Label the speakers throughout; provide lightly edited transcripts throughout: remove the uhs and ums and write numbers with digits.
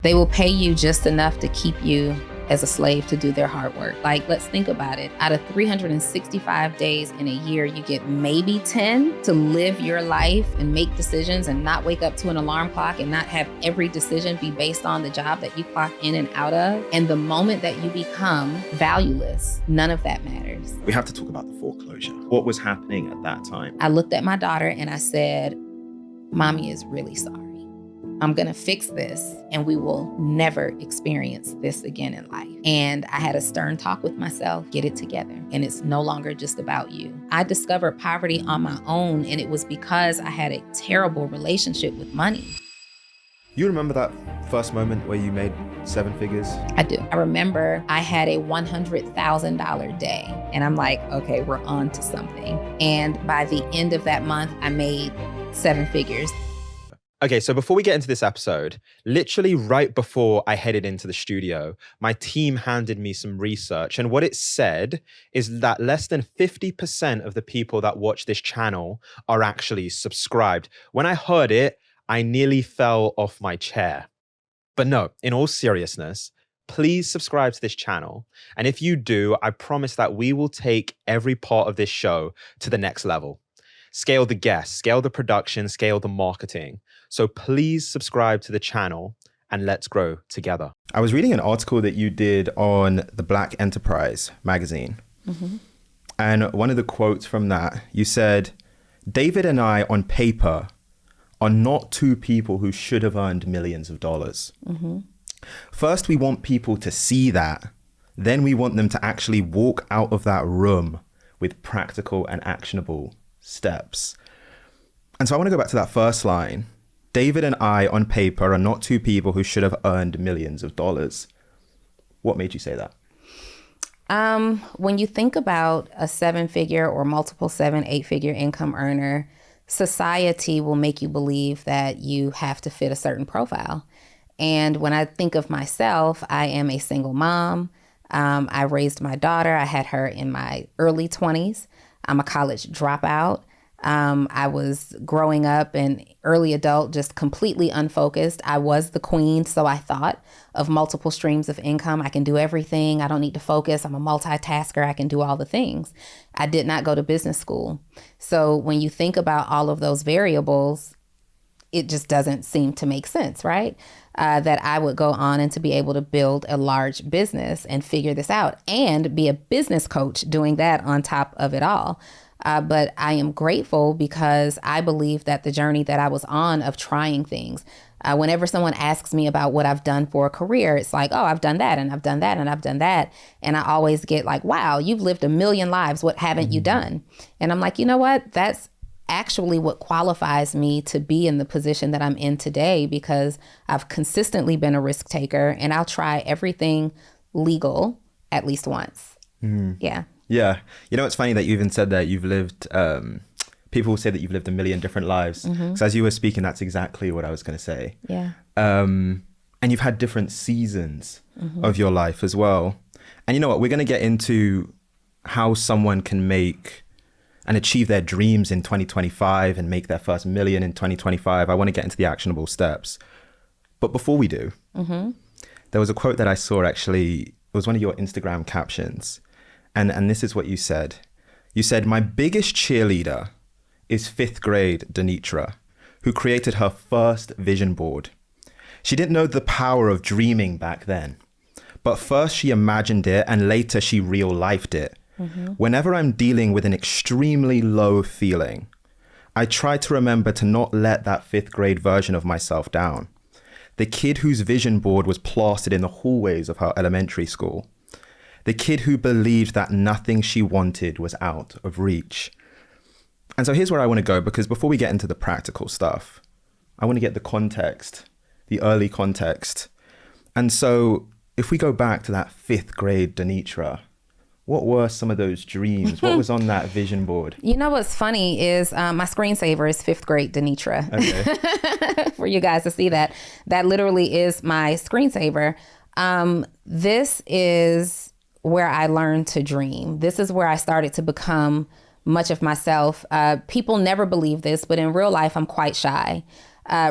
Speaker 1: They will pay you just enough to keep you as a slave to do their hard work. Like, let's think about it. Out of 365 days in a year, you get maybe 10 to live your life and make decisions and not wake up to an alarm clock and not have every decision be based on the job that you clock in and out of. And the moment that you become valueless, none of that matters.
Speaker 2: We have to talk about the foreclosure. What was happening at that time?
Speaker 1: I looked at my daughter and I said, Mommy is really sorry. I'm gonna fix this and we will never experience this again in life. And I had a stern talk with myself, get it together. And it's no longer just about you. I discovered poverty on my own, and it was because I had a terrible relationship with money.
Speaker 2: You remember that first moment where you made 7 figures?
Speaker 1: I do. I remember I had a $100,000 day and I'm like, okay, we're on to something. And by the end of that month, I made 7 figures.
Speaker 3: Okay, so before we get into this episode, literally right before I headed into the studio, my team handed me some research. And what it said is that less than 50% of the people that watch this channel are actually subscribed. When I heard it, I nearly fell off my chair. But no, in all seriousness, please subscribe to this channel. And if you do, I promise that we will take every part of this show to the next level. Scale the guests, scale the production, scale the marketing. So please subscribe to the channel and let's grow together.
Speaker 2: I was reading an article that you did on the Black Enterprise magazine. Mm-hmm. And one of the quotes from that, you said, David and I on paper are not two people who should have earned millions of dollars. Mm-hmm. First, we want people to see that. Then we want them to actually walk out of that room with practical and actionable steps. And so I want to go back to that first line. David and I on paper are not two people who should have earned millions of dollars. What made you say that?
Speaker 1: When you think about a 7-figure or multiple 7, 8-figure income earner, society will make you believe that you have to fit a certain profile. And when I think of myself, I am a single mom. I raised my daughter. I had her in my early 20s. I'm a college dropout. I was growing up an early adult, just completely unfocused. I was the queen, so I thought of multiple streams of income. I can do everything. I don't need to focus. I'm a multitasker. I can do all the things. I did not go to business school. So when you think about all of those variables, it just doesn't seem to make sense, right? That I would go on and to be able to build a large business and figure this out and be a business coach doing that on top of it all. But I am grateful because I believe that the journey that I was on of trying things, whenever someone asks me about what I've done for a career, it's like, oh, I've done that and I've done that and I've done that. And I always get like, wow, you've lived 1 million lives. What haven't you done? And I'm like, you know what? That's actually what qualifies me to be in the position that I'm in today, because I've consistently been a risk taker and I'll try everything legal at least once. Yeah.
Speaker 2: Yeah. You know, it's funny that you even said that you've lived, people say that you've lived 1 million different lives. So as you were speaking, that's exactly what I was going to say.
Speaker 1: Yeah.
Speaker 2: And you've had different seasons of your life as well. And you know what, we're going to get into how someone can make and achieve their dreams in 2025 and make their first million in 2025. I want to get into the actionable steps. But before we do, there was a quote that I saw, actually, it was one of your Instagram captions. And this is what you said. You said, my biggest cheerleader is 5th grade Donitra, who created her first vision board. She didn't know the power of dreaming back then, but first she imagined it and later she real-lifed it. Whenever I'm dealing with an extremely low feeling, I try to remember to not let that 5th grade version of myself down. The kid whose vision board was plastered in the hallways of her elementary school. The kid who believed that nothing she wanted was out of reach. And so here's where I want to go, because before we get into the practical stuff, I want to get the context, the early context. And so if we go back to that 5th grade Donitra, what were some of those dreams? What was on that vision board?
Speaker 1: You know what's funny is my screensaver is 5th grade Donitra. Okay. For you guys to see that. That literally is my screensaver. This is where I learned to dream. This is where I started to become much of myself. People never believe this, but in real life, I'm quite shy.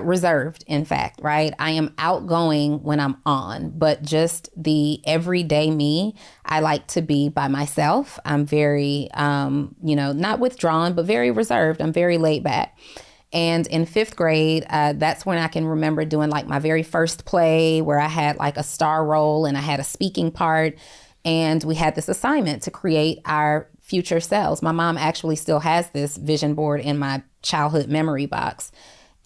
Speaker 1: reserved, in fact, right? I am outgoing when I'm on, but just the everyday me, I like to be by myself. I'm very, not withdrawn, but very reserved. I'm very laid back. And in 5th grade, that's when I can remember doing like my very first play where I had like a star role and I had a speaking part. And we had this assignment to create our future selves. My mom actually still has this vision board in my childhood memory box.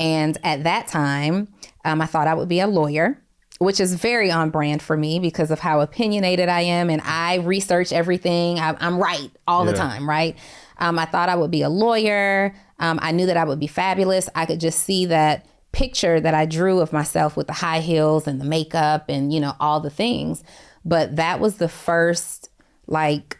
Speaker 1: And at that time, I thought I would be a lawyer, which is very on brand for me because of how opinionated I am. And I research everything. I'm right all the time, right? I thought I would be a lawyer. I knew that I would be fabulous. I could just see that picture that I drew of myself with the high heels and the makeup and, all the things. But that was the first like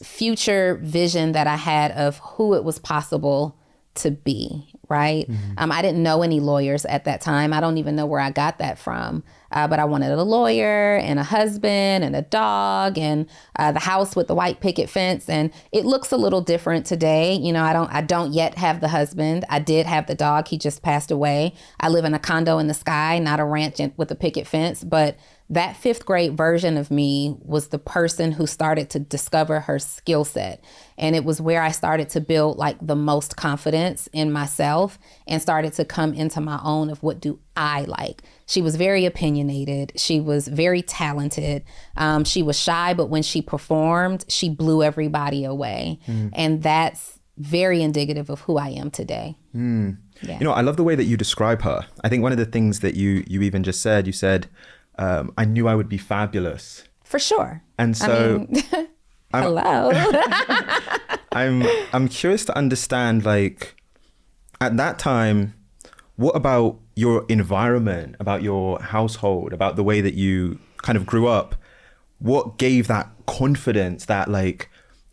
Speaker 1: future vision that I had of who it was possible to be, right? I didn't know any lawyers at that time. I don't even know where I got that from. But I wanted a lawyer and a husband and a dog and the house with the white picket fence. And it looks a little different today. I don't yet have the husband. I did have the dog. He just passed away. I live in a condo in the sky, not a ranch with a picket fence. But that 5th grade version of me was the person who started to discover her skill set. And it was where I started to build like the most confidence in myself and started to come into my own of what do I like. She was very opinionated. She was very talented. She was shy, but when she performed, she blew everybody away. And that's very indicative of who I am today. Yeah.
Speaker 2: I love the way that you describe her. I think one of the things that you even just said, you said, I knew I would be fabulous.
Speaker 1: For sure.
Speaker 2: And so
Speaker 1: hello.
Speaker 2: I'm curious to understand, like, at that time, what about your environment, about your household, about the way that you kind of grew up? What gave that confidence, that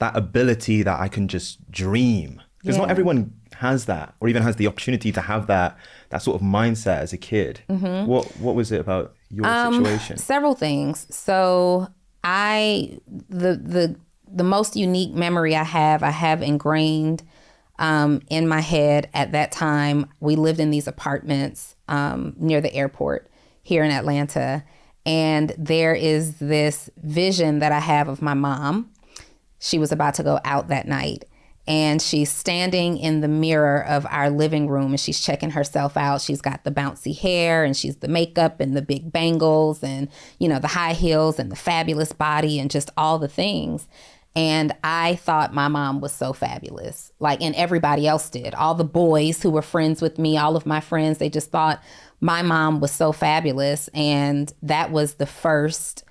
Speaker 2: ability that I can just dream? Because not everyone has that, or even has the opportunity to have that sort of mindset as a kid. What was it about your situation?
Speaker 1: Several things. So the most unique memory I have ingrained in my head at that time. We lived in these apartments near the airport here in Atlanta. And there is this vision that I have of my mom. She was about to go out that night. And she's standing in the mirror of our living room and she's checking herself out. She's got the bouncy hair and she's the makeup and the big bangles and, the high heels and the fabulous body and just all the things. And I thought my mom was so fabulous, and everybody else did. All the boys who were friends with me, all of my friends, they just thought my mom was so fabulous. And that was the first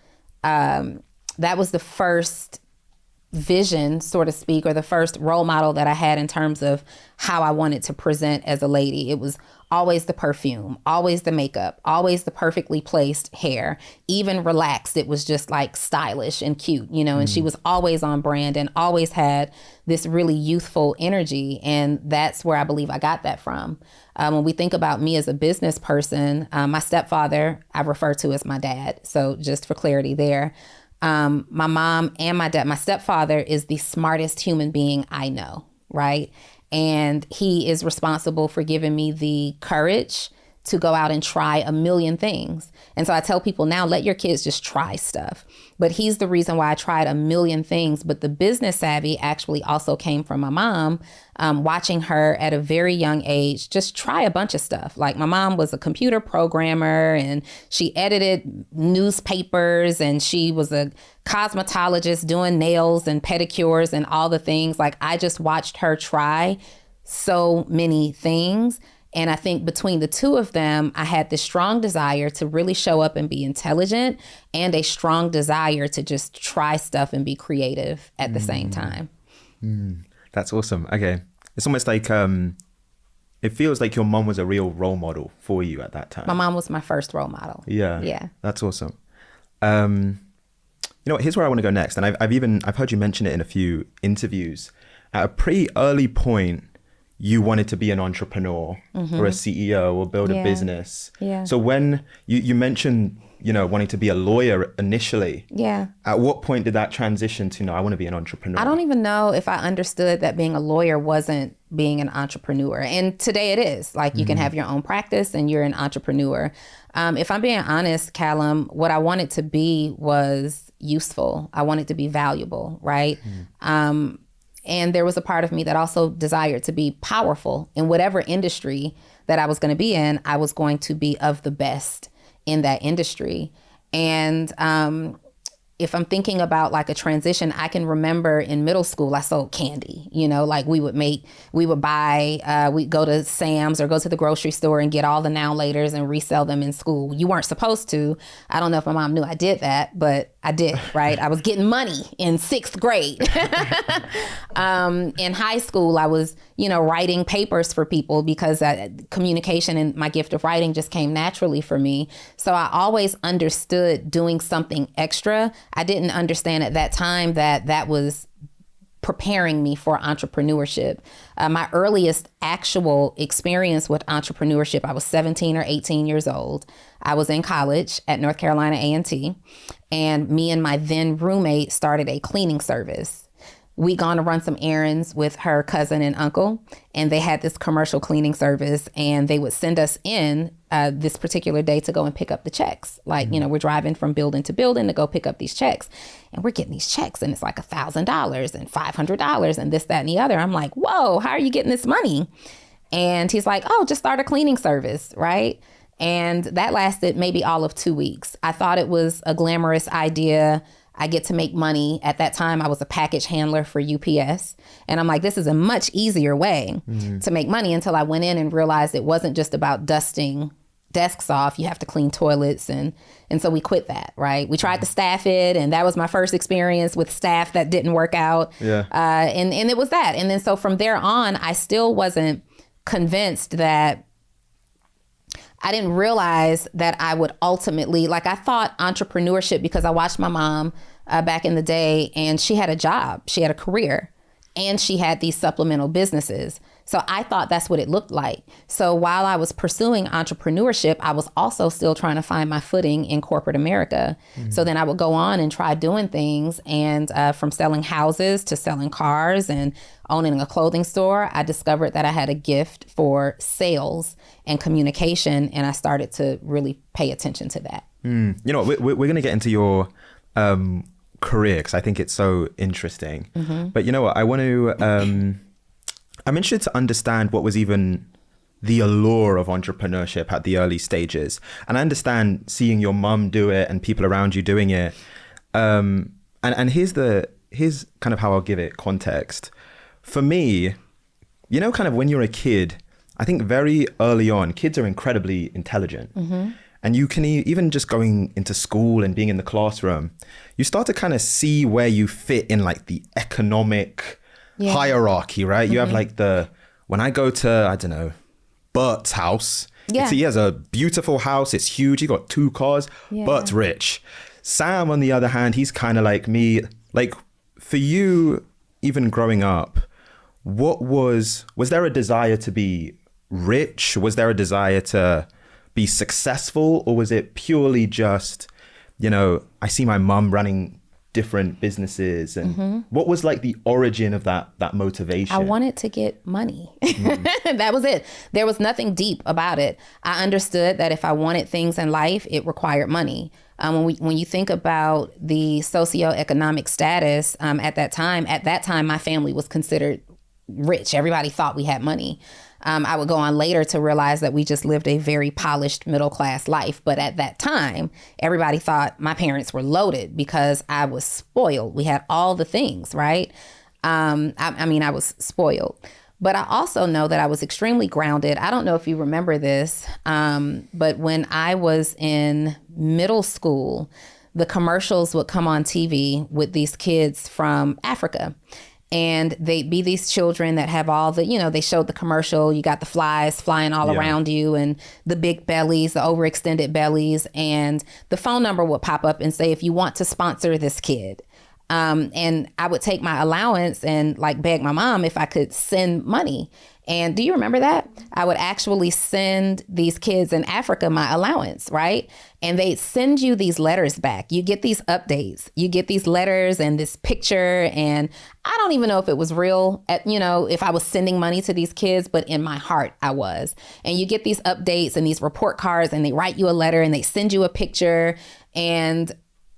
Speaker 1: vision, so to speak, or the first role model that I had in terms of how I wanted to present as a lady. It was always the perfume, always the makeup, always the perfectly placed hair, even relaxed. It was just like stylish and cute, and she was always on brand and always had this really youthful energy. And that's where I believe I got that from. When we think about me as a business person, my stepfather, I refer to as my dad. So just for clarity there, my mom and my dad, my stepfather is the smartest human being I know, right? And he is responsible for giving me the courage to go out and try a million things. And so I tell people now, let your kids just try stuff. But he's the reason why I tried a million things. But the business savvy actually also came from my mom, watching her at a very young age just try a bunch of stuff. Like my mom was a computer programmer and she edited newspapers and she was a cosmetologist doing nails and pedicures and all the things. Like I just watched her try so many things. And I think between the two of them, I had this strong desire to really show up and be intelligent and a strong desire to just try stuff and be creative at the same time.
Speaker 2: That's awesome. Okay. It's almost like, it feels like your mom was a real role model for you at that time.
Speaker 1: My mom was my first role model.
Speaker 2: Yeah.
Speaker 1: Yeah.
Speaker 2: That's awesome. You know what, here's where I want to go next. And I've heard you mention it in a few interviews. At a pretty early point, you wanted to be an entrepreneur or a CEO or build a business.
Speaker 1: Yeah.
Speaker 2: So when you mentioned wanting to be a lawyer initially.
Speaker 1: Yeah.
Speaker 2: At what point did that transition to, no, I want to be an entrepreneur?
Speaker 1: I don't even know if I understood that being a lawyer wasn't being an entrepreneur. And today it is. Like, you can have your own practice and you're an entrepreneur. If I'm being honest, Callum, what I wanted to be was useful. I wanted to be valuable, right? And there was a part of me that also desired to be powerful in whatever industry that I was going to be in. I was going to be of the best in that industry. And if I'm thinking about like a transition, I can remember in middle school, I sold candy, like we'd go to Sam's or go to the grocery store and get all the now laters and resell them in school. You weren't supposed to. I don't know if my mom knew I did that, but I did, right? I was getting money in 6th grade. In high school, I was, writing papers for people because communication and my gift of writing just came naturally for me. So I always understood doing something extra. I didn't understand at that time that was preparing me for entrepreneurship. My earliest actual experience with entrepreneurship, I was 17 or 18 years old. I was in college at North Carolina A&T, and me and my then roommate started a cleaning service. We'd gone to run some errands with her cousin and uncle, and they had this commercial cleaning service, and they would send us in this particular day to go and pick up the checks. Like, we're driving from building to building to go pick up these checks, and we're getting these checks, and it's like $1,000 and $500 and this, that, and the other. I'm like, whoa, how are you getting this money? And he's like, oh, just start a cleaning service, right? And that lasted maybe all of 2 weeks. I thought it was a glamorous idea. I get to make money. At that time, I was a package handler for UPS. And I'm like, this is a much easier way to make money, until I went in and realized it wasn't just about dusting desks off. You have to clean toilets. And so we quit that, right? We tried to staff it. And that was my first experience with staff that didn't work out. Yeah. And it was that. And then so from there on, I still wasn't convinced that I didn't realize that I would ultimately, like, I thought entrepreneurship, because I watched my mom back in the day, and she had a job, she had a career, and she had these supplemental businesses. So I thought that's what it looked like. So while I was pursuing entrepreneurship, I was also still trying to find my footing in corporate America. So then I would go on and try doing things. And from selling houses to selling cars and owning a clothing store, I discovered that I had a gift for sales and communication. And I started to really pay attention to that.
Speaker 2: We're going to get into your career, because I think it's so interesting. But you know what? I want to... I'm interested to understand what was even the allure of entrepreneurship at the early stages. And I understand seeing your mum do it and people around you doing it. And here's kind of how I'll give it context. For me, kind of when you're a kid, I think very early on, kids are incredibly intelligent. And you can even just going into school and being in the classroom, you start to kind of see where you fit in like the economic hierarchy, right? You have like when I go to, I don't know, Bert's house, he has a beautiful house. It's huge. He got 2 cars. Bert's rich. Sam, on the other hand, he's kind of like me. Like, for you, even growing up, was there a desire to be rich? Was there a desire to be successful? Or was it purely just, I see my mum running different businesses, and what was like the origin of that motivation?
Speaker 1: I wanted to get money. That was it. There was nothing deep about it. I understood that if I wanted things in life, it required money. When you think about the socioeconomic status at that time, my family was considered rich. Everybody thought we had money. I would go on later to realize that we just lived a very polished middle class life. But at that time, everybody thought my parents were loaded because I was spoiled. We had all the things, right? I was spoiled. But I also know that I was extremely grounded. I don't know if you remember this, but when I was in middle school, the commercials would come on TV with these kids from Africa. And they'd be these children that have all the, they showed the commercial, you got the flies flying all around you and the big bellies, the overextended bellies. And the phone number would pop up and say, if you want to sponsor this kid, And I would take my allowance and like beg my mom if I could send money. And do you remember that? I would actually send these kids in Africa my allowance, right? And they'd send you these letters back. You get these updates. You get these letters and this picture. And I don't even know if it was real, if I was sending money to these kids, but in my heart, I was. And you get these updates and these report cards, and they write you a letter and they send you a picture. And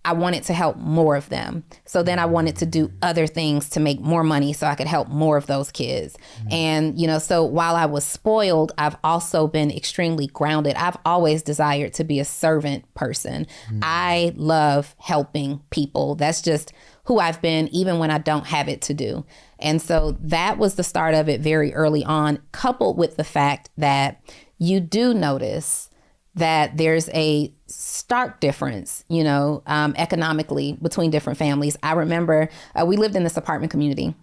Speaker 1: I wanted to help more of them. So then I wanted to do other things to make more money so I could help more of those kids. And, so while I was spoiled, I've also been extremely grounded. I've always desired to be a servant person. I love helping people. That's just who I've been, even when I don't have it to do. And so that was the start of it very early on, coupled with the fact that you do notice that there's a stark difference, economically between different families. I remember we lived in this apartment community,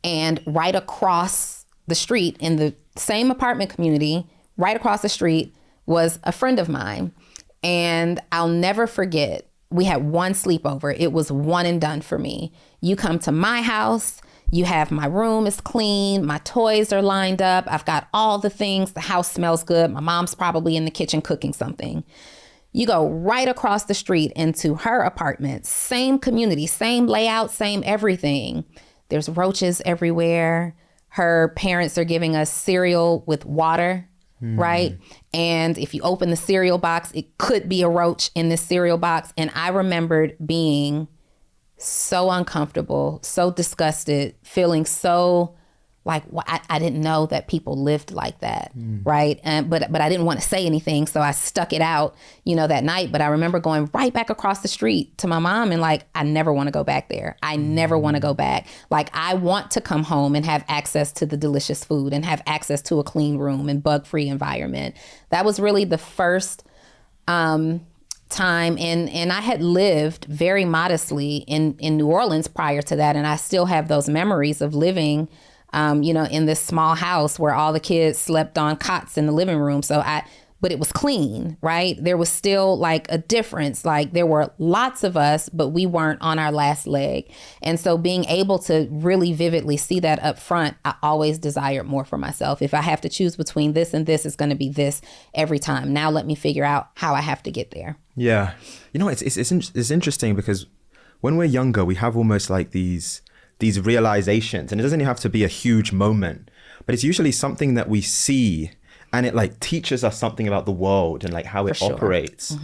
Speaker 1: and right across the street in the same apartment community, right across the street was a friend of mine. And I'll never forget, we had one sleepover. It was one and done for me. You come to my house, you have my room is clean. My toys are lined up. I've got all the things. The house smells good. My mom's probably in the kitchen cooking something. You go right across the street into her apartment, same community, same layout, same everything. There's roaches everywhere. Her parents are giving us cereal with water, right? And if you open the cereal box, it could be a roach in this cereal box. And I remembered being so uncomfortable, so disgusted, feeling so like I didn't know that people lived like that, right? But I didn't want to say anything, so I stuck it out, that night. But I remember going right back across the street to my mom and like, I never want to go back there. I never want to go back. Like, I want to come home and have access to the delicious food and have access to a clean room and bug-free environment. That was really the first time, and I had lived very modestly in New Orleans prior to that, and I still have those memories of living in this small house where all the kids slept on cots in the living room. But it was clean, right? There was still like a difference. Like, there were lots of us, but we weren't on our last leg. And so being able to really vividly see that up front, I always desired more for myself. If I have to choose between this and this, it's going to be this every time. Now let me figure out how I have to get there.
Speaker 2: Yeah. It's interesting because when we're younger, we have almost like these realizations, and it doesn't have to be a huge moment, but it's usually something that we see, and it like teaches us something about the world and like how it operates.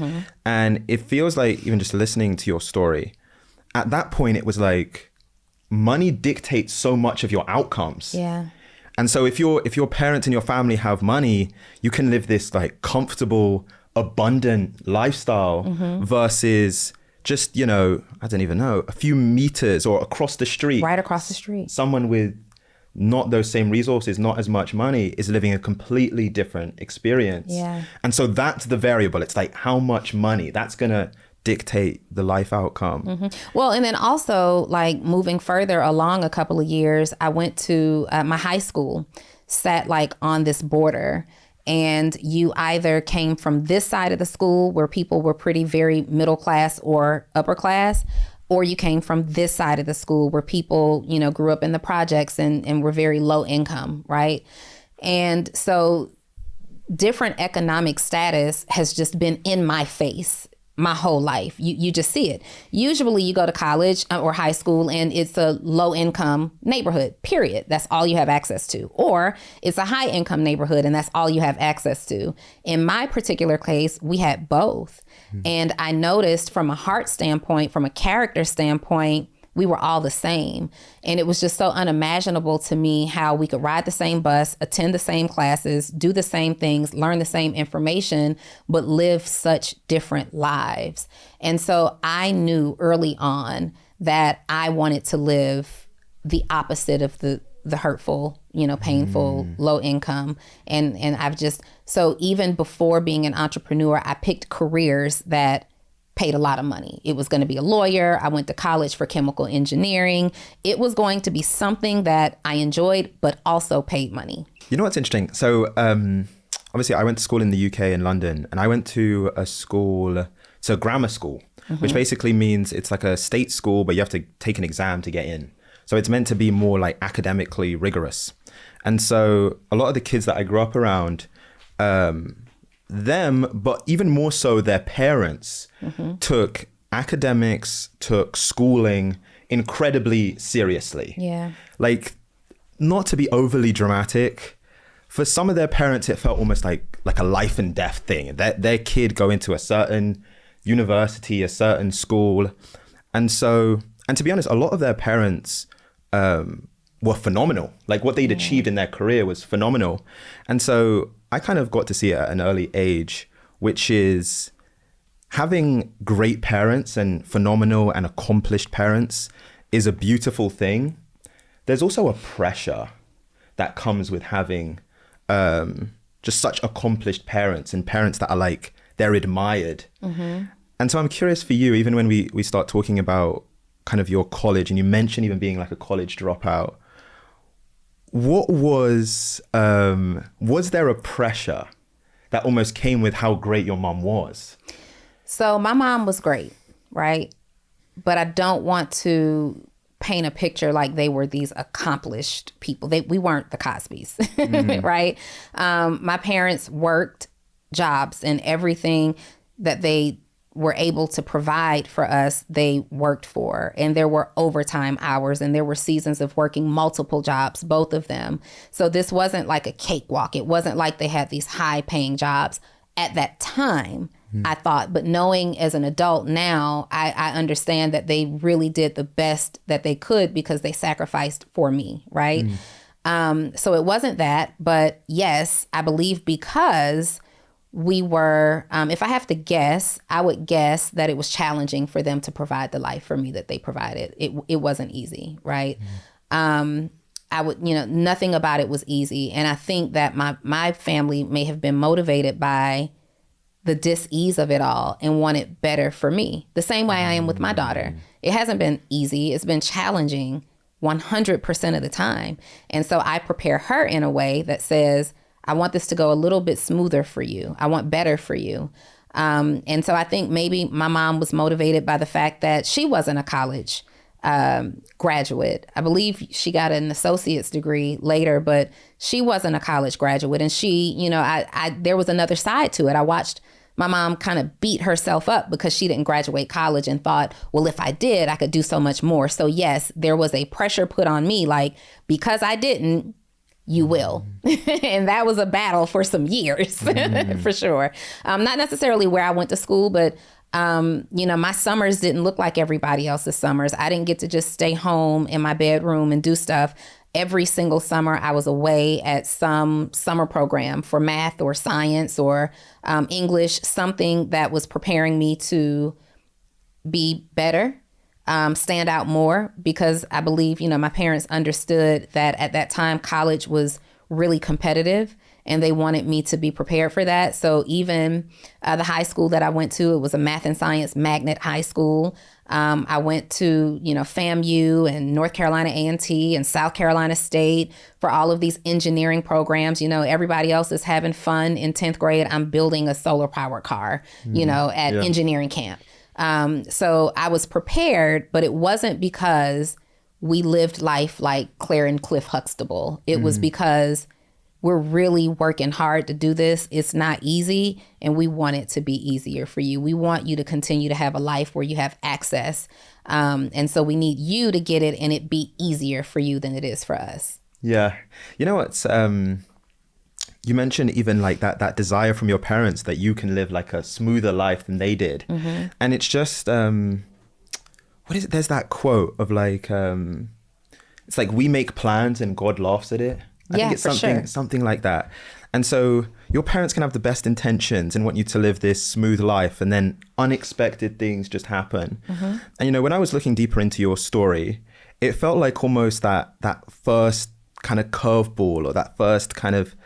Speaker 2: And it feels like, even just listening to your story, at that point, it was like money dictates so much of your outcomes.
Speaker 1: Yeah.
Speaker 2: And so if your parents and your family have money, you can live this like comfortable, abundant lifestyle versus just, I don't even know, a few meters or across the street.
Speaker 1: Right across the street.
Speaker 2: Someone with not those same resources, not as much money, is living a completely different experience.
Speaker 1: Yeah.
Speaker 2: And so that's the variable. It's like, how much money? That's going to dictate the life outcome.
Speaker 1: Well, and then also like moving further along a couple of years, I went to my high school, sat like on this border, and you either came from this side of the school where people were pretty very middle class or upper class, or you came from this side of the school where people, grew up in the projects and were very low income, right? And so different economic status has just been in my face my whole life. You just see it. Usually you go to college or high school and it's a low income neighborhood, period. That's all you have access to. Or it's a high income neighborhood and that's all you have access to. In my particular case, we had both. And I noticed from a heart standpoint, from a character standpoint, we were all the same. And it was just so unimaginable to me how we could ride the same bus, attend the same classes, do the same things, learn the same information, but live such different lives. And so I knew early on that I wanted to live the opposite of the hurtful, painful, low income. And so even before being an entrepreneur, I picked careers that paid a lot of money. It was going to be a lawyer. I went to college for chemical engineering. It was going to be something that I enjoyed, but also paid money.
Speaker 2: You know what's interesting? So obviously I went to school in the UK in London, and I went to a school to grammar school, which basically means it's like a state school, but you have to take an exam to get in. So it's meant to be more like academically rigorous. And so a lot of the kids that I grew up around, them, but even more so their parents, took academics, took schooling incredibly seriously.
Speaker 1: Yeah.
Speaker 2: Like, not to be overly dramatic, for some of their parents, it felt almost like a life and death thing. Their kid go into a certain university, a certain school. And so, and to be honest, a lot of their parents were phenomenal. Like what they'd achieved in their career was phenomenal. And so I kind of got to see it at an early age, which is having great parents and phenomenal and accomplished parents is a beautiful thing. There's also a pressure that comes with having just such accomplished parents and parents that are like, they're admired. And so I'm curious for you, even when we start talking about kind of your college, and you mentioned even being like a college dropout, what was there a pressure that almost came with how great your mom was?
Speaker 1: So my mom was great, right? But I don't want to paint a picture like they were these accomplished people. We weren't the Cosbys, right? My parents worked jobs, and everything that they were able to provide for us, they worked for. And there were overtime hours, and there were seasons of working multiple jobs, both of them. So this wasn't like a cakewalk. It wasn't like they had these high paying jobs at that time, I thought. But knowing as an adult now, I understand that they really did the best that they could because they sacrificed for me, right? So it wasn't that. But yes, I believe because we were, if I have to guess, I would guess that it was challenging for them to provide the life for me that they provided. It wasn't easy, right? I would, nothing about it was easy. And I think that my family may have been motivated by the dis-ease of it all and wanted better for me. The same way I am with my daughter. It hasn't been easy. It's been challenging 100% of the time. And so I prepare her in a way that says, I want this to go a little bit smoother for you. I want better for you. And so I think maybe my mom was motivated by the fact that she wasn't a college graduate. I believe she got an associate's degree later, but she wasn't a college graduate. And she, there was another side to it. I watched my mom kind of beat herself up because she didn't graduate college and thought, well, if I did, I could do so much more. So yes, there was a pressure put on me, like, because I didn't, you will. And that was a battle for some years, for sure. Not necessarily where I went to school, but my summers didn't look like everybody else's summers. I didn't get to just stay home in my bedroom and do stuff. Every single summer I was away at some summer program for math or science or English, something that was preparing me to be better, stand out more, because I believe, my parents understood that at that time college was really competitive and they wanted me to be prepared for that. So even the high school that I went to, it was a math and science magnet high school. I went to, FAMU and North Carolina A&T and South Carolina State for all of these engineering programs. Everybody else is having fun in 10th grade. I'm building a solar powered car, at engineering camp. So I was prepared, but it wasn't because we lived life like Claire and Cliff Huxtable. It was because we're really working hard to do this. It's not easy, and we want it to be easier for you. We want you to continue to have a life where you have access. And so we need you to get it and it be easier for you than it is for us.
Speaker 2: Yeah. You know what's, you mentioned even like that desire from your parents that you can live like a smoother life than they did. And it's just, what is it? There's that quote of like, it's like, we make plans and God laughs at it. I think it's something like that. And so your parents can have the best intentions and want you to live this smooth life, and then unexpected things just happen. And, when I was looking deeper into your story, it felt like almost that first kind of curveball or that first kind of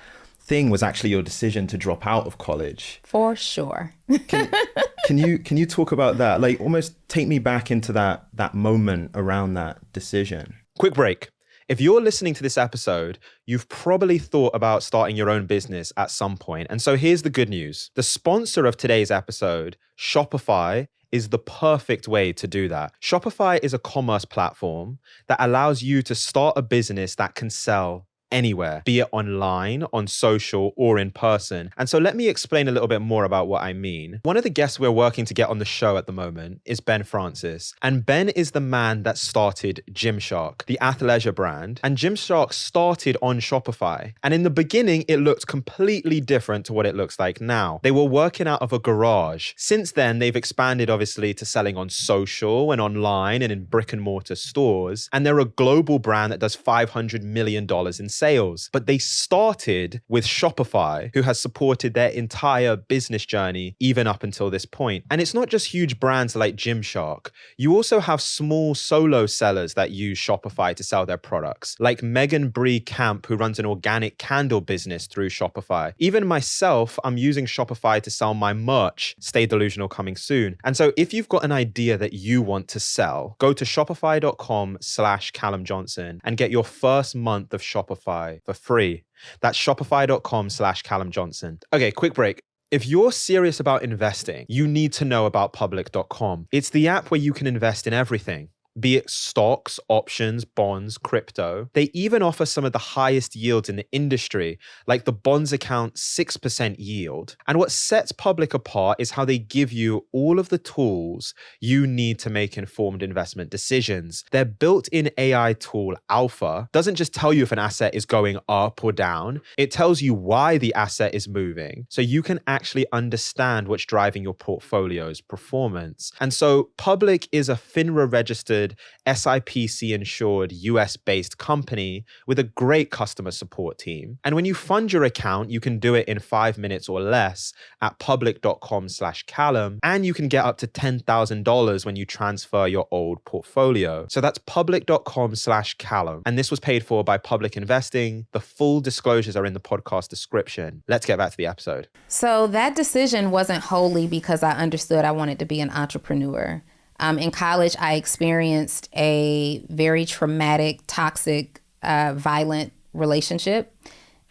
Speaker 2: thing was actually your decision to drop out of college.
Speaker 1: For sure.
Speaker 2: Can you talk about that? Like almost take me back into that moment around that decision.
Speaker 3: Quick break. If you're listening to this episode, you've probably thought about starting your own business at some point. And so here's the good news. The sponsor of today's episode, Shopify, is the perfect way to do that. Shopify is a commerce platform that allows you to start a business that can sell anywhere, be it online, on social, or in person. And so let me explain a little bit more about what I mean. One of the guests we're working to get on the show at the moment is Ben Francis. And Ben is the man that started Gymshark, the athleisure brand. And Gymshark started on Shopify. And in the beginning, it looked completely different to what it looks like now. They were working out of a garage. Since then, they've expanded obviously to selling on social and online and in brick and mortar stores. And they're a global brand that does $500 million in sales. But they started with Shopify, who has supported their entire business journey even up until this point. And it's not just huge brands like Gymshark. You also have small solo sellers that use Shopify to sell their products, like Megan Bree Camp, who runs an organic candle business through Shopify. Even myself, I'm using Shopify to sell my merch, Stay Delusional, coming soon. And so if you've got an idea that you want to sell, go to shopify.com/Callum Johnson and get your first month of Shopify for free. That's shopify.com/Callum Johnson. Okay, quick break. If you're serious about investing, you need to know about public.com. It's the app where you can invest in everything, be it stocks, options, bonds, crypto. They even offer some of the highest yields in the industry, like the bonds account 6% yield. And what sets Public apart is how they give you all of the tools you need to make informed investment decisions. Their built-in AI tool, Alpha, doesn't just tell you if an asset is going up or down. It tells you why the asset is moving, so you can actually understand what's driving your portfolio's performance. And so Public is a FINRA registered, SIPC insured, US-based company with a great customer support team. And when you fund your account, you can do it in 5 minutes or less at public.com/Callum. And you can get up to $10,000 when you transfer your old portfolio. So that's public.com/Callum. And this was paid for by Public Investing. The full disclosures are in the podcast description. Let's get back to the episode.
Speaker 1: So that decision wasn't wholly because I understood I wanted to be an entrepreneur. In college, I experienced a very traumatic, toxic, violent relationship.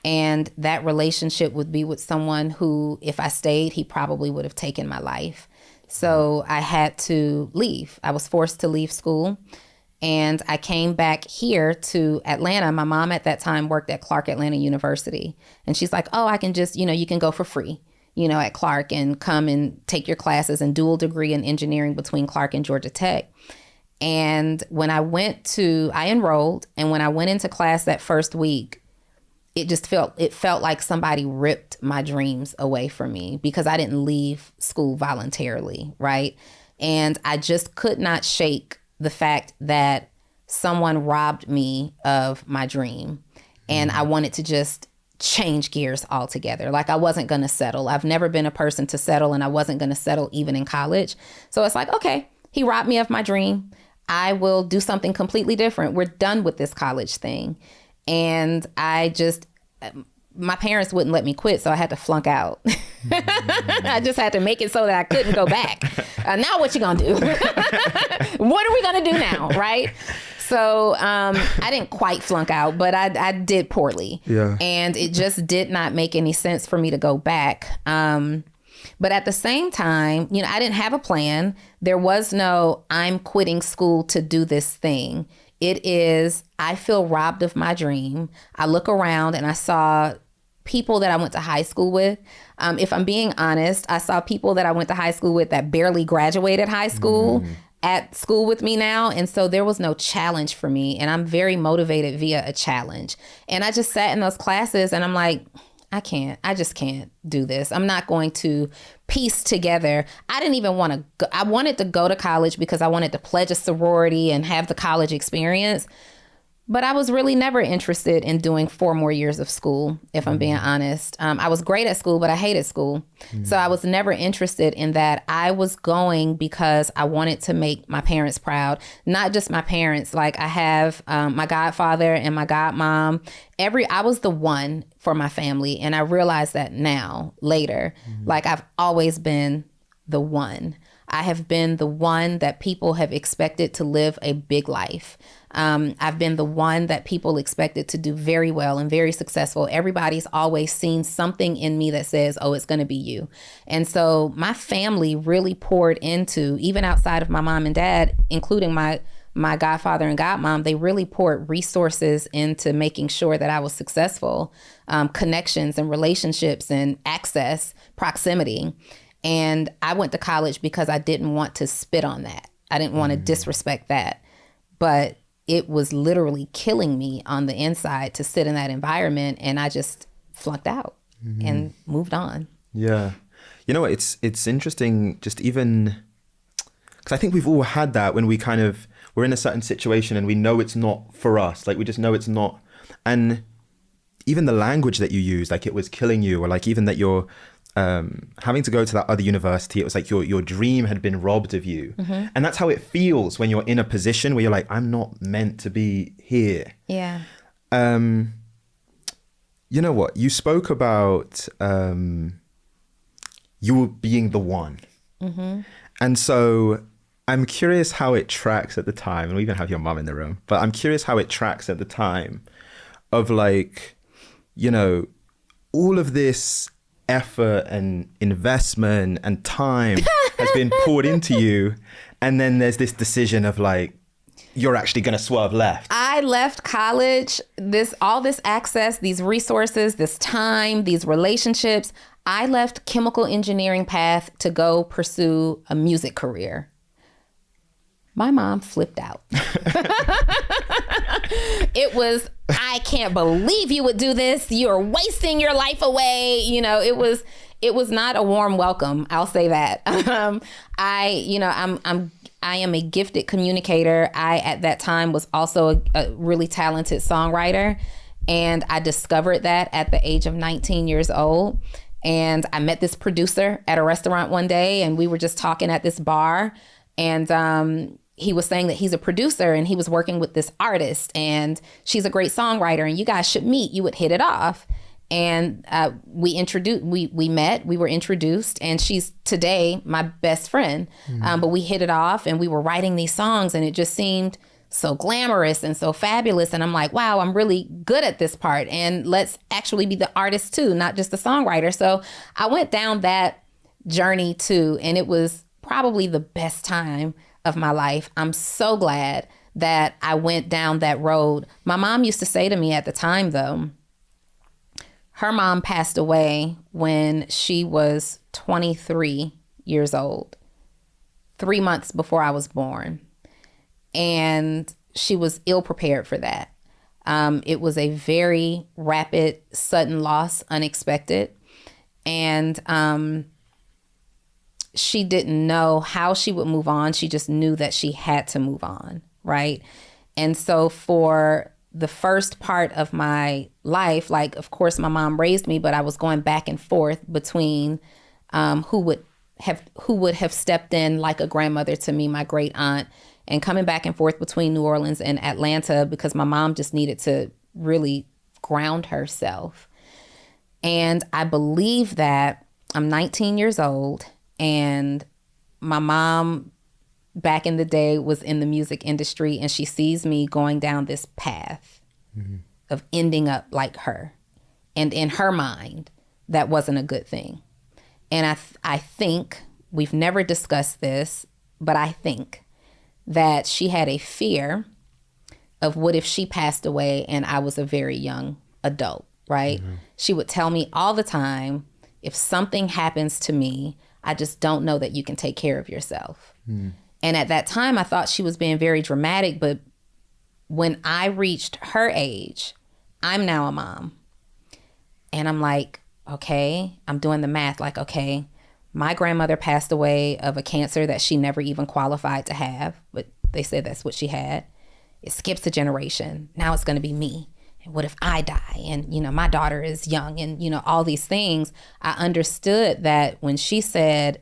Speaker 1: And that relationship would be with someone who, if I stayed, he probably would have taken my life. So I had to leave. I was forced to leave school. And I came back here to Atlanta. My mom at that time worked at Clark Atlanta University. And she's like, oh, I can just, you can go for free, at Clark and come and take your classes and dual degree in engineering between Clark and Georgia Tech. And when I enrolled, and when I went into class that first week, it felt like somebody ripped my dreams away from me because I didn't leave school voluntarily, right? And I just could not shake the fact that someone robbed me of my dream. And I wanted to just change gears altogether. Like I wasn't going to settle. I've never been a person to settle, and I wasn't going to settle even in college. So it's like, okay, he robbed me of my dream. I will do something completely different. We're done with this college thing. And my parents wouldn't let me quit, so I had to flunk out. I just had to make it so that I couldn't go back. Now what you gonna do? What are we gonna do now, right? So I didn't quite flunk out, but I did poorly.
Speaker 2: Yeah.
Speaker 1: And it just did not make any sense for me to go back. But at the same time, I didn't have a plan. There was no, I'm quitting school to do this thing. It is, I feel robbed of my dream. I look around and I saw people that I went to high school with. If I'm being honest, I saw people that I went to high school with that barely graduated high school at school with me now. And so there was no challenge for me. And I'm very motivated via a challenge. And I just sat in those classes and I'm like, I just can't do this. I'm not going to piece together. I didn't even want to go. I wanted to go to college because I wanted to pledge a sorority and have the college experience. But I was really never interested in doing 4 more years of school, if I'm being honest. I was great at school, but I hated school. So I was never interested in that. I was going because I wanted to make my parents proud. Not just my parents. Like I have my godfather and my godmom. I was the one for my family. And I realized that now, later. Like I've always been the one. I have been the one that people have expected to live a big life. I've been the one that people expected to do very well and very successful. Everybody's always seen something in me that says, oh, it's going to be you. And so my family really poured into, even outside of my mom and dad, including my godfather and godmom, they really poured resources into making sure that I was successful, connections and relationships and access, proximity. And I went to college because I didn't want to spit on that. I didn't want to disrespect that. But it was literally killing me on the inside to sit in that environment. And I just flunked out and moved on.
Speaker 2: Yeah. You know what? It's interesting, just even because I think we've all had that when we're in a certain situation and we know it's not for us. Like we just know it's not. And even the language that you use, like it was killing you, or like even that you're having to go to that other university, it was like your dream had been robbed of you. And that's how it feels when you're in a position where you're like, I'm not meant to be here.
Speaker 1: Yeah.
Speaker 2: You know what? You spoke about you being the one. And so I'm curious how it tracks at the time, and we even have your mom in the room, but I'm curious how it tracks at the time of like, you know, all of this effort and investment and time has been poured into you. And then there's this decision of like, you're actually going to swerve left.
Speaker 1: I left college, all this access, these resources, this time, these relationships. I left chemical engineering path to go pursue a music career. My mom flipped out. It was, I can't believe you would do this. You're wasting your life away. You know, it was not a warm welcome. I'll say that. I am a gifted communicator. I, at that time, was also a really talented songwriter. And I discovered that at the age of 19 years old. And I met this producer at a restaurant one day, and we were just talking at this bar. And he was saying that he's a producer and he was working with this artist and she's a great songwriter and you guys should meet. You would hit it off. And we met, we were introduced, and she's today my best friend. But we hit it off and we were writing these songs and it just seemed so glamorous and so fabulous. And I'm like, wow, I'm really good at this part. And let's actually be the artist too, not just the songwriter. So I went down that journey too. And it was probably the best time of my life. I'm so glad that I went down that road. My mom used to say to me at the time, though, her mom passed away when she was 23 years old, 3 months before I was born. And she was ill prepared for that. It was a very rapid, sudden loss, unexpected. And she didn't know how she would move on. She just knew that she had to move on, right? And so for the first part of my life, like, of course, my mom raised me, but I was going back and forth between who would have stepped in like a grandmother to me, my great aunt, and coming back and forth between New Orleans and Atlanta because my mom just needed to really ground herself. And I believe that I'm 19 years old. And my mom back in the day was in the music industry, and she sees me going down this path of ending up like her. And in her mind, that wasn't a good thing. And I think, we've never discussed this, but I think that she had a fear of what if she passed away and I was a very young adult, right? She would tell me all the time, if something happens to me, I just don't know that you can take care of yourself. And at that time, I thought she was being very dramatic. But when I reached her age, I'm now a mom. And I'm like, okay, I'm doing the math. Like, okay, my grandmother passed away of a cancer that she never even qualified to have. But they said that's what she had. It skips a generation. Now it's going to be me. And what if I die? And, you know, my daughter is young and, you know, all these things. I understood that when she said,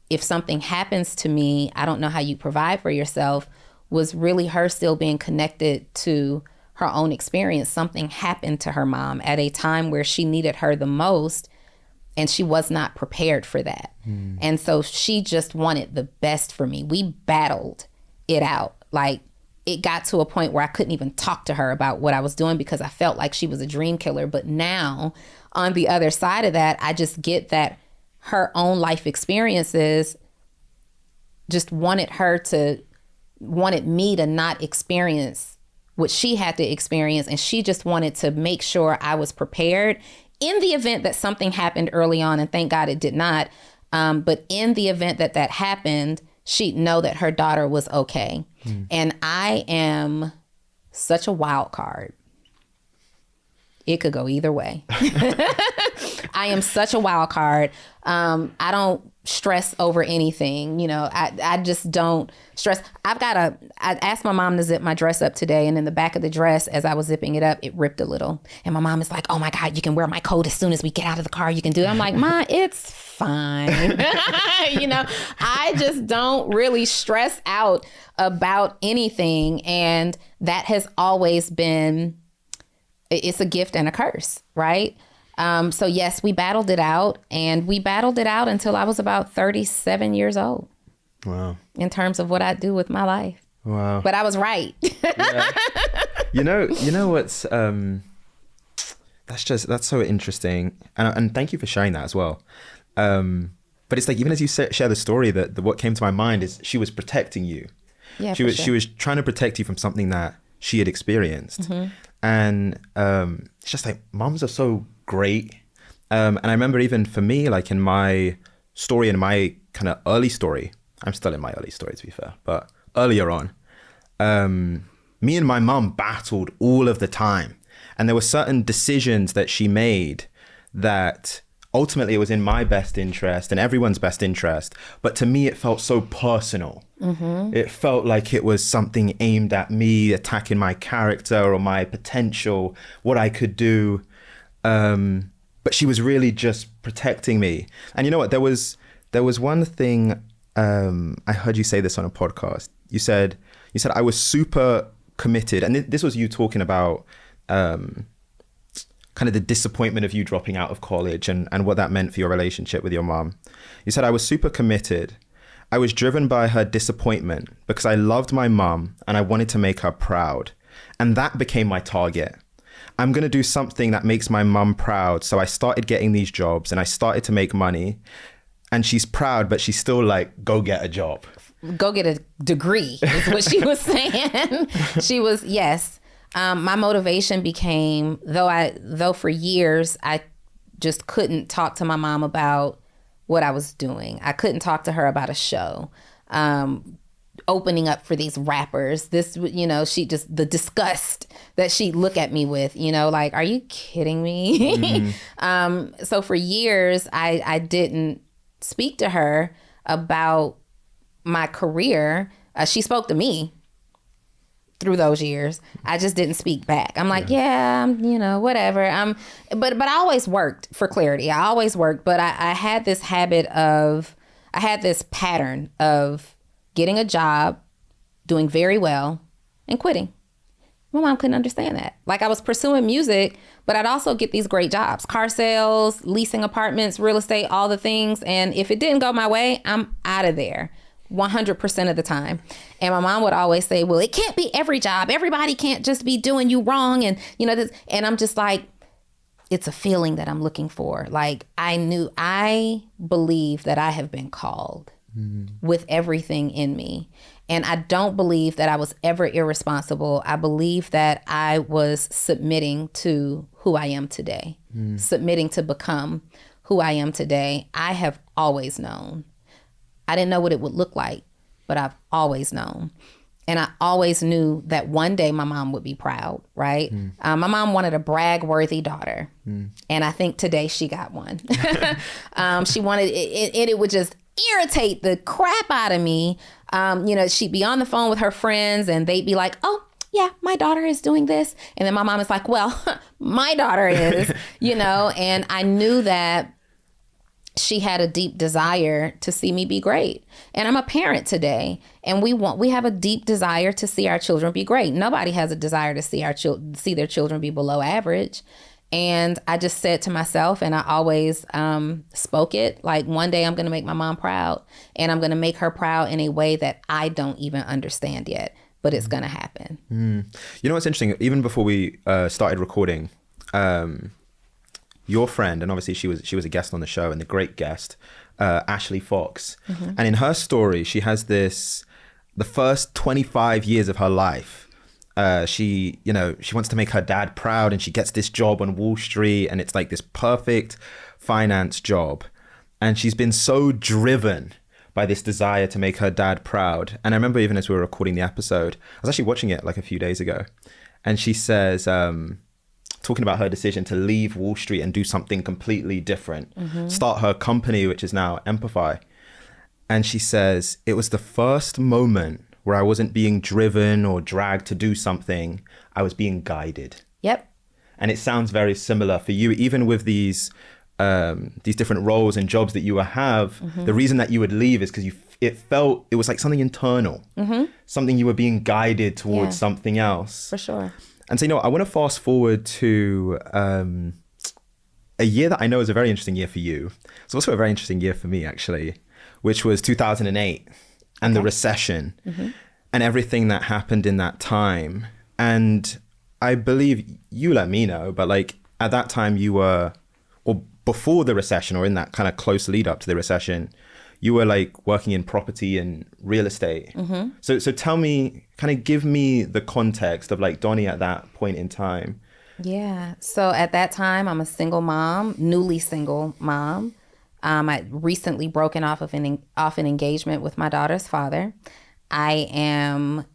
Speaker 1: if something happens to me, I don't know how you provide for yourself, was really her still being connected to her own experience. Something happened to her mom at a time where she needed her the most. And she was not prepared for that. And so she just wanted the best for me. We battled it out. Like, it got to a point where I couldn't even talk to her about what I was doing because I felt like she was a dream killer. But now, on the other side of that, I just get that her own life experiences just wanted me to not experience what she had to experience. And she just wanted to make sure I was prepared in the event that something happened early on. And thank God it did not. But in the event that that happened, she'd know that her daughter was okay. And I am such a wild card. It could go either way. I am such a wild card. I don't stress over anything. You know, I just don't stress. I asked my mom to zip my dress up today, and in the back of the dress, as I was zipping it up, it ripped a little. And my mom is like, oh my God, you can wear my coat as soon as we get out of the car. You can do it. I'm like, Ma, it's fine. You know, I just don't really stress out about anything. And that has always been, it's a gift and a curse, right? So yes, we battled it out, and we battled it out until I was about 37 years old.
Speaker 2: Wow. In
Speaker 1: terms of what I do with my life.
Speaker 2: Wow.
Speaker 1: But I was right.
Speaker 2: Yeah. You know what's, that's so interesting. And thank you for sharing that as well. But it's like, even as you share the story, that what came to my mind is she was protecting you.
Speaker 1: Yeah,
Speaker 2: she was trying to protect you from something that she had experienced. And it's just like, moms are so great. And I remember, even for me, like in my story, in my kind of early story, I'm still in my early story to be fair, but earlier on, me and my mom battled all of the time. And there were certain decisions that she made that ultimately it was in my best interest and everyone's best interest. But to me, it felt so personal. It felt like it was something aimed at me, attacking my character or my potential, what I could do. But she was really just protecting me. And you know what? There was one thing, I heard you say this on a podcast. You said I was super committed. And this was you talking about kind of the disappointment of you dropping out of college and what that meant for your relationship with your mom. You said, I was super committed. I was driven by her disappointment because I loved my mom and I wanted to make her proud. And that became my target. I'm going to do something that makes my mom proud. So I started getting these jobs and I started to make money. And she's proud, but she's still like, go get a job.
Speaker 1: Go get a degree is what she was saying. She was, yes. My motivation became, though for years, I just couldn't talk to my mom about what I was doing. I couldn't talk to her about a show, opening up for these rappers. This, you know, the disgust that she'd look at me with, you know, like, are you kidding me? So for years, I didn't speak to her about my career. She spoke to me through those years. I just didn't speak back. I'm like, yeah, you know, whatever. But I always worked for clarity. I always worked, but I had this pattern of getting a job, doing very well, and quitting. My mom couldn't understand that. Like, I was pursuing music, but I'd also get these great jobs, car sales, leasing apartments, real estate, all the things. And if it didn't go my way, I'm out of there 100% of the time. And my mom would always say, well, it can't be every job. Everybody can't just be doing you wrong. And, you know, this, and I'm just like, it's a feeling that I'm looking for. Like, I believe that I have been called with everything in me. And I don't believe that I was ever irresponsible. I believe that I was submitting to who I am today, submitting to become who I am today. I have always known. I didn't know what it would look like, but I've always known. And I always knew that one day my mom would be proud, right? My mom wanted a brag-worthy daughter. And I think today she got one. She wanted it, and it would just irritate the crap out of me. You know, she'd be on the phone with her friends and they'd be like, oh, yeah, my daughter is doing this. And then my mom is like, well, my daughter is, you know, and I knew that she had a deep desire to see me be great. And I'm a parent today, and we have a deep desire to see our children be great. Nobody has a desire to see their children be below average. And I just said to myself, and I always spoke it, like, one day I'm going to make my mom proud, and I'm going to make her proud in a way that I don't even understand yet, but it's going to happen.
Speaker 2: You know what's interesting? Even before we started recording, your friend, and obviously she was a guest on the show, and the great guest, Ashley Fox. And in her story, she has the first 25 years of her life, she wants to make her dad proud, and she gets this job on Wall Street, and it's like this perfect finance job. And she's been so driven by this desire to make her dad proud. And I remember, even as we were recording the episode, I was actually watching it like a few days ago, and she says, talking about her decision to leave Wall Street and do something completely different, start her company, which is now Amplify. And she says, it was the first moment where I wasn't being driven or dragged to do something. I was being guided.
Speaker 1: Yep.
Speaker 2: And it sounds very similar for you, even with these different roles and jobs that you have. The reason that you would leave is because it was like something internal, something you were being guided towards something else.
Speaker 1: For sure.
Speaker 2: And so, I want to fast forward to a year that I know is a very interesting year for you. It's also a very interesting year for me, actually, which was 2008 and the recession and everything that happened in that time. And I believe you let me know, but like at that time you were, or before the recession, or in that kind of close lead up to the recession, you were like working in property and real estate. So tell me, kind of give me the context of like Donni at that point in time.
Speaker 1: Yeah. So at that time, I'm a single mom, newly single mom. I'd recently broken off an engagement with my daughter's father. I am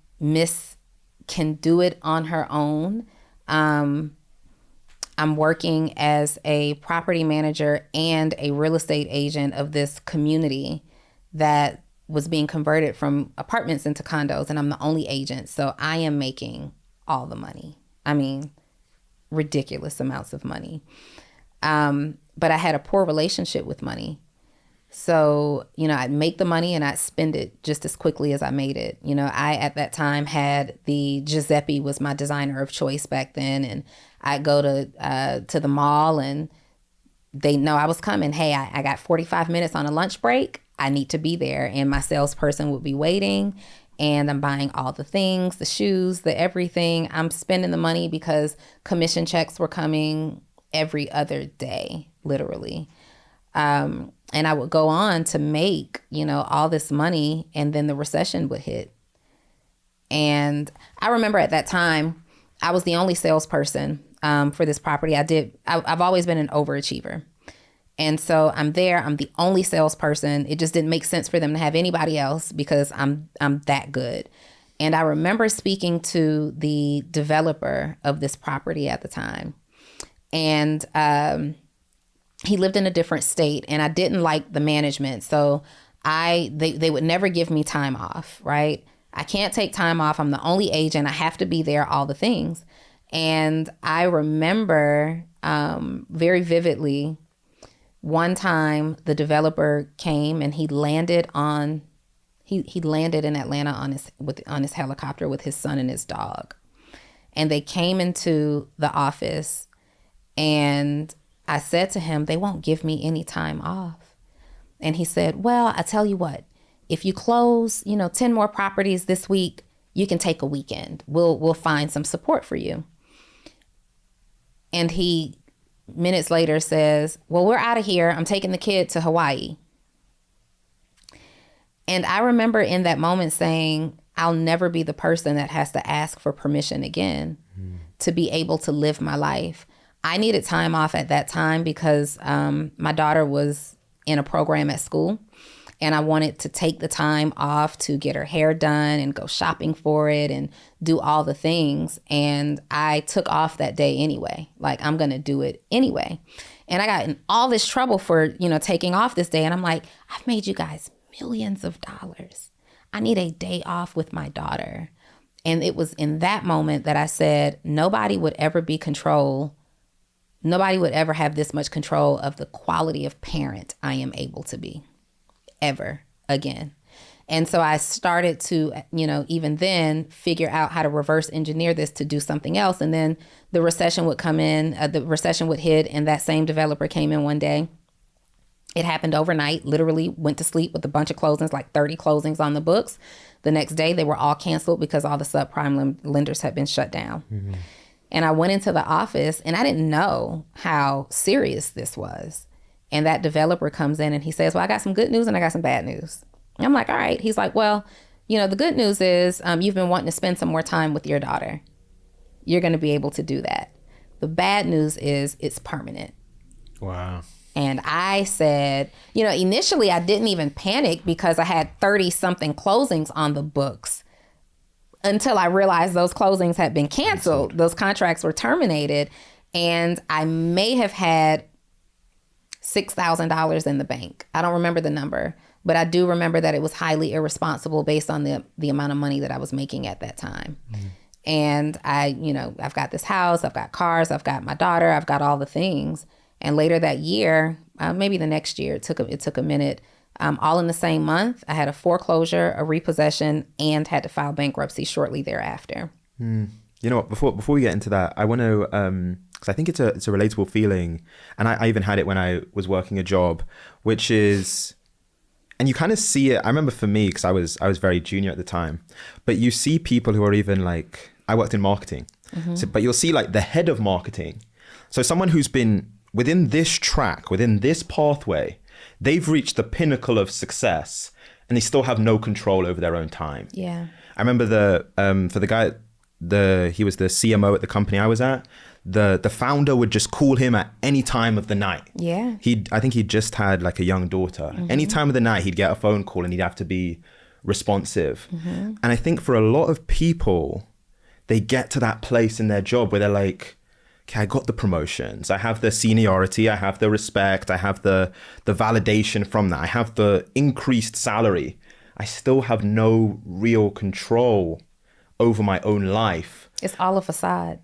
Speaker 1: can do it on her own. I'm working as a property manager and a real estate agent of this community that was being converted from apartments into condos, and I'm the only agent. So I am making all the money. I mean, ridiculous amounts of money. But I had a poor relationship with money. So, I'd make the money and I'd spend it just as quickly as I made it. I, at that time, had Giuseppe was my designer of choice back then. And I'd go to the mall, and they know I was coming. Hey, I got 45 minutes on a lunch break. I need to be there. And my salesperson would be waiting. And I'm buying all the things, the shoes, the everything. I'm spending the money because commission checks were coming every other day, literally. And I would go on to make, all this money, and then the recession would hit. And I remember at that time, I was the only salesperson for this property. I've always been an overachiever. And so I'm there, I'm the only salesperson. It just didn't make sense for them to have anybody else because I'm that good. And I remember speaking to the developer of this property at the time. And he lived in a different state, and I didn't like the management. So they would never give me time off, right? I can't take time off. I'm the only agent. I have to be there, all the things. And I remember very vividly, one time the developer came and he landed in Atlanta on his helicopter with his son and his dog. And they came into the office, and I said to him, they won't give me any time off. And he said, well, I tell you what, if you close, 10 more properties this week, you can take a weekend. We'll find some support for you. And he minutes later says, well, we're out of here. I'm taking the kid to Hawaii. And I remember in that moment saying, I'll never be the person that has to ask for permission again to be able to live my life. I needed time off at that time because my daughter was in a program at school, and I wanted to take the time off to get her hair done and go shopping for it and do all the things. And I took off that day anyway. Like, I'm going to do it anyway. And I got in all this trouble for, taking off this day. And I'm like, I've made you guys millions of dollars. I need a day off with my daughter. And it was in that moment that I said, nobody would ever have this much control of the quality of parent I am able to be ever again. And so I started to, even then figure out how to reverse engineer this to do something else. And then the recession would come in, the recession would hit, and that same developer came in one day. It happened overnight, literally went to sleep with a bunch of closings, like 30 closings on the books. The next day, they were all canceled because all the subprime lenders had been shut down. Mm-hmm. And I went into the office and I didn't know how serious this was. And that developer comes in and he says, well, I got some good news and I got some bad news. And I'm like, all right. He's like, well, the good news is you've been wanting to spend some more time with your daughter. You're going to be able to do that. The bad news is it's permanent.
Speaker 3: Wow.
Speaker 1: And I said, initially I didn't even panic because I had 30 something closings on the books until I realized those closings had been canceled. Those contracts were terminated. And I may have had $6,000 in the bank. I don't remember the number, but I do remember that it was highly irresponsible based on the amount of money that I was making at that time. Mm. And I've got this house, I've got cars, I've got my daughter, I've got all the things. And later that year, maybe the next year, it took a minute. All in the same month, I had a foreclosure, a repossession, and had to file bankruptcy shortly thereafter.
Speaker 2: You know what? Before we get into that, I want to, because I think it's a relatable feeling, and I even had it when I was working a job, which is, and you kind of see it. I remember for me, because I was very junior at the time, but you see people who are even like, I worked in marketing, but you'll see like the head of marketing. So someone who's been within this track, within this pathway, they've reached the pinnacle of success and they still have no control over their own time.
Speaker 1: Yeah.
Speaker 2: I remember for the guy, he was the CMO at the company I was at. The founder would just call him at any time of the night.
Speaker 1: Yeah.
Speaker 2: I think he just had like a young daughter. Any time of the night, he'd get a phone call and he'd have to be responsive. And I think for a lot of people, they get to that place in their job where they're like, okay, I got the promotions. I have the seniority. I have the respect. I have the validation from that. I have the increased salary. I still have no real control over my own life.
Speaker 1: It's all a facade.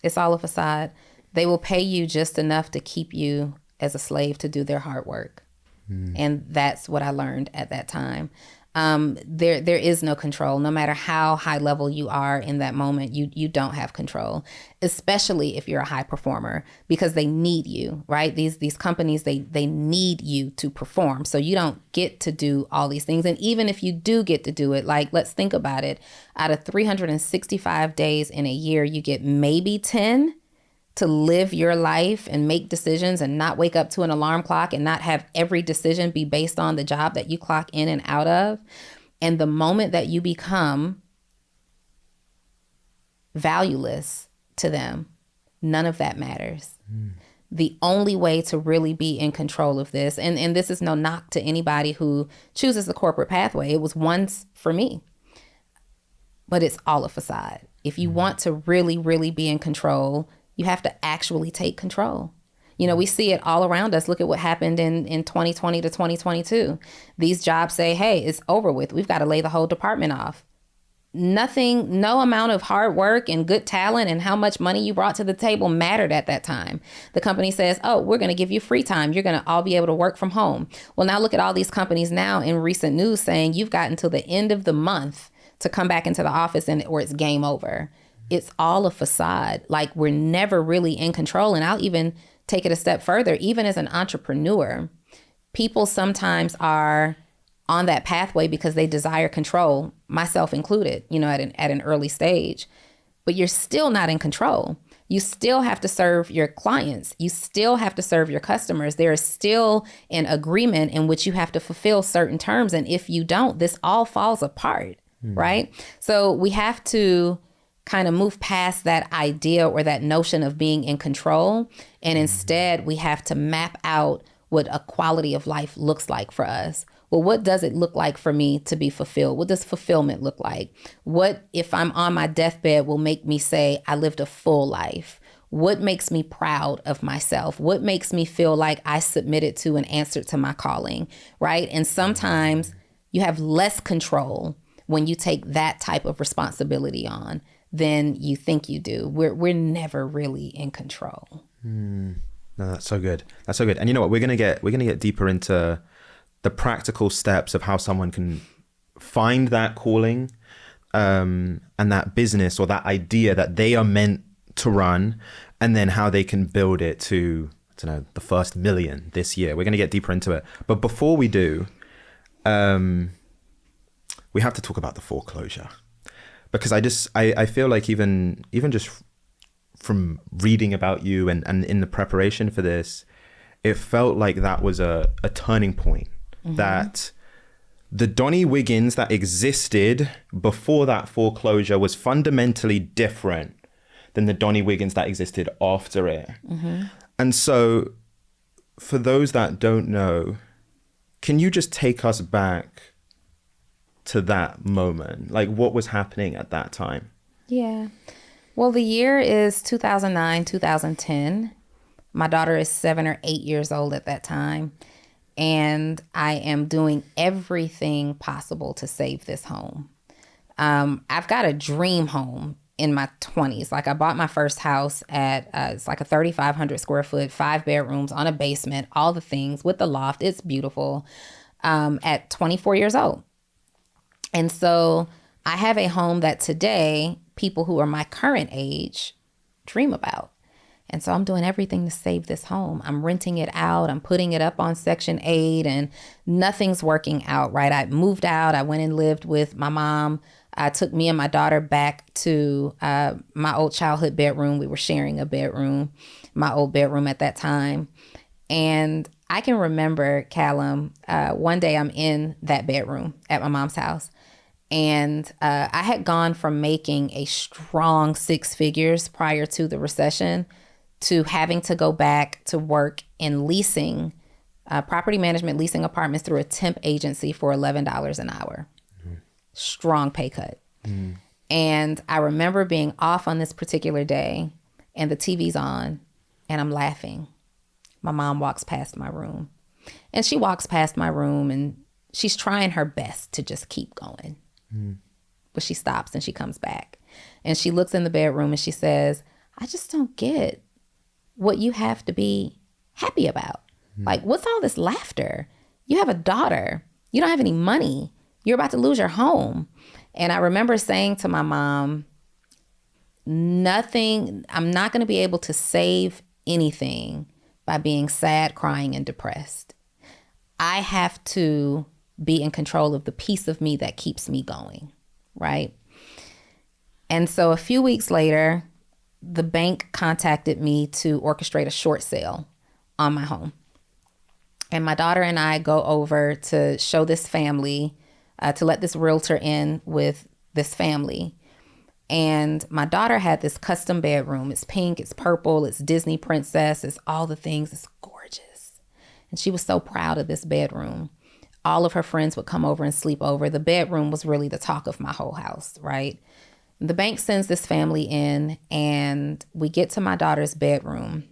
Speaker 1: It's all a facade. They will pay you just enough to keep you as a slave to do their hard work. And that's what I learned at that time. There is no control. No matter how high level you are in that moment, you don't have control, especially if you're a high performer, because they need you, right? These companies, they need you to perform. So you don't get to do all these things. And even if you do get to do it, like, let's think about it. Out of 365 days in a year, you get maybe 10 to live your life and make decisions and not wake up to an alarm clock and not have every decision be based on the job that you clock in and out of. And the moment that you become valueless to them, none of that matters. The only way to really be in control of this, and this is no knock to anybody who chooses the corporate pathway. It was once for me, but it's all a facade. If you want to really, really be in control, you have to actually take control. We see it all around us. Look at what happened in 2020 to 2022. These jobs say, hey, it's over with. We've got to lay the whole department off. No amount of hard work and good talent and how much money you brought to the table mattered at that time. The company says, oh, we're going to give you free time. You're going to all be able to work from home. Well, now look at all these companies now in recent news saying you've got until the end of the month to come back into the office or it's game over. It's all a facade. Like, we're never really in control. And I'll even take it a step further. Even as an entrepreneur, people sometimes are on that pathway because they desire control, myself included, at an early stage. But you're still not in control. You still have to serve your clients. You still have to serve your customers. There is still an agreement in which you have to fulfill certain terms. And if you don't, this all falls apart, right? So we have to kind of move past that idea or that notion of being in control. And instead, we have to map out what a quality of life looks like for us. Well, what does it look like for me to be fulfilled? What does fulfillment look like? What, if I'm on my deathbed, will make me say I lived a full life? What makes me proud of myself? What makes me feel like I submitted to and answered to my calling, right? And sometimes you have less control when you take that type of responsibility on than you think you do. We're never really in control.
Speaker 2: No, that's so good. That's so good. And you know what? We're gonna get deeper into the practical steps of how someone can find that calling and that business or that idea that they are meant to run, and then how they can build it to, I don't know, the first million this year. We're going to get deeper into it. But before we do, we have to talk about the foreclosure, because I feel like even just from reading about you and in the preparation for this, it felt like that was a turning point. That the Donni Wiggins that existed before that foreclosure was fundamentally different than the Donni Wiggins that existed after it. And so for those that don't know, can you just take us back to that moment? Like, what was happening at that time?
Speaker 1: Yeah. Well, the year is 2009, 2010. My daughter is 7 or 8 years old at that time. And I am doing everything possible to save this home. I've got a dream home in my 20s. Like, I bought my first house at, it's like a 3,500 square foot, 5 bedrooms on a basement, all the things with the loft. It's beautiful, at 24 years old. And so I have a home that today people who are my current age dream about. And so I'm doing everything to save this home. I'm renting it out. I'm putting it up on Section 8 and nothing's working out, right? I moved out. I went and lived with my mom. I took me and my daughter back to my old childhood bedroom. We were sharing a bedroom, my old bedroom at that time. And I can remember, Callum, one day I'm in that bedroom at my mom's house. And I had gone from making a strong 6 figures prior to the recession to having to go back to work in leasing, property management, leasing apartments through a temp agency for $11 an hour. Strong pay cut. And I remember being off on this particular day and the TV's on and I'm laughing. My mom walks past my room and she walks past my room and she's trying her best to just keep going. But she stops and she comes back and she looks in the bedroom and she says, I just don't get what you have to be happy about. Like, what's all this laughter? You have a daughter. You don't have any money. You're about to lose your home. And I remember saying to my mom, I'm not going to be able to save anything by being sad, crying, and depressed. I have to be in control of the piece of me that keeps me going, right? And so a few weeks later, the bank contacted me to orchestrate a short sale on my home. And my daughter and I go over to show this family, to let this realtor in with this family. And my daughter had this custom bedroom. It's pink, it's purple, it's Disney princess, it's all the things. It's gorgeous. And she was so proud of this bedroom. All of her friends would come over and sleep over. The bedroom was really the talk of my whole house, right? The bank sends this family in and we get to my daughter's bedroom.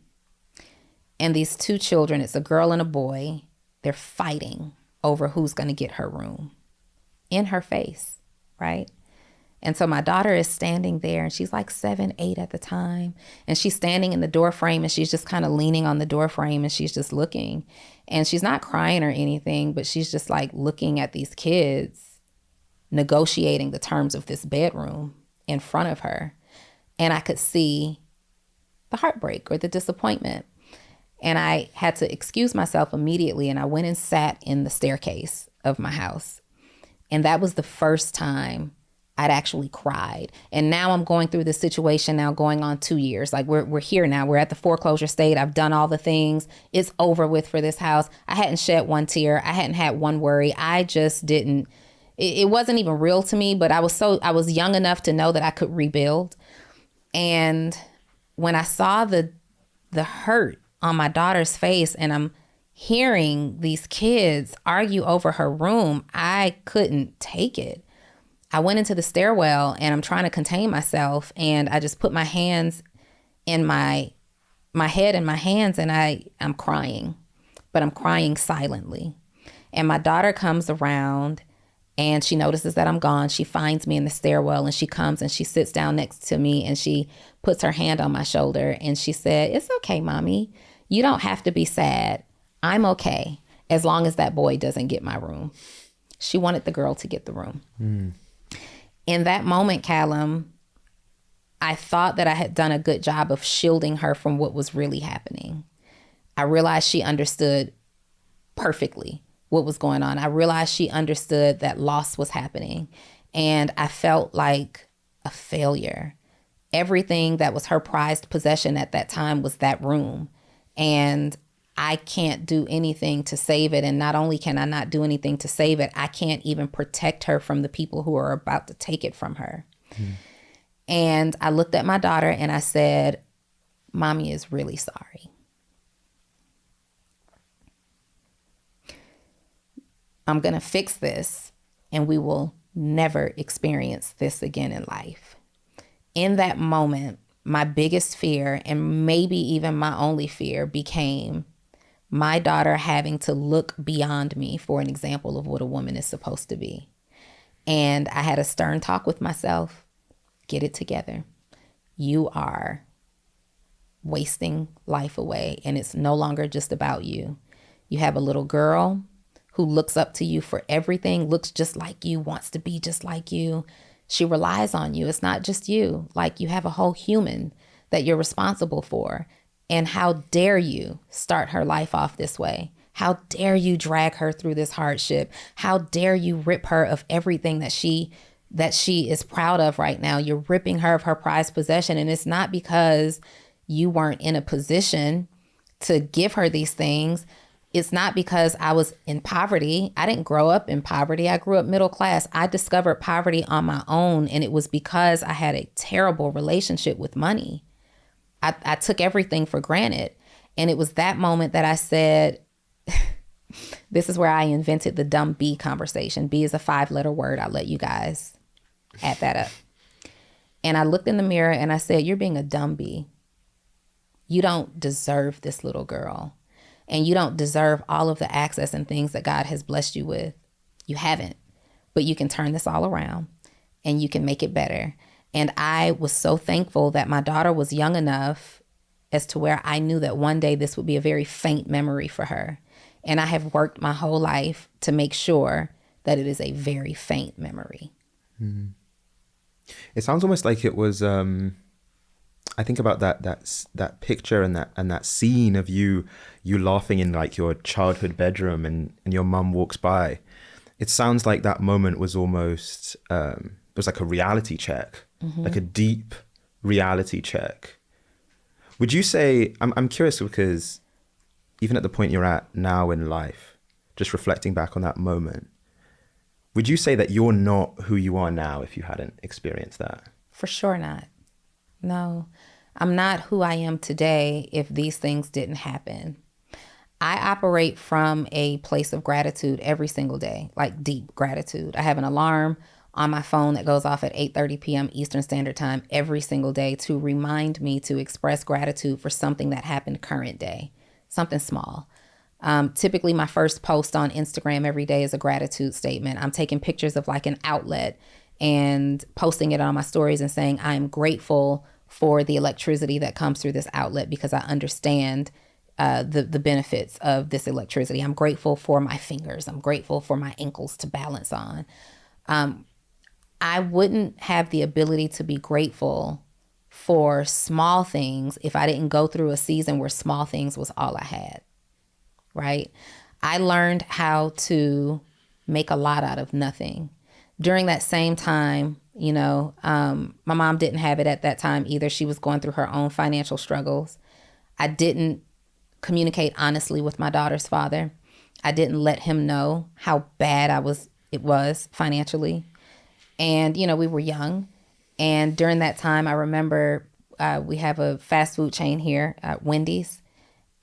Speaker 1: And these 2 children, it's a girl and a boy, they're fighting over who's going to get her room in her face, right? And so my daughter is standing there and she's like 7, 8 at the time. And she's standing in the door frame and she's just kind of leaning on the door frame and she's just looking. And she's not crying or anything, but she's just like looking at these kids negotiating the terms of this bedroom in front of her. And I could see the heartbreak or the disappointment. And I had to excuse myself immediately. And I went and sat in the staircase of my house. And that was the first time I'd actually cried. And now I'm going through this situation now going on 2 years. Like we're here now. We're at the foreclosure state. I've done all the things. It's over with for this house. I hadn't shed one tear. I hadn't had one worry. I just didn't. It wasn't even real to me, but I was young enough to know that I could rebuild. And when I saw the hurt on my daughter's face and I'm hearing these kids argue over her room, I couldn't take it. I went into the stairwell and I'm trying to contain myself. And I just put my hands in my head in my hands and I'm crying, but I'm crying silently. And my daughter comes around and she notices that I'm gone. She finds me in the stairwell and she comes and she sits down next to me and she puts her hand on my shoulder and she said, "It's okay, mommy. You don't have to be sad. I'm okay as long as that boy doesn't get my room." She wanted the girl to get the room. In that moment, Callum, I thought that I had done a good job of shielding her from what was really happening. I realized she understood perfectly what was going on. I realized she understood that loss was happening. And I felt like a failure. Everything that was her prized possession at that time was that room. And I can't do anything to save it. And not only can I not do anything to save it, I can't even protect her from the people who are about to take it from her. And I looked at my daughter and I said, Mommy is really sorry. I'm going to fix this and we will never experience this again in life. In that moment, my biggest fear, and maybe even my only fear, became my daughter having to look beyond me for an example of what a woman is supposed to be. And I had a stern talk with myself. Get it together. You are wasting life away, and it's no longer just about you. You have a little girl who looks up to you for everything, looks just like you, wants to be just like you. She relies on you. It's not just you. Like, you have a whole human that you're responsible for. And how dare you start her life off this way? How dare you drag her through this hardship? How dare you rip her of everything that she is proud of right now? You're ripping her of her prized possession. And it's not because you weren't in a position to give her these things. It's not because I was in poverty. I didn't grow up in poverty. I grew up middle class. I discovered poverty on my own. And it was because I had a terrible relationship with money. I took everything for granted. And it was that moment that I said, this is where I invented the dumb B conversation. B is a 5-letter word. I'll let you guys add that up. And I looked in the mirror and I said, you're being a dumb B. You don't deserve this little girl. And you don't deserve all of the access and things that God has blessed you with. You haven't. But you can turn this all around and you can make it better. And I was so thankful that my daughter was young enough as to where I knew that one day this would be a very faint memory for her. And I have worked my whole life to make sure that it is a very faint memory.
Speaker 2: Mm. It sounds almost like it was, I think about that picture and that scene of you laughing in like your childhood bedroom and your mum walks by. It sounds like that moment was almost, it was like a reality check, like a deep reality check. Would you say, I'm curious because even at the point you're at now in life, just reflecting back on that moment, would you say that you're not who you are now if you hadn't experienced that?
Speaker 1: For sure not. No, I'm not who I am today if these things didn't happen. I operate from a place of gratitude every single day, like deep gratitude. I have an alarm on my phone that goes off at 8:30 p.m. Eastern Standard Time every single day to remind me to express gratitude for something that happened current day, something small. Typically, my first post on Instagram every day is a gratitude statement. I'm taking pictures of like an outlet and posting it on my stories and saying, I'm grateful for the electricity that comes through this outlet because I understand the benefits of this electricity. I'm grateful for my fingers. I'm grateful for my ankles to balance on. I wouldn't have the ability to be grateful for small things if I didn't go through a season where small things was all I had, right? I learned how to make a lot out of nothing. During that same time, you know, my mom didn't have it at that time either. She was going through her own financial struggles. I didn't communicate honestly with my daughter's father. I didn't let him know how bad it was financially. And, you know, we were young. And during that time, I remember we have a fast food chain here at Wendy's.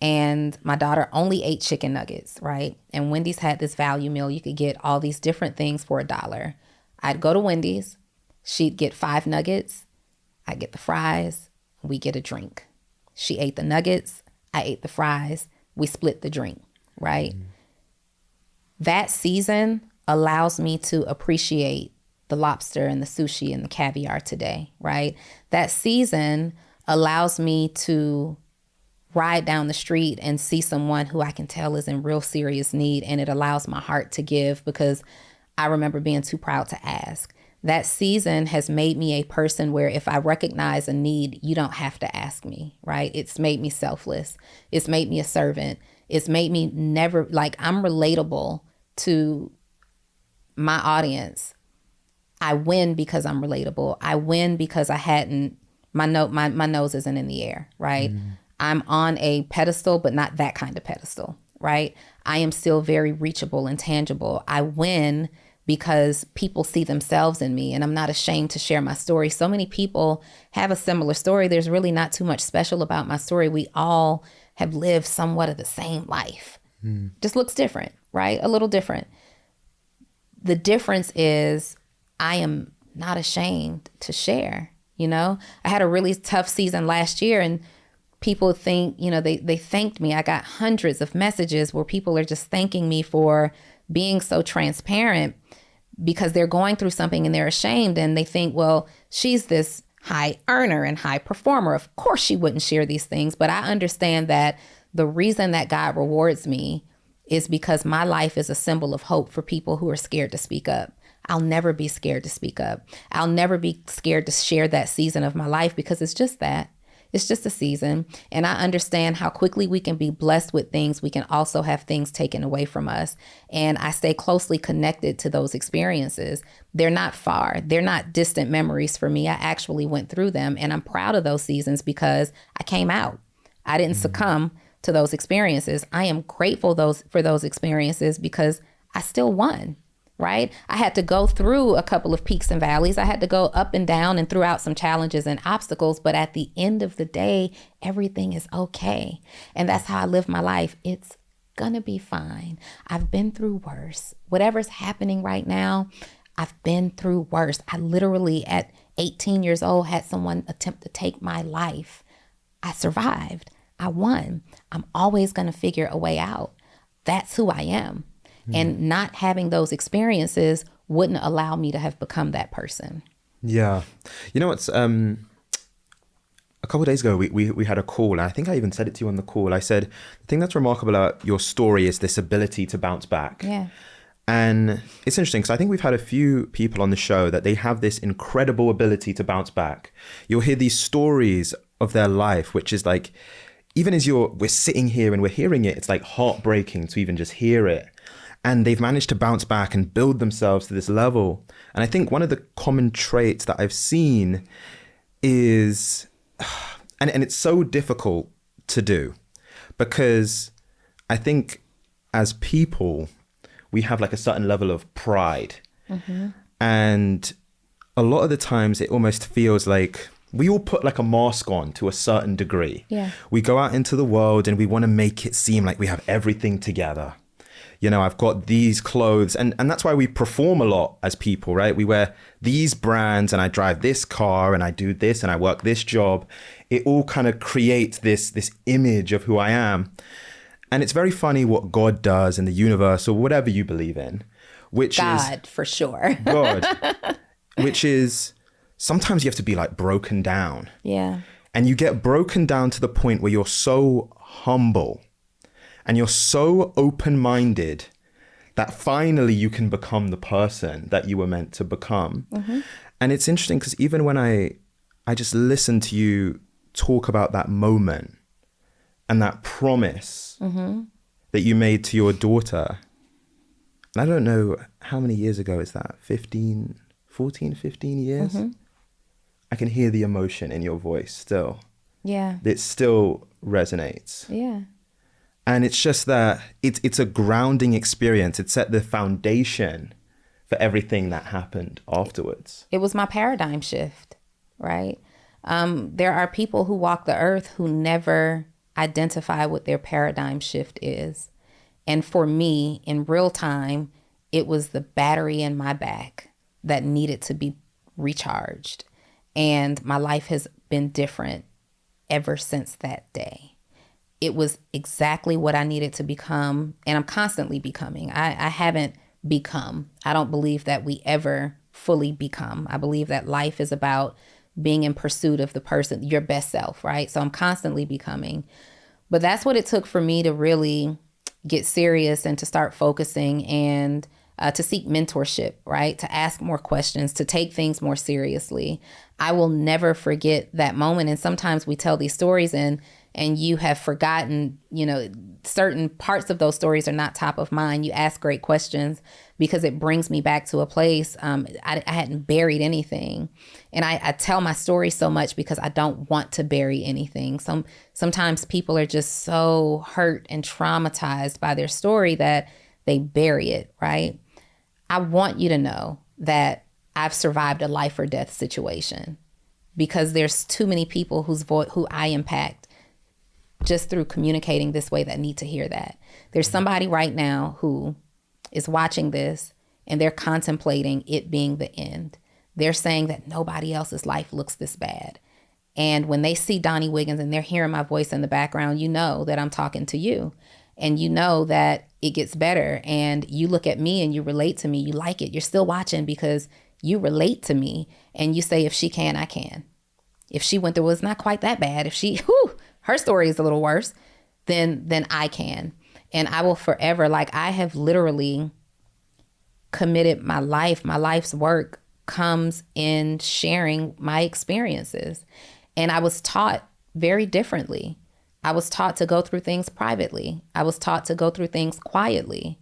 Speaker 1: And my daughter only ate chicken nuggets, right? And Wendy's had this value meal. You could get all these different things for $1. I'd go to Wendy's. She'd get 5 nuggets. I'd get the fries. We get a drink. She ate the nuggets. I ate the fries. We split the drink, right? That season allows me to appreciate the lobster and the sushi and the caviar today, right? That season allows me to ride down the street and see someone who I can tell is in real serious need. And it allows my heart to give because I remember being too proud to ask. That season has made me a person where if I recognize a need, you don't have to ask me, right? It's made me selfless. It's made me a servant. It's made me never, like, I'm relatable to my audience. I win because I'm relatable. I win because I hadn't, my nose isn't in the air, right? I'm on a pedestal, but not that kind of pedestal, right? I am still very reachable and tangible. I win because people see themselves in me, and I'm not ashamed to share my story. So many people have a similar story. There's really not too much special about my story. We all have lived somewhat of the same life. Just looks different, right? A little different. The difference is I am not ashamed to share. You know, I had a really tough season last year, and people think, you know, they thanked me. I got hundreds of messages where people are just thanking me for being so transparent because they're going through something and they're ashamed, and they think, well, she's this high earner and high performer. Of course she wouldn't share these things. But I understand that the reason that God rewards me is because my life is a symbol of hope for people who are scared to speak up. I'll never be scared to speak up. I'll never be scared to share that season of my life because it's just that. It's just a season. And I understand how quickly we can be blessed with things. We can also have things taken away from us. And I stay closely connected to those experiences. They're not far. They're not distant memories for me. I actually went through them, and I'm proud of those seasons because I came out. I didn't succumb to those experiences. I am grateful for those experiences because I still won. Right? I had to go through a couple of peaks and valleys. I had to go up and down and throughout some challenges and obstacles. But at the end of the day, everything is okay. And that's how I live my life. It's gonna be fine. I've been through worse. Whatever's happening right now, I've been through worse. I literally at 18 years old had someone attempt to take my life. I survived. I won. I'm always gonna figure a way out. That's who I am. And not having those experiences wouldn't allow me to have become that person.
Speaker 2: Yeah. You know what's, a couple of days ago, we had a call, and I think I even said it to you on the call. I said, the thing that's remarkable about your story is this ability to bounce back.
Speaker 1: Yeah.
Speaker 2: And it's interesting because I think we've had a few people on the show that they have this incredible ability to bounce back. You'll hear these stories of their life, which is like, even as we're sitting here and we're hearing it, it's like heartbreaking to even just hear it. And they've managed to bounce back and build themselves to this level. And I think one of the common traits that I've seen is, and it's so difficult to do because I think as people, we have like a certain level of pride. And a lot of the times it almost feels like we all put like a mask on to a certain degree.
Speaker 1: Yeah.
Speaker 2: We go out into the world and we want to make it seem like we have everything together. You know, I've got these clothes, and that's why we perform a lot as people, right? We wear these brands, and I drive this car, and I do this, and I work this job. It all kind of creates this image of who I am. And it's very funny what God does in the universe, or whatever you believe in, which
Speaker 1: God, for sure.
Speaker 2: God, which is sometimes you have to be like broken down.
Speaker 1: Yeah.
Speaker 2: And you get broken down to the point where you're so humble and you're so open-minded that finally you can become the person that you were meant to become. And it's interesting because even when I just listen to you talk about that moment and that promise that you made to your daughter, and I don't know how many years ago is that, 15 years? I can hear the emotion in your voice still.
Speaker 1: Yeah.
Speaker 2: It still resonates.
Speaker 1: Yeah.
Speaker 2: And it's just that it's a grounding experience. It set the foundation for everything that happened afterwards.
Speaker 1: It was my paradigm shift, right? There are people who walk the earth who never identify what their paradigm shift is. And for me, in real time, it was the battery in my back that needed to be recharged. And my life has been different ever since that day. It was exactly what I needed to become, and I'm constantly becoming. I haven't become. I don't believe that we ever fully become. I believe that life is about being in pursuit of the person, your best self, right? So I'm constantly becoming. But that's what it took for me to really get serious and to start focusing. And to seek mentorship, right? To ask more questions, to take things more seriously. I will never forget that moment. And sometimes we tell these stories and you have forgotten, certain parts of those stories are not top of mind. You ask great questions because it brings me back to a place. I hadn't buried anything. And I tell my story so much because I don't want to bury anything. Sometimes people are just so hurt and traumatized by their story that they bury it, right? I want you to know that I've survived a life or death situation because there's too many people who I impact just through communicating this way that need to hear that. There's somebody right now who is watching this and they're contemplating it being the end. They're saying that nobody else's life looks this bad. And when they see Donni Wiggins and they're hearing my voice in the background, you know that I'm talking to you. And you know that it gets better. And you look at me and you relate to me. You like it. You're still watching because you relate to me. And you say, if she can, I can. If she went through, well, it's not quite that bad. If her story is a little worse, then I can. And I will forever, I have literally committed my life's work comes in sharing my experiences. And I was taught very differently. I was taught to go through things privately. I was taught to go through things quietly.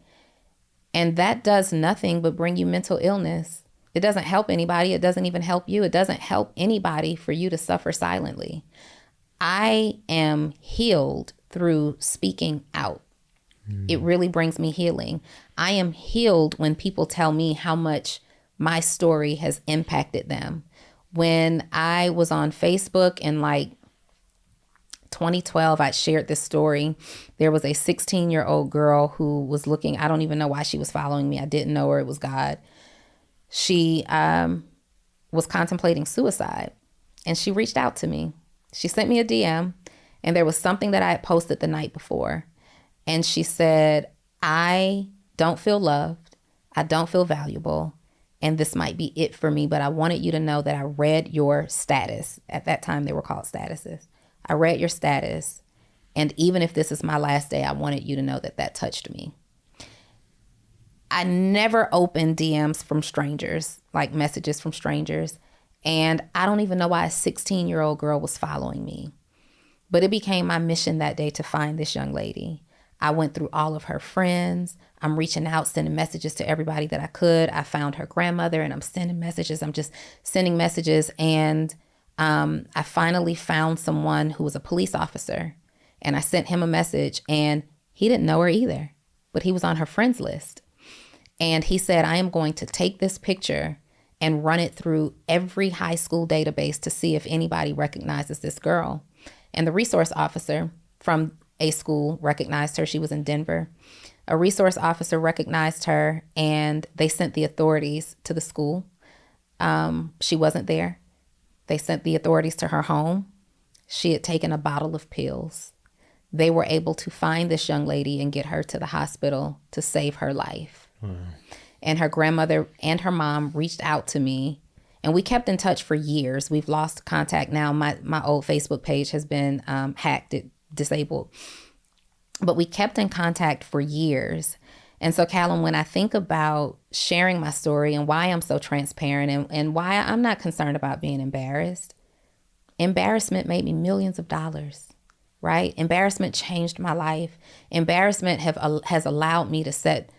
Speaker 1: And that does nothing but bring you mental illness. It doesn't help anybody. It doesn't even help you. It doesn't help anybody for you to suffer silently. I am healed through speaking out. It really brings me healing. I am healed when people tell me how much my story has impacted them. When I was on Facebook in 2012, I shared this story. There was a 16-year-old girl who was looking, I don't even know why she was following me. I didn't know her. It was God. She was contemplating suicide and she reached out to me. She sent me a DM and there was something that I had posted the night before. And she said, I don't feel loved. I don't feel valuable. And this might be it for me, but I wanted you to know that I read your status. At that time, they were called statuses. I read your status. And even if this is my last day, I wanted you to know that that touched me. I never opened DMs from strangers, like messages from strangers. And I don't even know why a 16-year-old girl was following me. But it became my mission that day to find this young lady. I went through all of her friends. I'm reaching out, sending messages to everybody that I could. I found her grandmother and I'm sending messages. I'm just sending messages. And I finally found someone who was a police officer. And I sent him a message and he didn't know her either, but he was on her friends list. And he said, I am going to take this picture and run it through every high school database to see if anybody recognizes this girl. And the resource officer from a school recognized her. She was in Denver. A resource officer recognized her and they sent the authorities to the school. She wasn't there. They sent the authorities to her home. She had taken a bottle of pills. They were able to find this young lady and get her to the hospital to save her life. And her grandmother and her mom reached out to me and we kept in touch for years. We've lost contact now. My old Facebook page has been hacked, disabled, but we kept in contact for years. And so, Callum, when I think about sharing my story and why I'm so transparent and why I'm not concerned about being embarrassed, embarrassment made me millions of dollars, right? Embarrassment changed my life. Embarrassment has allowed me to set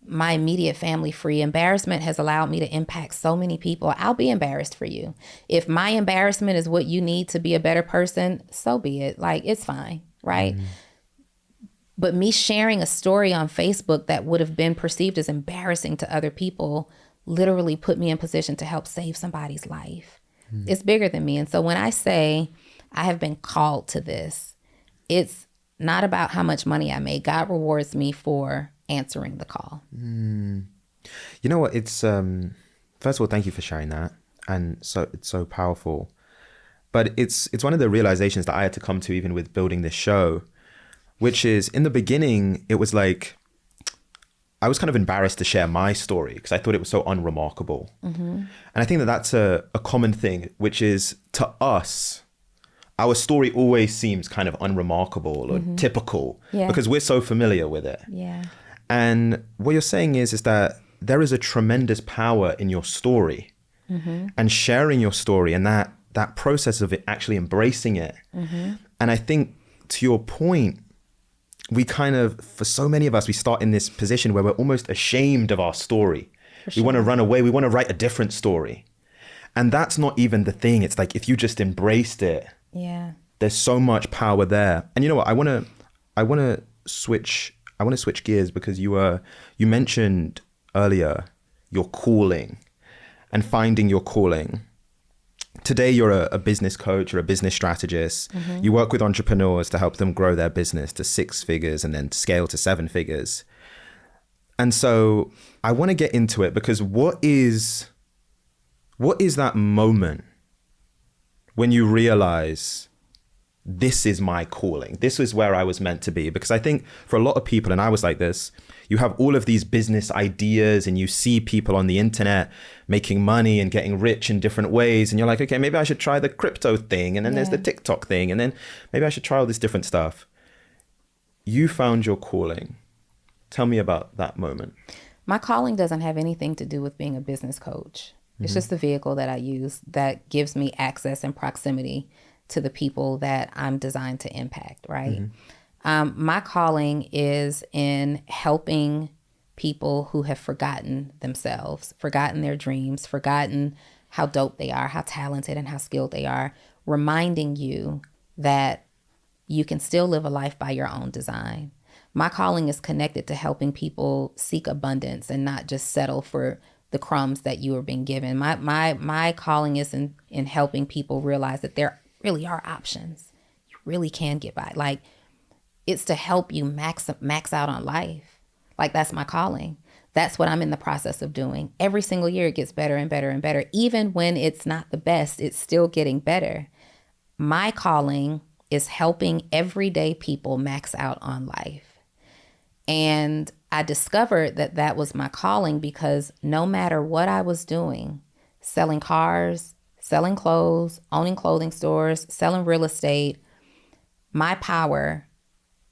Speaker 1: my immediate family free. Embarrassment has allowed me to impact so many people. I'll be embarrassed for you. If my embarrassment is what you need to be a better person, so be it. It's fine, right? Mm-hmm. But me sharing a story on Facebook that would have been perceived as embarrassing to other people literally put me in position to help save somebody's life. Mm-hmm. It's bigger than me. And so when I say I have been called to this, it's not about how much money I made. God rewards me for answering the call.
Speaker 2: You know what? It's first of all, thank you for sharing that, and so it's so powerful. But it's one of the realizations that I had to come to even with building this show, which is in the beginning it was like I was kind of embarrassed to share my story because I thought it was so unremarkable. Mm-hmm. And I think that that's a common thing, which is to us, our story always seems kind of unremarkable or typical because we're so familiar with it.
Speaker 1: Yeah.
Speaker 2: And what you're saying is that there is a tremendous power in your story and sharing your story, and that process of it actually embracing it. And I think, to your point, we kind of, for so many of us, we start in this position where we're almost ashamed of our story. We want to run away. We want to write a different story. And that's not even the thing. It's like, if you just embraced it, there's so much power there. And you know what? I want to switch gears, because you mentioned earlier your calling and finding your calling. Today, you're a business coach, you're a business strategist. You work with entrepreneurs to help them grow their business to 6 figures and then scale to 7 figures. And so I want to get into it, because what is that moment when you realize, this is my calling, this is where I was meant to be? Because I think for a lot of people, and I was like this, you have all of these business ideas and you see people on the internet making money and getting rich in different ways. And you're like, okay, maybe I should try the crypto thing. And then there's the TikTok thing. And then maybe I should try all this different stuff. You found your calling. Tell me about that moment.
Speaker 1: My calling doesn't have anything to do with being a business coach. It's just the vehicle that I use that gives me access and proximity to the people that I'm designed to impact, right? My calling is in helping people who have forgotten themselves, forgotten their dreams, forgotten how dope they are, how talented and how skilled they are, reminding you that you can still live a life by your own design. My calling is connected to helping people seek abundance and not just settle for the crumbs that you are being given. My calling is in helping people realize that there really are options. You really can get by. Like, it's to help you max out on life. Like, that's my calling. That's what I'm in the process of doing. Every single year it gets better and better and better. Even when it's not the best, it's still getting better. My calling is helping everyday people max out on life. And I discovered that that was my calling, because no matter what I was doing, selling cars, selling clothes, owning clothing stores, selling real estate, my power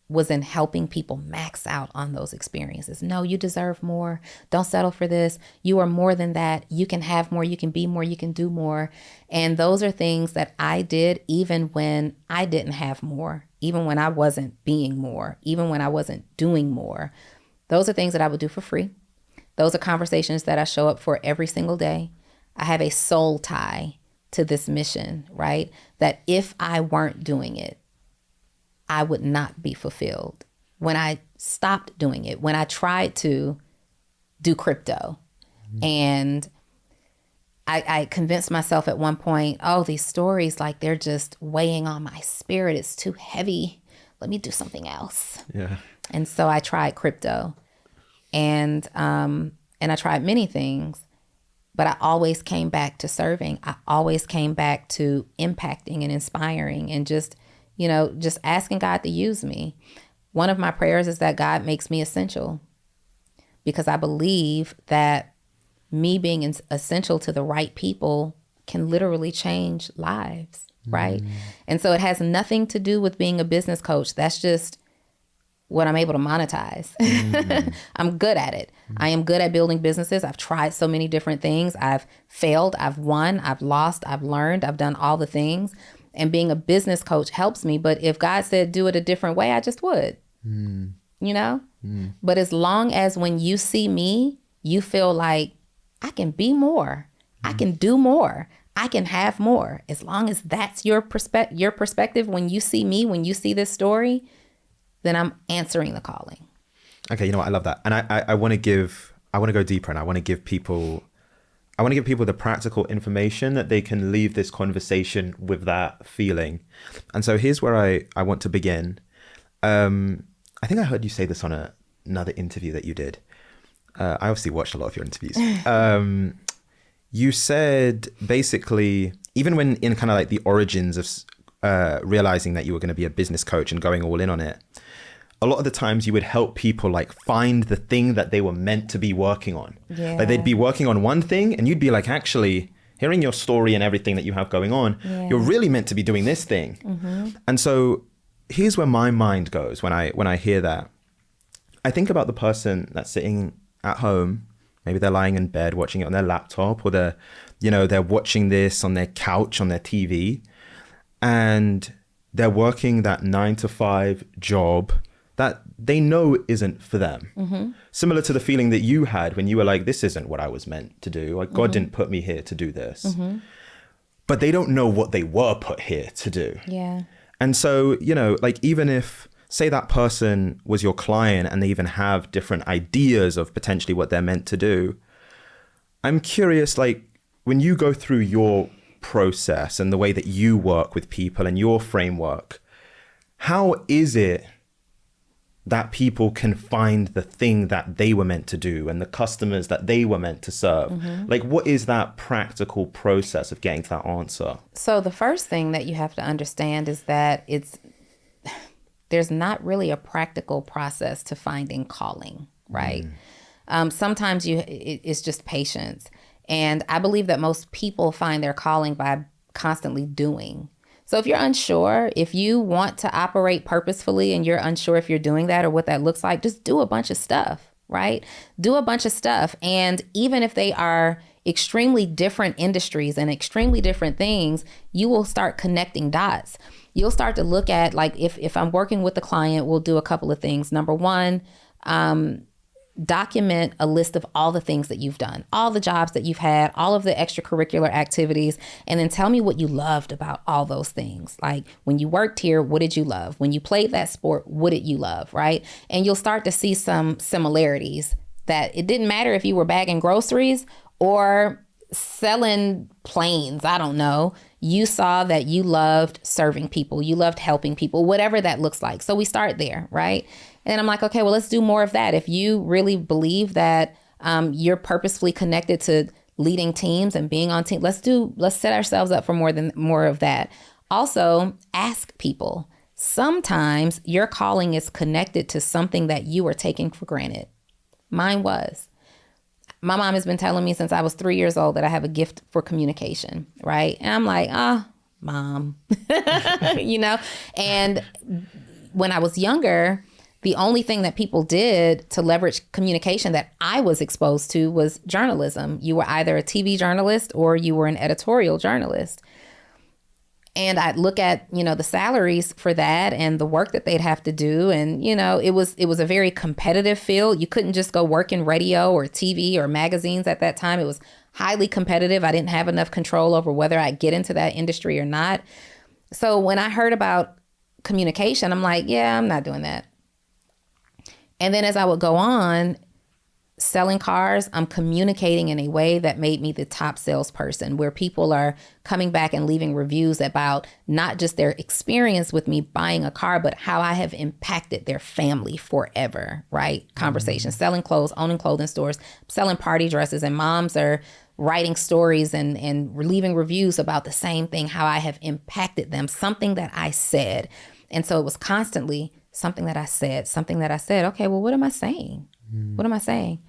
Speaker 1: was in helping people max out on those experiences. No, you deserve more. Don't settle for this. You are more than that. You can have more. You can be more. You can do more. And those are things that I did even when I didn't have more, even when I wasn't being more, even when I wasn't doing more. Those are things that I would do for free. Those are conversations that I show up for every single day. I have a soul tie to this mission, right? That if I weren't doing it, I would not be fulfilled. When I stopped doing it, when I tried to do crypto, and I convinced myself at one point, oh, these stories, like, they're just weighing on my spirit. It's too heavy. Let me do something else.
Speaker 2: Yeah.
Speaker 1: And so I tried crypto, and I tried many things. But I always came back to serving. I always came back to impacting and inspiring, and just asking God to use me. One of my prayers is that God makes me essential, because I believe that me being essential to the right people can literally change lives, right? And so it has nothing to do with being a business coach. That's just what I'm able to monetize. I'm good at it. I am good at building businesses. I've tried so many different things. I've failed, I've won, I've lost, I've learned, I've done all the things. And being a business coach helps me. But if God said do it a different way, I just would, But as long as when you see me, you feel like I can be more, I can do more, I can have more. As long as that's your perspective when you see me, when you see this story, then I'm answering the calling.
Speaker 2: Okay, you know what? I love that. And I want to go deeper, and I want to give people the practical information that they can leave this conversation with that feeling. And so here's where I want to begin. I think I heard you say this on another interview that you did. I obviously watched a lot of your interviews. You said basically, even when in kind of like the origins of realizing that you were going to be a business coach and going all in on it, a lot of the times you would help people like find the thing that they were meant to be working on.
Speaker 1: Yeah.
Speaker 2: Like they'd be working on one thing and you'd be like, actually, hearing your story and everything that you have going on, you're really meant to be doing this thing. And so here's where my mind goes when I hear that. I think about the person that's sitting at home Maybe they're lying in bed watching it on their laptop, or they're watching this on their couch, on their TV, and they're working that 9 to 5 job that they know isn't for them. Similar to the feeling that you had when you were like, this isn't what I was meant to do. Like, God didn't put me here to do this. But they don't know what they were put here to do.
Speaker 1: Yeah.
Speaker 2: And so, like, even if, say that person was your client and they even have different ideas of potentially what they're meant to do, I'm curious, like, when you go through your process and the way that you work with people and your framework, how is it that people can find the thing that they were meant to do and the customers that they were meant to serve? Like, what is that practical process of getting to that answer?
Speaker 1: So the first thing that you have to understand is that there's not really a practical process to finding calling, right? Sometimes it's just patience. And I believe that most people find their calling by constantly doing. So if you're unsure, if you want to operate purposefully and you're unsure if you're doing that or what that looks like, just do a bunch of stuff, right? Do a bunch of stuff. And even if they are extremely different industries and extremely different things, you will start connecting dots. You'll start to look at, like, if I'm working with a client, we'll do a couple of things. Number one, document a list of all the things that you've done, all the jobs that you've had, all of the extracurricular activities, and then tell me what you loved about all those things. Like, when you worked here, what did you love? When you played that sport, what did you love, right? And you'll start to see some similarities that it didn't matter if you were bagging groceries or selling planes, I don't know. You saw that you loved serving people, you loved helping people, whatever that looks like. So we start there, right? And then I'm like, okay, well, let's do more of that. If you really believe that you're purposefully connected to leading teams and being on team, let's set ourselves up for more of that. Also, ask people. Sometimes your calling is connected to something that you are taking for granted. Mine was. My mom has been telling me since I was 3 years old that I have a gift for communication, right? And I'm like, Mom, And when I was younger, the only thing that people did to leverage communication that I was exposed to was journalism. You were either a TV journalist or you were an editorial journalist. And I'd look at, the salaries for that and the work that they'd have to do. And, it was a very competitive field. You couldn't just go work in radio or TV or magazines at that time. It was highly competitive. I didn't have enough control over whether I'd get into that industry or not. So when I heard about communication, I'm like, yeah, I'm not doing that. And then as I would go on selling cars, I'm communicating in a way that made me the top salesperson, where people are coming back and leaving reviews about not just their experience with me buying a car, but how I have impacted their family forever, right? Conversations, selling clothes, owning clothing stores, selling party dresses, and moms are writing stories and leaving reviews about the same thing, how I have impacted them, something that I said. And so it was constantly something that I said. Okay, well, what am I saying? What am I saying?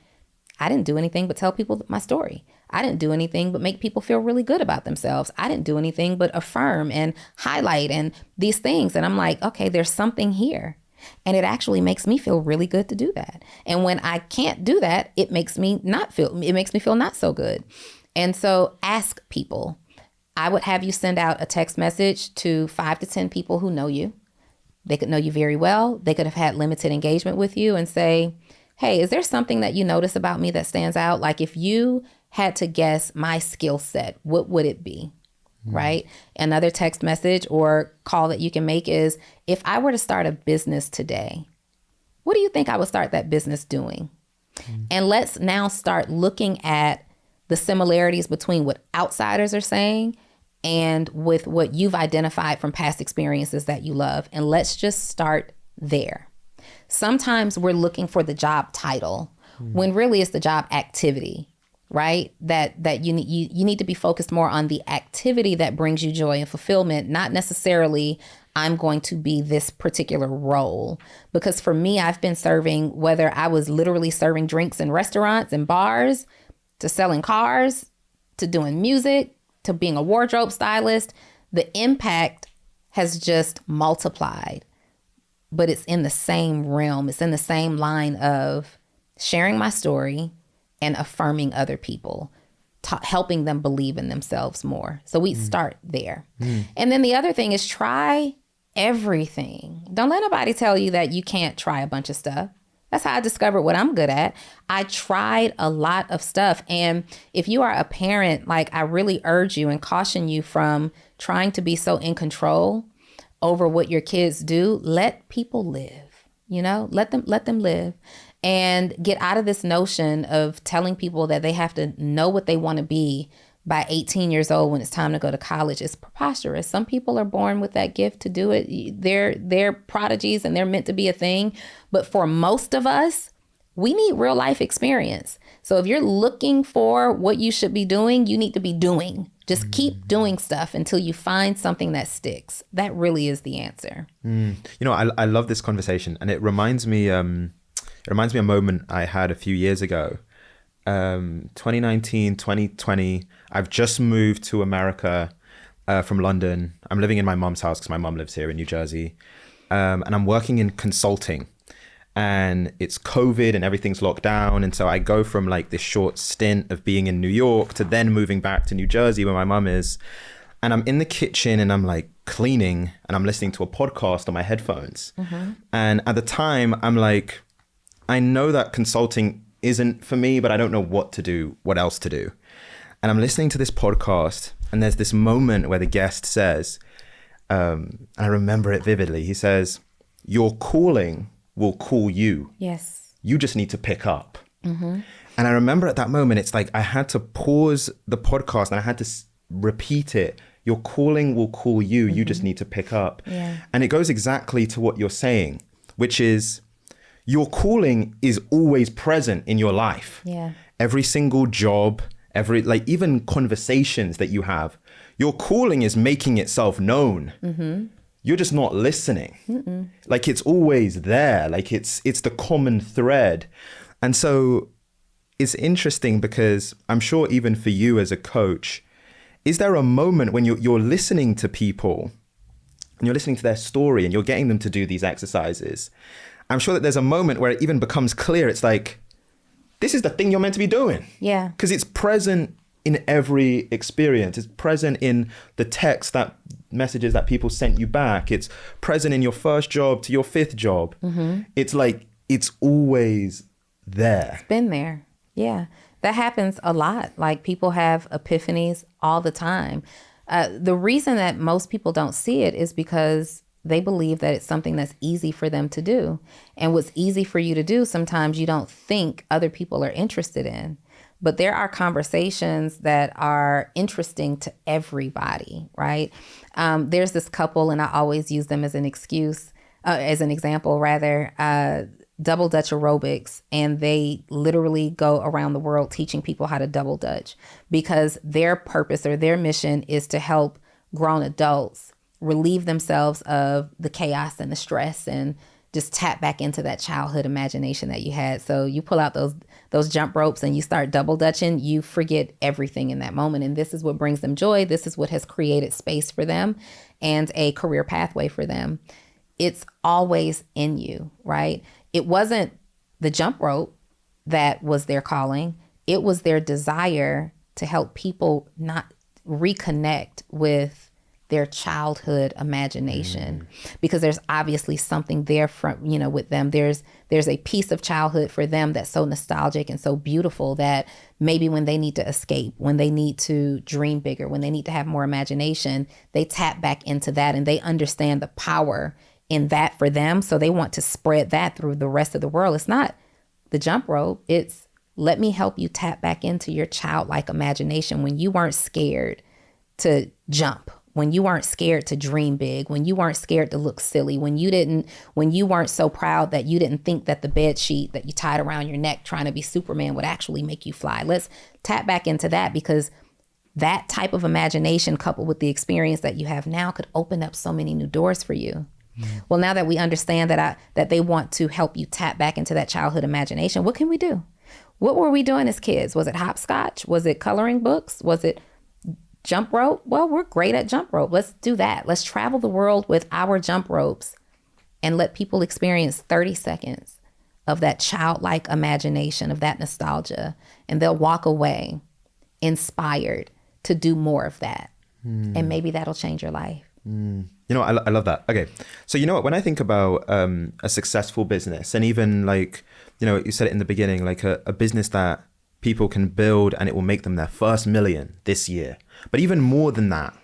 Speaker 1: I didn't do anything but tell people my story. I didn't do anything but make people feel really good about themselves. I didn't do anything but affirm and highlight and these things. And I'm like, okay, there's something here. And it actually makes me feel really good to do that. And when I can't do that, it makes me feel not so good. And so ask people. I would have you send out a text message to 5 to 10 people who know you. They could know you very well. They could have had limited engagement with you, and say, hey, is there something that you notice about me that stands out? Like, if you had to guess my skill set, what would it be? Right? Another text message or call that you can make is, if I were to start a business today, what do you think I would start that business doing? And let's now start looking at the similarities between what outsiders are saying and with what you've identified from past experiences that you love. And let's just start there. Sometimes we're looking for the job title when really it's the job activity, right? That you need to be focused more on the activity that brings you joy and fulfillment, not necessarily I'm going to be this particular role. Because for me, I've been serving, whether I was literally serving drinks in restaurants and bars, to selling cars, to doing music, to being a wardrobe stylist, the impact has just multiplied. But it's in the same realm. It's in the same line of sharing my story, and affirming other people, helping them believe in themselves more. So we start there. And then the other thing is try everything. Don't let nobody tell you that you can't try a bunch of stuff. That's how I discovered what I'm good at. I tried a lot of stuff. And if you are a parent, like, I really urge you and caution you from trying to be so in control over what your kids do. Let people live, let them live, and get out of this notion of telling people that they have to know what they want to be by 18 years old when it's time to go to college. Is preposterous. Some people are born with that gift to do it. They're prodigies and they're meant to be a thing. But for most of us, we need real life experience. So if you're looking for what you should be doing, you need to be doing. Just keep doing stuff until you find something that sticks. That really is the answer.
Speaker 2: I love this conversation, and it reminds me a moment I had a few years ago. 2019, 2020, I've just moved to America from London. I'm living in my mom's house because my mom lives here in New Jersey. And I'm working in consulting, and it's COVID and everything's locked down. And so I go from like this short stint of being in New York to then moving back to New Jersey where my mom is. And I'm in the kitchen and I'm like cleaning and I'm listening to a podcast on my headphones. And at the time I'm like, I know that consulting isn't for me, but I don't know what else to do. And I'm listening to this podcast, and there's this moment where the guest says, and I remember it vividly. He says, your calling will call you.
Speaker 1: Yes.
Speaker 2: You just need to pick up. And I remember at that moment, it's like I had to pause the podcast and I had to repeat it. Your calling will call you. You just need to pick up.
Speaker 1: Yeah.
Speaker 2: And it goes exactly to what you're saying, which is, your calling is always present in your life.
Speaker 1: Yeah.
Speaker 2: Every single job, even conversations that you have, your calling is making itself known. You're just not listening. Like, it's always there. Like, it's the common thread. And so it's interesting because I'm sure even for you as a coach, is there a moment when you're listening to people and you're listening to their story and you're getting them to do these exercises? I'm sure that there's a moment where it even becomes clear. It's like, this is the thing you're meant to be doing.
Speaker 1: Yeah.
Speaker 2: Because it's present in every experience. It's present in the text, that messages that people sent you back. It's present in your first job to your fifth job. It's like, it's always there.
Speaker 1: It's been there. Yeah. That happens a lot. Like, people have epiphanies all the time. The reason that most people don't see it is because they believe that it's something that's easy for them to do. And what's easy for you to do, sometimes you don't think other people are interested in. But there are conversations that are interesting to everybody, right? There's this couple, and I always use them as an example, double Dutch aerobics, and they literally go around the world teaching people how to double Dutch because their purpose or their mission is to help grown adults relieve themselves of the chaos and the stress and just tap back into that childhood imagination that you had. So you pull out those jump ropes and you start double dutching, you forget everything in that moment. And this is what brings them joy. This is what has created space for them and a career pathway for them. It's always in you, right? It wasn't the jump rope that was their calling. It was their desire to help people not reconnect with their childhood imagination, because there's obviously something there from, with them. There's a piece of childhood for them that's so nostalgic and so beautiful that maybe when they need to escape, when they need to dream bigger, when they need to have more imagination, they tap back into that and they understand the power in that for them. So they want to spread that through the rest of the world. It's not the jump rope. It's, let me help you tap back into your childlike imagination when you weren't scared to jump, when you weren't scared to dream big, when you weren't scared to look silly, when you weren't so proud that you didn't think that the bed sheet that you tied around your neck trying to be Superman would actually make you fly. Let's tap back into that, because that type of imagination coupled with the experience that you have now could open up so many new doors for you. Well, now that we understand that they want to help you tap back into that childhood imagination, what can we do? What were we doing as kids? Was it hopscotch? Was it coloring books? Was it jump rope? Well, we're great at jump rope. Let's do that. Let's travel the world with our jump ropes and let people experience 30 seconds of that childlike imagination, of that nostalgia, and they'll walk away inspired to do more of that. And maybe that'll change your life.
Speaker 2: You know, I love that. Okay. So, you know what, when I think about a successful business, and even like, you know, you said it in the beginning, like a business that people can build and it will make them their first million this year. But even more than that,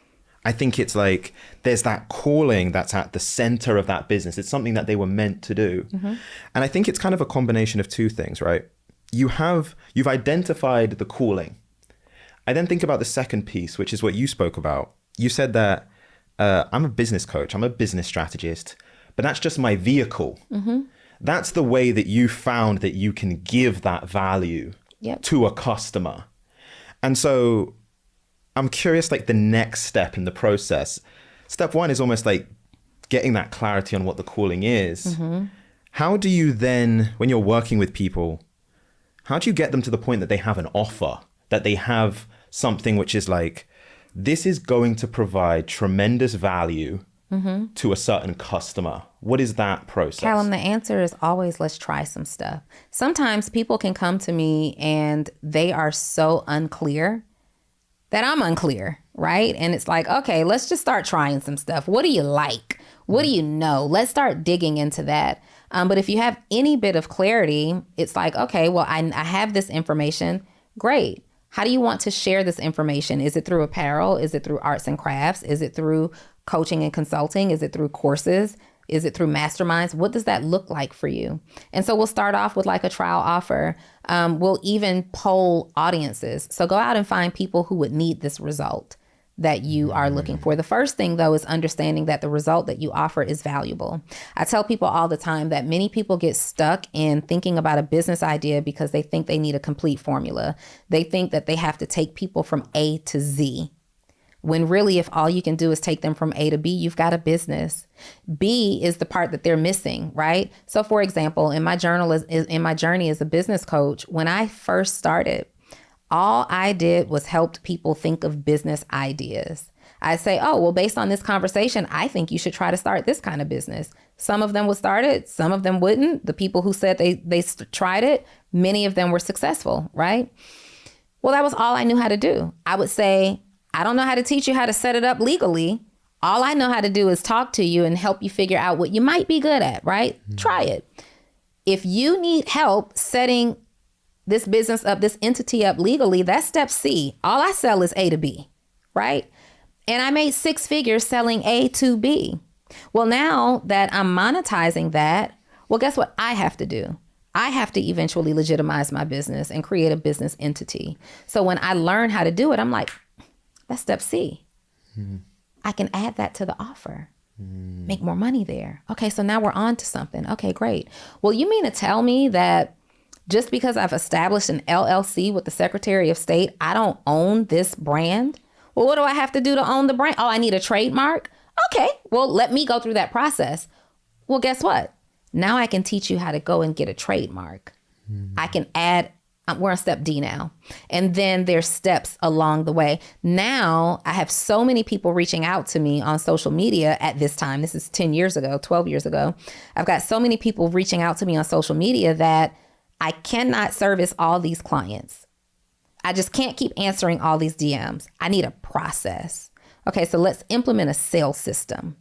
Speaker 2: I think it's like there's that calling that's at the center of that business. It's something that they were meant to do. And I think it's kind of a combination of two things, right? You've identified the calling. I then think about the second piece, which is what you spoke about. You said that I'm a business coach, I'm a business strategist, but that's just my vehicle. That's the way that you found that you can give that value to a customer. And so I'm curious, like the next step in the process. Step one is almost like getting that clarity on what the calling is. How do you then, when you're working with people, how do you get them to the point that they have an offer, that they have something which is like, this is going to provide tremendous value to a certain customer? What is that process?
Speaker 1: Callum, the answer is always, let's try some stuff. Sometimes people can come to me and they are so unclear that I'm unclear, right? And it's like, okay, let's just start trying some stuff. What do you like? What do you know? Let's start digging into that. But if you have any bit of clarity, it's like, okay, well, I have this information. Great. How do you want to share this information? Is it through apparel? Is it through arts and crafts? Is it through coaching and consulting? Is it through courses? Is it through masterminds? What does that look like for you? And so we'll start off with like a trial offer. We'll even poll audiences. So go out and find people who would need this result that you are looking for. The first thing, though, is understanding that the result that you offer is valuable. I tell people all the time that many people get stuck in thinking about a business idea because they think they need a complete formula. They think that they have to take people from A to Z, when really, if all you can do is take them from A to B, you've got a business. B is the part that they're missing, right? So for example, in my journey as a business coach, when I first started, all I did was help people think of business ideas. I say, oh, well, based on this conversation, I think you should try to start this kind of business. Some of them would start it, some of them wouldn't. The people who said they tried it, many of them were successful, right? Well, that was all I knew how to do. I would say, I don't know how to teach you how to set it up legally. All I know how to do is talk to you and help you figure out what you might be good at, right? Try it. If you need help setting this business up, this entity up legally, that's step C. All I sell is A to B, right? And I made 6 figures selling A to B. Well, now that I'm monetizing that, well, guess what I have to do? I have to eventually legitimize my business and create a business entity. So when I learn how to do it, I'm like, that's step C. I can add that to the offer, make more money there. Okay, so now we're on to something. Okay, great. Well, you mean to tell me that just because I've established an LLC with the Secretary of State, I don't own this brand? Well, what do I have to do to own the brand? Oh, I need a trademark? Okay, well, let me go through that process. Well, guess what? Now I can teach you how to go and get a trademark. I can add, we're on step D now. And then there's steps along the way. Now I have so many people reaching out to me on social media at this time. This is 10 years ago, 12 years ago. I've got so many people reaching out to me on social media that I cannot service all these clients. I just can't keep answering all these DMs. I need a process. Okay, so let's implement a sales system.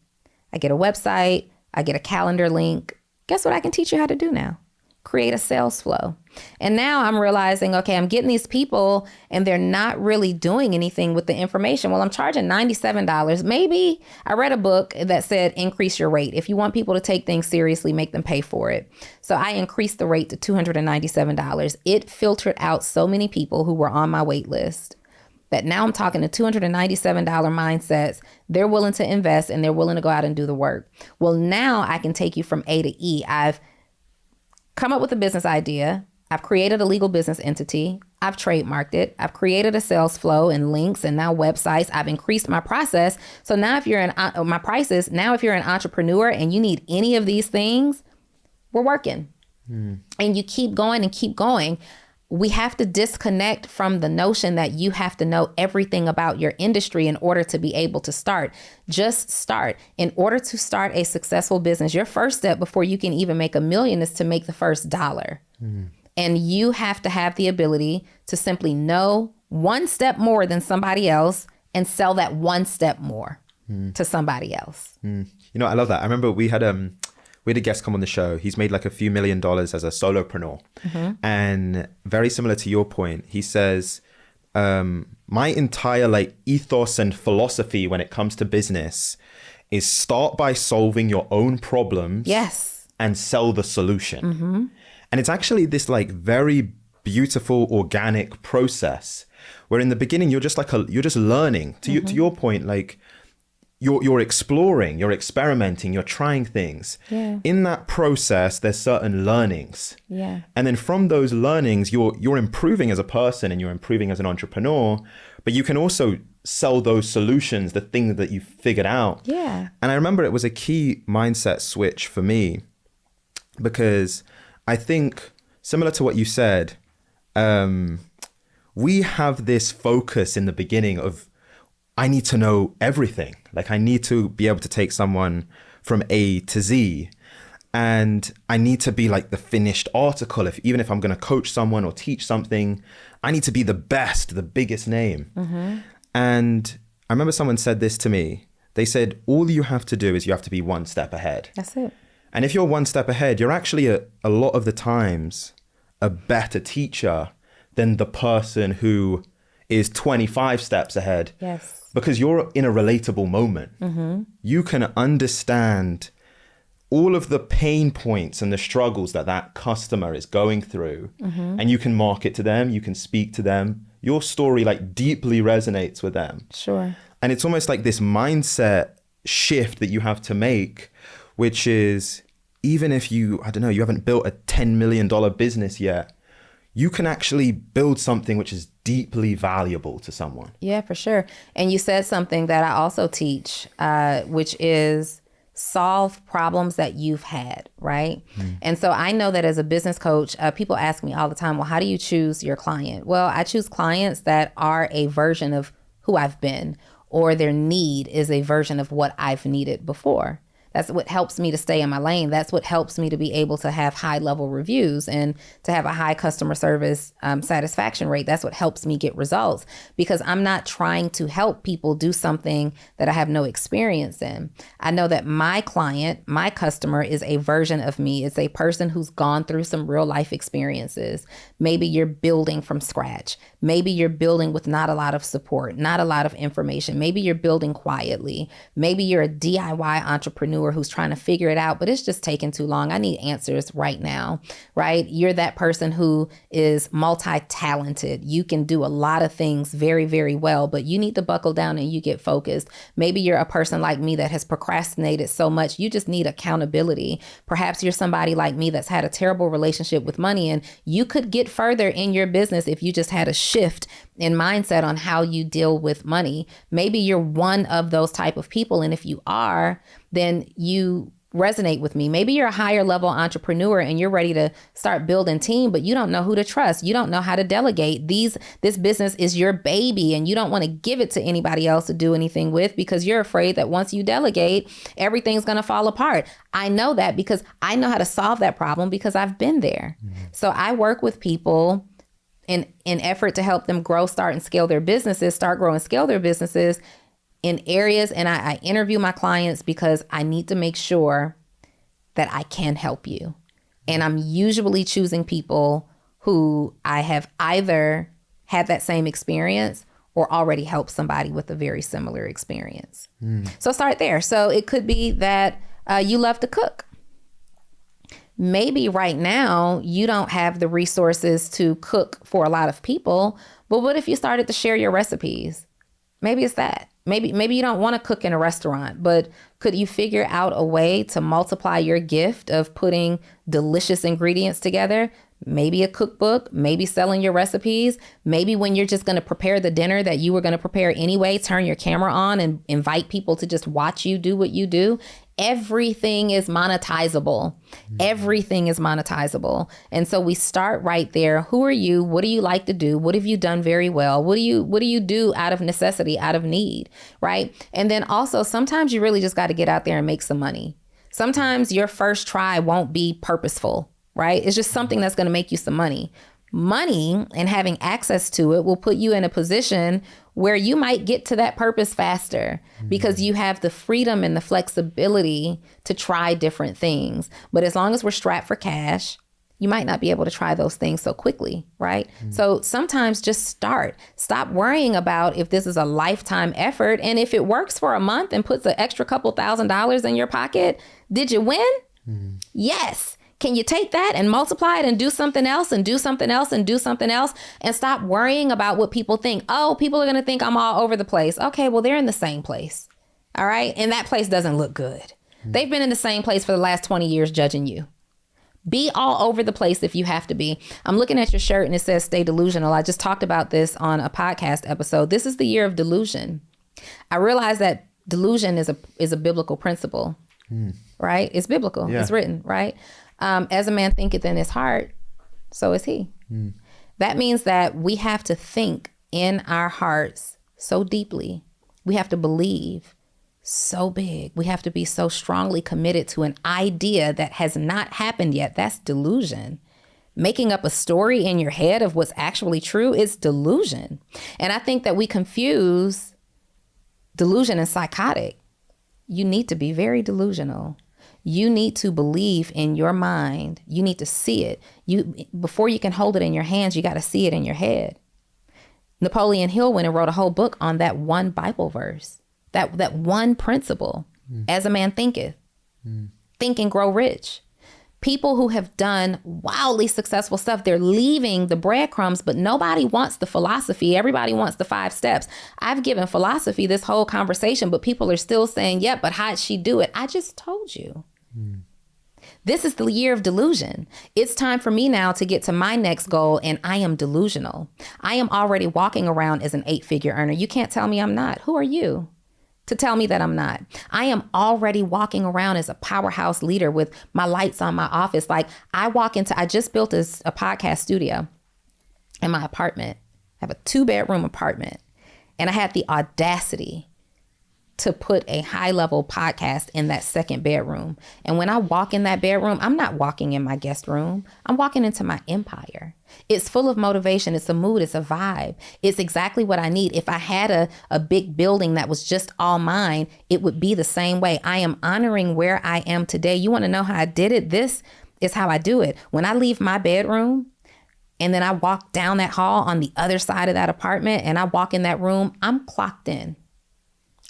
Speaker 1: I get a website, I get a calendar link. Guess what I can teach you how to do now? Create a sales flow. And now I'm realizing, okay, I'm getting these people and they're not really doing anything with the information. Well, I'm charging $97. Maybe I read a book that said increase your rate. If you want people to take things seriously, make them pay for it. So I increased the rate to $297. It filtered out so many people who were on my wait list that now I'm talking to $297 mindsets. They're willing to invest and they're willing to go out and do the work. Well, now I can take you from A to E. I've come up with a business idea. I've created a legal business entity. I've trademarked it. I've created a sales flow and links and now websites. I've increased my process. So now if you're my prices, now if you're an entrepreneur and you need any of these things, we're working. And you keep going and keep going. we have to disconnect from the notion that you have to know everything about your industry in order to be able to start. Just start. In order to start a successful business, your first step before you can even make $1 million is to make the first dollar. And you have to have the ability to simply know one step more than somebody else and sell that one step more to somebody else.
Speaker 2: You know, I love that. I remember we had a guest come on the show. He's made like a few $1 million as a solopreneur. And very similar to your point, he says, my entire like ethos and philosophy when it comes to business is start by solving your own problems.
Speaker 1: Yes.
Speaker 2: And sell the solution. And it's actually this like very beautiful organic process where in the beginning you're just learning. To your point, like you're exploring, you're experimenting, you're trying things.
Speaker 1: Yeah.
Speaker 2: In that process, there's certain learnings.
Speaker 1: Yeah.
Speaker 2: And then from those learnings, you're improving as a person and you're improving as an entrepreneur, but you can also sell those solutions, the things that you figured out.
Speaker 1: Yeah.
Speaker 2: And I remember it was a key mindset switch for me because I think similar to what you said, we have this focus in the beginning of, I need to know everything. Like I need to be able to take someone from A to Z. And I need to be like the finished article. Even if I'm going to coach someone or teach something, I need to be the best, the biggest name. And I remember someone said this to me. They said, all you have to do is you have to be one step ahead.
Speaker 1: That's it.
Speaker 2: And if you're one step ahead, you're actually a lot of the times a better teacher than the person who is 25 steps ahead.
Speaker 1: Yes.
Speaker 2: Because you're in a relatable moment. You can understand all of the pain points and the struggles that customer is going through. And you can market to them, you can speak to them. Your story like deeply resonates with them.
Speaker 1: Sure.
Speaker 2: And it's almost like this mindset shift that you have to make, which is even if you haven't built a $10 million business yet, you can actually build something which is deeply valuable to someone.
Speaker 1: Yeah, for sure. And you said something that I also teach, which is solve problems that you've had, right? And so I know that as a business coach, people ask me all the time, well, how do you choose your client? Well, I choose clients that are a version of who I've been, or their need is a version of what I've needed before. That's what helps me to stay in my lane. That's what helps me to be able to have high level reviews and to have a high customer service satisfaction rate. That's what helps me get results, because I'm not trying to help people do something that I have no experience in. I know that my client, my customer, is a version of me. It's a person who's gone through some real life experiences. Maybe you're building from scratch. Maybe you're building with not a lot of support, not a lot of information. Maybe you're building quietly. Maybe you're a DIY entrepreneur who's trying to figure it out, but it's just taking too long. I need answers right now, right? You're that person who is multi-talented. You can do a lot of things very, very well, but you need to buckle down and you get focused. Maybe you're a person like me that has procrastinated so much. You just need accountability. Perhaps you're somebody like me that's had a terrible relationship with money, and you could get further in your business if you just had a shift in mindset on how you deal with money. Maybe you're one of those type of people. And if you are, then you resonate with me. Maybe you're a higher level entrepreneur and you're ready to start building team, but you don't know who to trust. You don't know how to delegate. This business is your baby and you don't want to give it to anybody else to do anything with, because you're afraid that once you delegate, everything's going to fall apart. I know that because I know how to solve that problem because I've been there. So I work with people in effort to help them grow, start and scale their businesses, start, grow and scale their businesses in areas. And I interview my clients because I need to make sure that I can help you. And I'm usually choosing people who I have either had that same experience or already helped somebody with a very similar experience. So start there. So it could be that you love to cook. Maybe right now you don't have the resources to cook for a lot of people, but what if you started to share your recipes? Maybe it's that. Maybe you don't want to cook in a restaurant, but could you figure out a way to multiply your gift of putting delicious ingredients together? Maybe a cookbook, maybe selling your recipes, maybe when you're just going to prepare the dinner that you were going to prepare anyway, turn your camera on and invite people to just watch you do what you do. Everything is monetizable. Everything is monetizable. And so we start right there. Who are you? What do you like to do? What have you done very well? What do you do out of necessity, out of need, right? And then also sometimes you really just got to get out there and make some money. Sometimes your first try won't be purposeful, right? It's just something that's going to make you some money. Money and having access to it will put you in a position where you might get to that purpose faster because you have the freedom and the flexibility to try different things. But as long as we're strapped for cash, you might not be able to try those things so quickly, right? So sometimes just start. Stop worrying about if this is a lifetime effort. And if it works for a month and puts an extra couple $1,000s in your pocket, did you win? Yes. Can you take that and multiply it and do something else and do something else and do something else and stop worrying about what people think? Oh, people are going to think I'm all over the place. Okay, well, they're in the same place. All right. And that place doesn't look good. They've been in the same place for the last 20 years judging you. Be all over the place if you have to be. I'm looking at your shirt and it says stay delusional. I just talked about this on a podcast episode. This is the year of delusion. I realize that delusion is a biblical principle, right? It's biblical. Yeah. It's written, right? As a man thinketh in his heart, so is he. That means that we have to think in our hearts so deeply. We have to believe so big. We have to be so strongly committed to an idea that has not happened yet. That's delusion. Making up a story in your head of what's actually true is delusion. And I think that we confuse delusion and psychotic. You need to be very delusional. You need to believe in your mind. You need to see it. Before you can hold it in your hands, you got to see it in your head. Napoleon Hill went and wrote a whole book on that one Bible verse, that one principle. As a man thinketh, think and grow rich. People who have done wildly successful stuff, they're leaving the breadcrumbs, but nobody wants the philosophy. Everybody wants the 5 steps. I've given philosophy this whole conversation, but people are still saying, yep, but how'd she do it? I just told you. This is the year of delusion. It's time for me now to get to my next goal, and I am delusional. I am already walking around as an 8-figure earner. You can't tell me I'm not. Who are you to tell me that I'm not? I am already walking around as a powerhouse leader with my lights on my office. Like I just built a podcast studio in my apartment. I have a 2-bedroom apartment, and I had the audacity to put a high-level podcast in that 2nd bedroom. And when I walk in that bedroom, I'm not walking in my guest room. I'm walking into my empire. It's full of motivation. It's a mood. It's a vibe. It's exactly what I need. If I had a big building that was just all mine, it would be the same way. I am honoring where I am today. You want to know how I did it? This is how I do it. When I leave my bedroom and then I walk down that hall on the other side of that apartment and I walk in that room, I'm clocked in.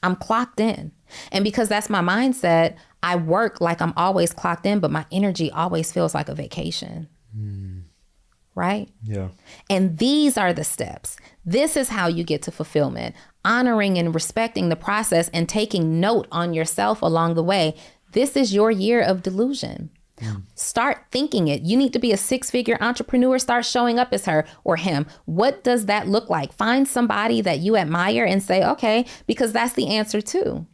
Speaker 1: I'm clocked in. And because that's my mindset, I work like I'm always clocked in, but my energy always feels like a vacation. Right?
Speaker 2: Yeah.
Speaker 1: And these are the steps. This is how you get to fulfillment, honoring and respecting the process and taking note on yourself along the way. This is your year of delusion. Start thinking it. You need to be a 6-figure entrepreneur. Start showing up as her or him. What does that look like? Find somebody that you admire and say, okay, because that's the answer too.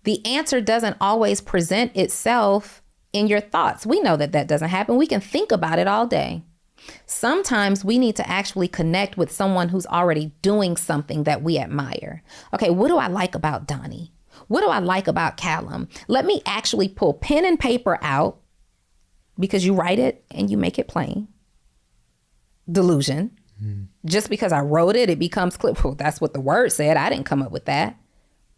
Speaker 1: The answer doesn't always present itself in your thoughts. We know that doesn't happen. We can think about it all day. Sometimes we need to actually connect with someone who's already doing something that we admire. Okay, what do I like about Donni? What do I like about Callum? Let me actually pull pen and paper out, because you write it and you make it plain. Delusion. Just because I wrote it, it becomes clear. Oh, that's what the word said. I didn't come up with that.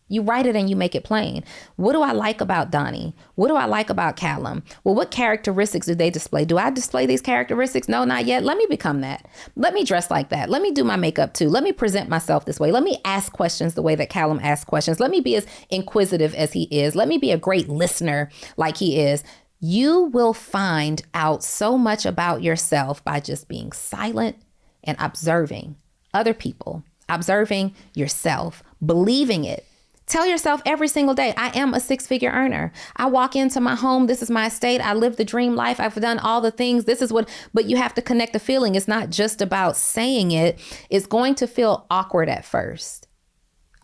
Speaker 1: You write it and you make it plain. What do I like about Donni? What do I like about Callum? Well, what characteristics do they display? Do I display these characteristics? No, not yet. Let me become that. Let me dress like that. Let me do my makeup too. Let me present myself this way. Let me ask questions the way that Callum asks questions. Let me be as inquisitive as he is. Let me be a great listener like he is. You will find out so much about yourself by just being silent and observing other people, observing yourself, believing it. Tell yourself every single day, I am a 6-figure earner. I walk into my home. This is my estate. I live the dream life. I've done all the things. But you have to connect the feeling. It's not just about saying it. It's going to feel awkward at first.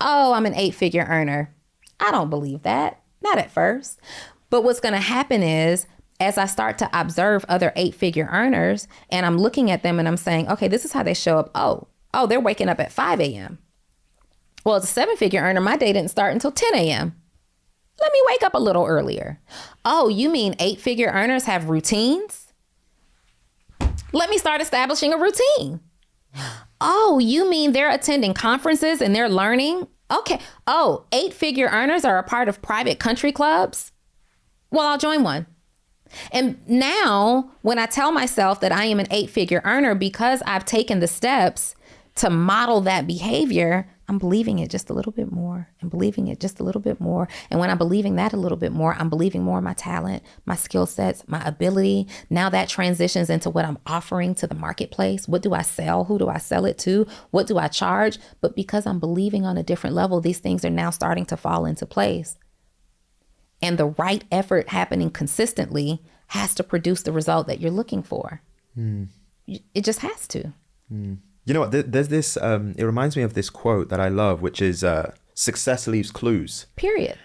Speaker 1: Oh, I'm an 8-figure earner. I don't believe that. Not at first. But what's going to happen is, as I start to observe other 8-figure earners and I'm looking at them and I'm saying, okay, this is how they show up. Oh, they're waking up at 5 a.m. Well, as a 7-figure earner, my day didn't start until 10 a.m. Let me wake up a little earlier. Oh, you mean 8-figure earners have routines? Let me start establishing a routine. Oh, you mean they're attending conferences and they're learning? Okay. Oh, 8-figure earners are a part of private country clubs? Well, I'll join one. And now when I tell myself that I am an 8-figure earner because I've taken the steps to model that behavior, I'm believing it just a little bit more and believing it just a little bit more. And when I'm believing that a little bit more, I'm believing more in my talent, my skill sets, my ability. Now that transitions into what I'm offering to the marketplace. What do I sell? Who do I sell it to? What do I charge? But because I'm believing on a different level, these things are now starting to fall into place. And the right effort happening consistently has to produce the result that you're looking for. It just has to.
Speaker 2: You know what? There's this, it reminds me of this quote that I love, which is success leaves clues.
Speaker 1: Period.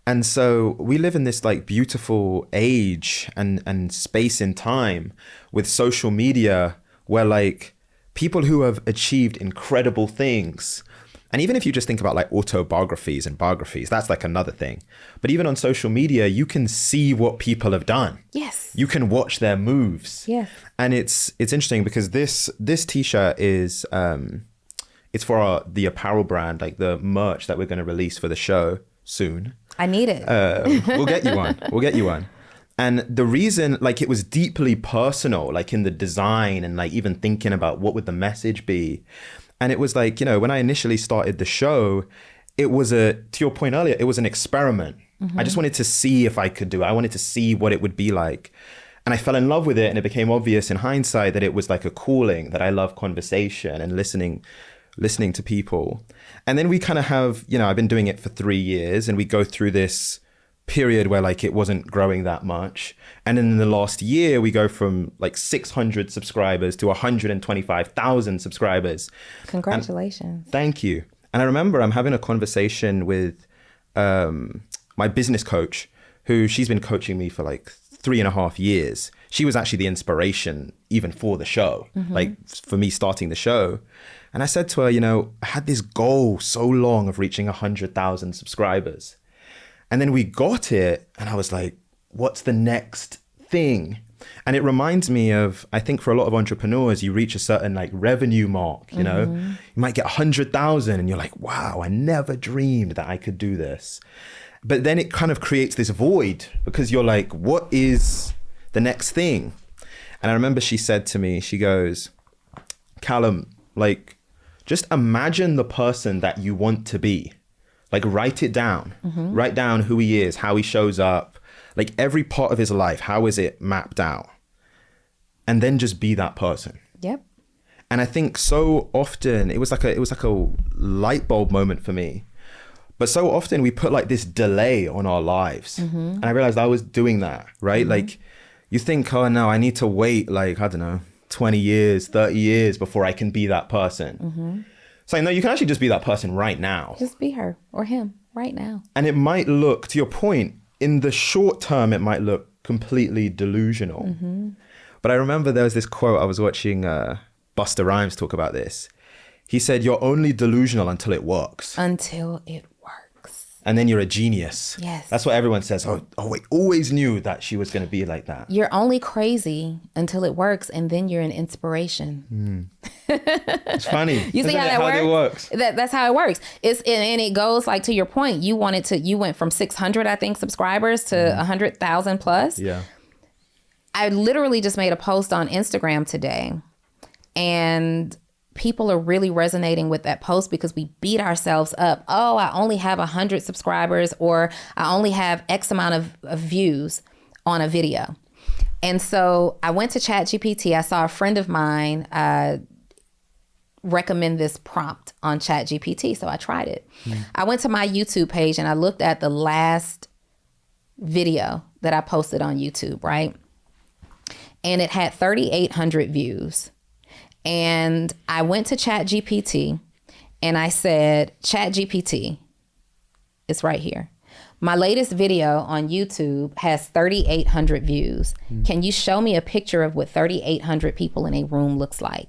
Speaker 2: And so we live in this like beautiful age and space in time with social media where like people who have achieved incredible things. And even if you just think about like autobiographies and biographies, that's like another thing. But even on social media, you can see what people have done.
Speaker 1: Yes.
Speaker 2: You can watch their moves.
Speaker 1: Yes.
Speaker 2: And it's interesting because this t-shirt is it's for the apparel brand, like the merch that we're going to release for the show soon.
Speaker 1: I need it.
Speaker 2: We'll get you one. And the reason, like, it was deeply personal, like in the design and like even thinking about what would the message be. And it was like, you know, when I initially started the show, it was to your point earlier, it was an experiment. I just wanted to see if I could do it. I wanted to see what it would be like. And I fell in love with it. And it became obvious in hindsight that it was like a calling, that I love conversation and listening to people. And then we kind of have, you know, I've been doing it for 3 years and we go through this period where like it wasn't growing that much. And then in the last year, we go from like 600 subscribers to 125,000 subscribers.
Speaker 1: Congratulations.
Speaker 2: And thank you. And I remember I'm having a conversation with my business coach, who she's been coaching me for like 3.5 years. She was actually the inspiration even for the show, like for me starting the show. And I said to her, you know, I had this goal so long of reaching 100,000 subscribers. And then we got it and I was like, what's the next thing? And it reminds me of, I think for a lot of entrepreneurs, you reach a certain like revenue mark, you know, you might get 100,000 and you're like, wow, I never dreamed that I could do this. But then it kind of creates this void because you're like, what is the next thing? And I remember she said to me, she goes, Callum, like, just imagine the person that you want to be. Like, write it down. Write down who he is, how he shows up, like every part of his life. How is it mapped out? And then just be that person.
Speaker 1: Yep.
Speaker 2: And I think so often it was like a light bulb moment for me. But so often we put like this delay on our lives. And I realized I was doing that, right? Like you think, oh no, I need to wait like, I don't know, 20 years, 30 years before I can be that person. So no, you can actually just be that person right now.
Speaker 1: Just be her or him right now.
Speaker 2: And it might look, to your point, in the short term, it might look completely delusional. But I remember there was this quote, I was watching Busta Rhymes talk about this. He said, you're only delusional until it works.
Speaker 1: Until it works.
Speaker 2: And then you're a genius.
Speaker 1: Yes.
Speaker 2: That's what everyone says. Oh, I always knew that she was going to be like that.
Speaker 1: You're only crazy until it works, and then you're an inspiration.
Speaker 2: It's funny.
Speaker 1: You see how that works? That's how it works. And it goes like, to your point, you went from 600, I think, subscribers to 100,000 plus.
Speaker 2: Yeah.
Speaker 1: I literally just made a post on Instagram today, and people are really resonating with that post because we beat ourselves up. Oh, I only have 100 subscribers, or I only have X amount of views on a video. And so I went to ChatGPT. I saw a friend of mine recommend this prompt on ChatGPT. So I tried it. I went to my YouTube page and I looked at the last video that I posted on YouTube, right? And it had 3,800 views. And I went to ChatGPT and I said, ChatGPT, it's right here. My latest video on YouTube has 3,800 views. Can you show me a picture of what 3,800 people in a room looks like?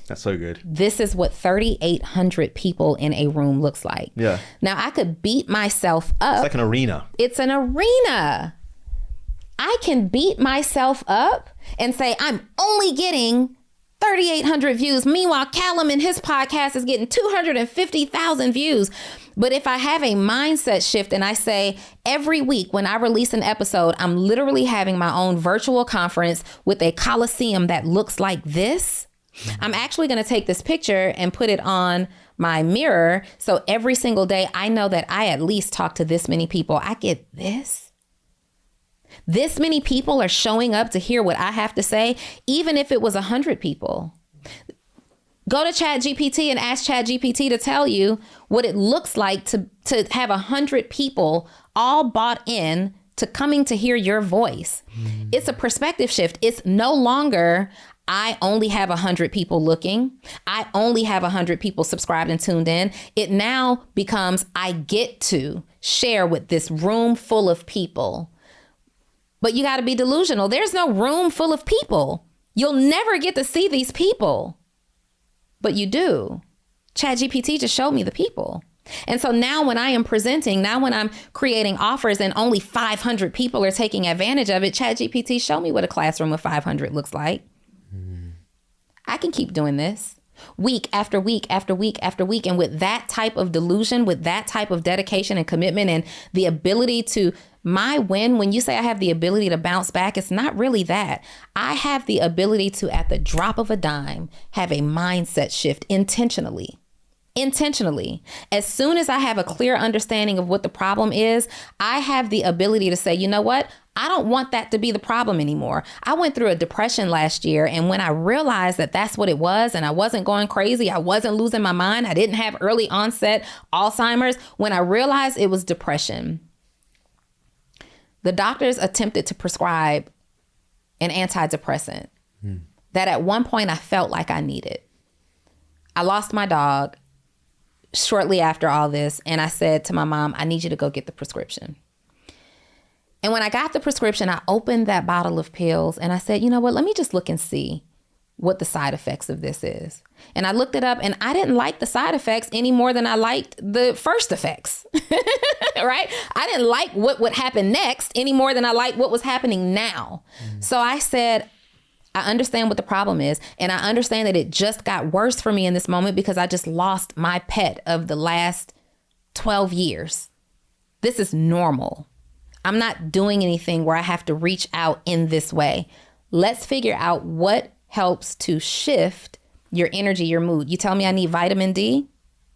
Speaker 2: That's so good.
Speaker 1: This is what 3,800 people in a room looks like.
Speaker 2: Yeah.
Speaker 1: Now I could beat myself up.
Speaker 2: It's like an arena.
Speaker 1: It's an arena. I can beat myself up and say, I'm only getting 3,800 views. Meanwhile, Callum and his podcast is getting 250,000 views. But if I have a mindset shift and I say every week when I release an episode, I'm literally having my own virtual conference with a coliseum that looks like this. I'm actually going to take this picture and put it on my mirror. So every single day, I know that I at least talk to this many people. I get this. This many people are showing up to hear what I have to say, even if it was 100 people. Go to ChatGPT and ask ChatGPT to tell you what it looks like to have 100 people all bought in to coming to hear your voice. It's a perspective shift. It's no longer, I only have 100 people looking. I only have 100 people subscribed and tuned in. It now becomes, I get to share with this room full of people. But you got to be delusional. There's no room full of people. You'll never get to see these people. But you do. ChatGPT just showed me the people. And so now when I am presenting, now when I'm creating offers and only 500 people are taking advantage of it, ChatGPT, show me what a classroom of 500 looks like. I can keep doing this week after week after week after week. And with that type of delusion, with that type of dedication and commitment and the ability to, my win, when you say I have the ability to bounce back, it's not really that. I have the ability to, at the drop of a dime, have a mindset shift intentionally. As soon as I have a clear understanding of what the problem is, I have the ability to say, you know what? I don't want that to be the problem anymore. I went through a depression last year. And when I realized that that's what it was, and I wasn't going crazy, I wasn't losing my mind, I didn't have early onset Alzheimer's. When I realized it was depression, the doctors attempted to prescribe an antidepressant that at one point I felt like I needed. I lost my dog shortly after all this. And I said to my mom, I need you to go get the prescription. And when I got the prescription, I opened that bottle of pills and I said, you know what, let me just look and see what the side effects of this is. And I looked it up and I didn't like the side effects any more than I liked the first effects, right? I didn't like what would happen next any more than I liked what was happening now. So I said, I understand what the problem is. And I understand that it just got worse for me in this moment because I just lost my pet of the last 12 years. This is normal. I'm not doing anything where I have to reach out in this way. Let's figure out what helps to shift your energy, your mood. You tell me I need vitamin D?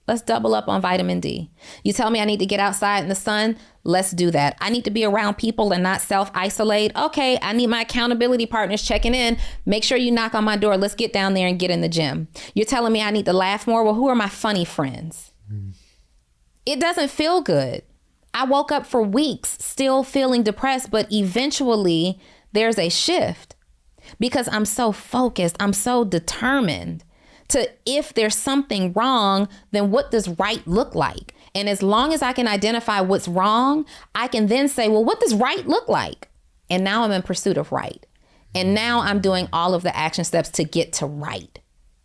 Speaker 1: Let's double up on vitamin D. You tell me I need to get outside in the sun? Let's do that. I need to be around people and not self-isolate. Okay, I need my accountability partners checking in. Make sure you knock on my door. Let's get down there and get in the gym. You're telling me I need to laugh more? Well, who are my funny friends? It doesn't feel good. I woke up for weeks still feeling depressed, but eventually there's a shift because I'm so focused. I'm so determined to, if there's something wrong, then what does right look like? And as long as I can identify what's wrong, I can then say, well, what does right look like? And now I'm in pursuit of right. And now I'm doing all of the action steps to get to right.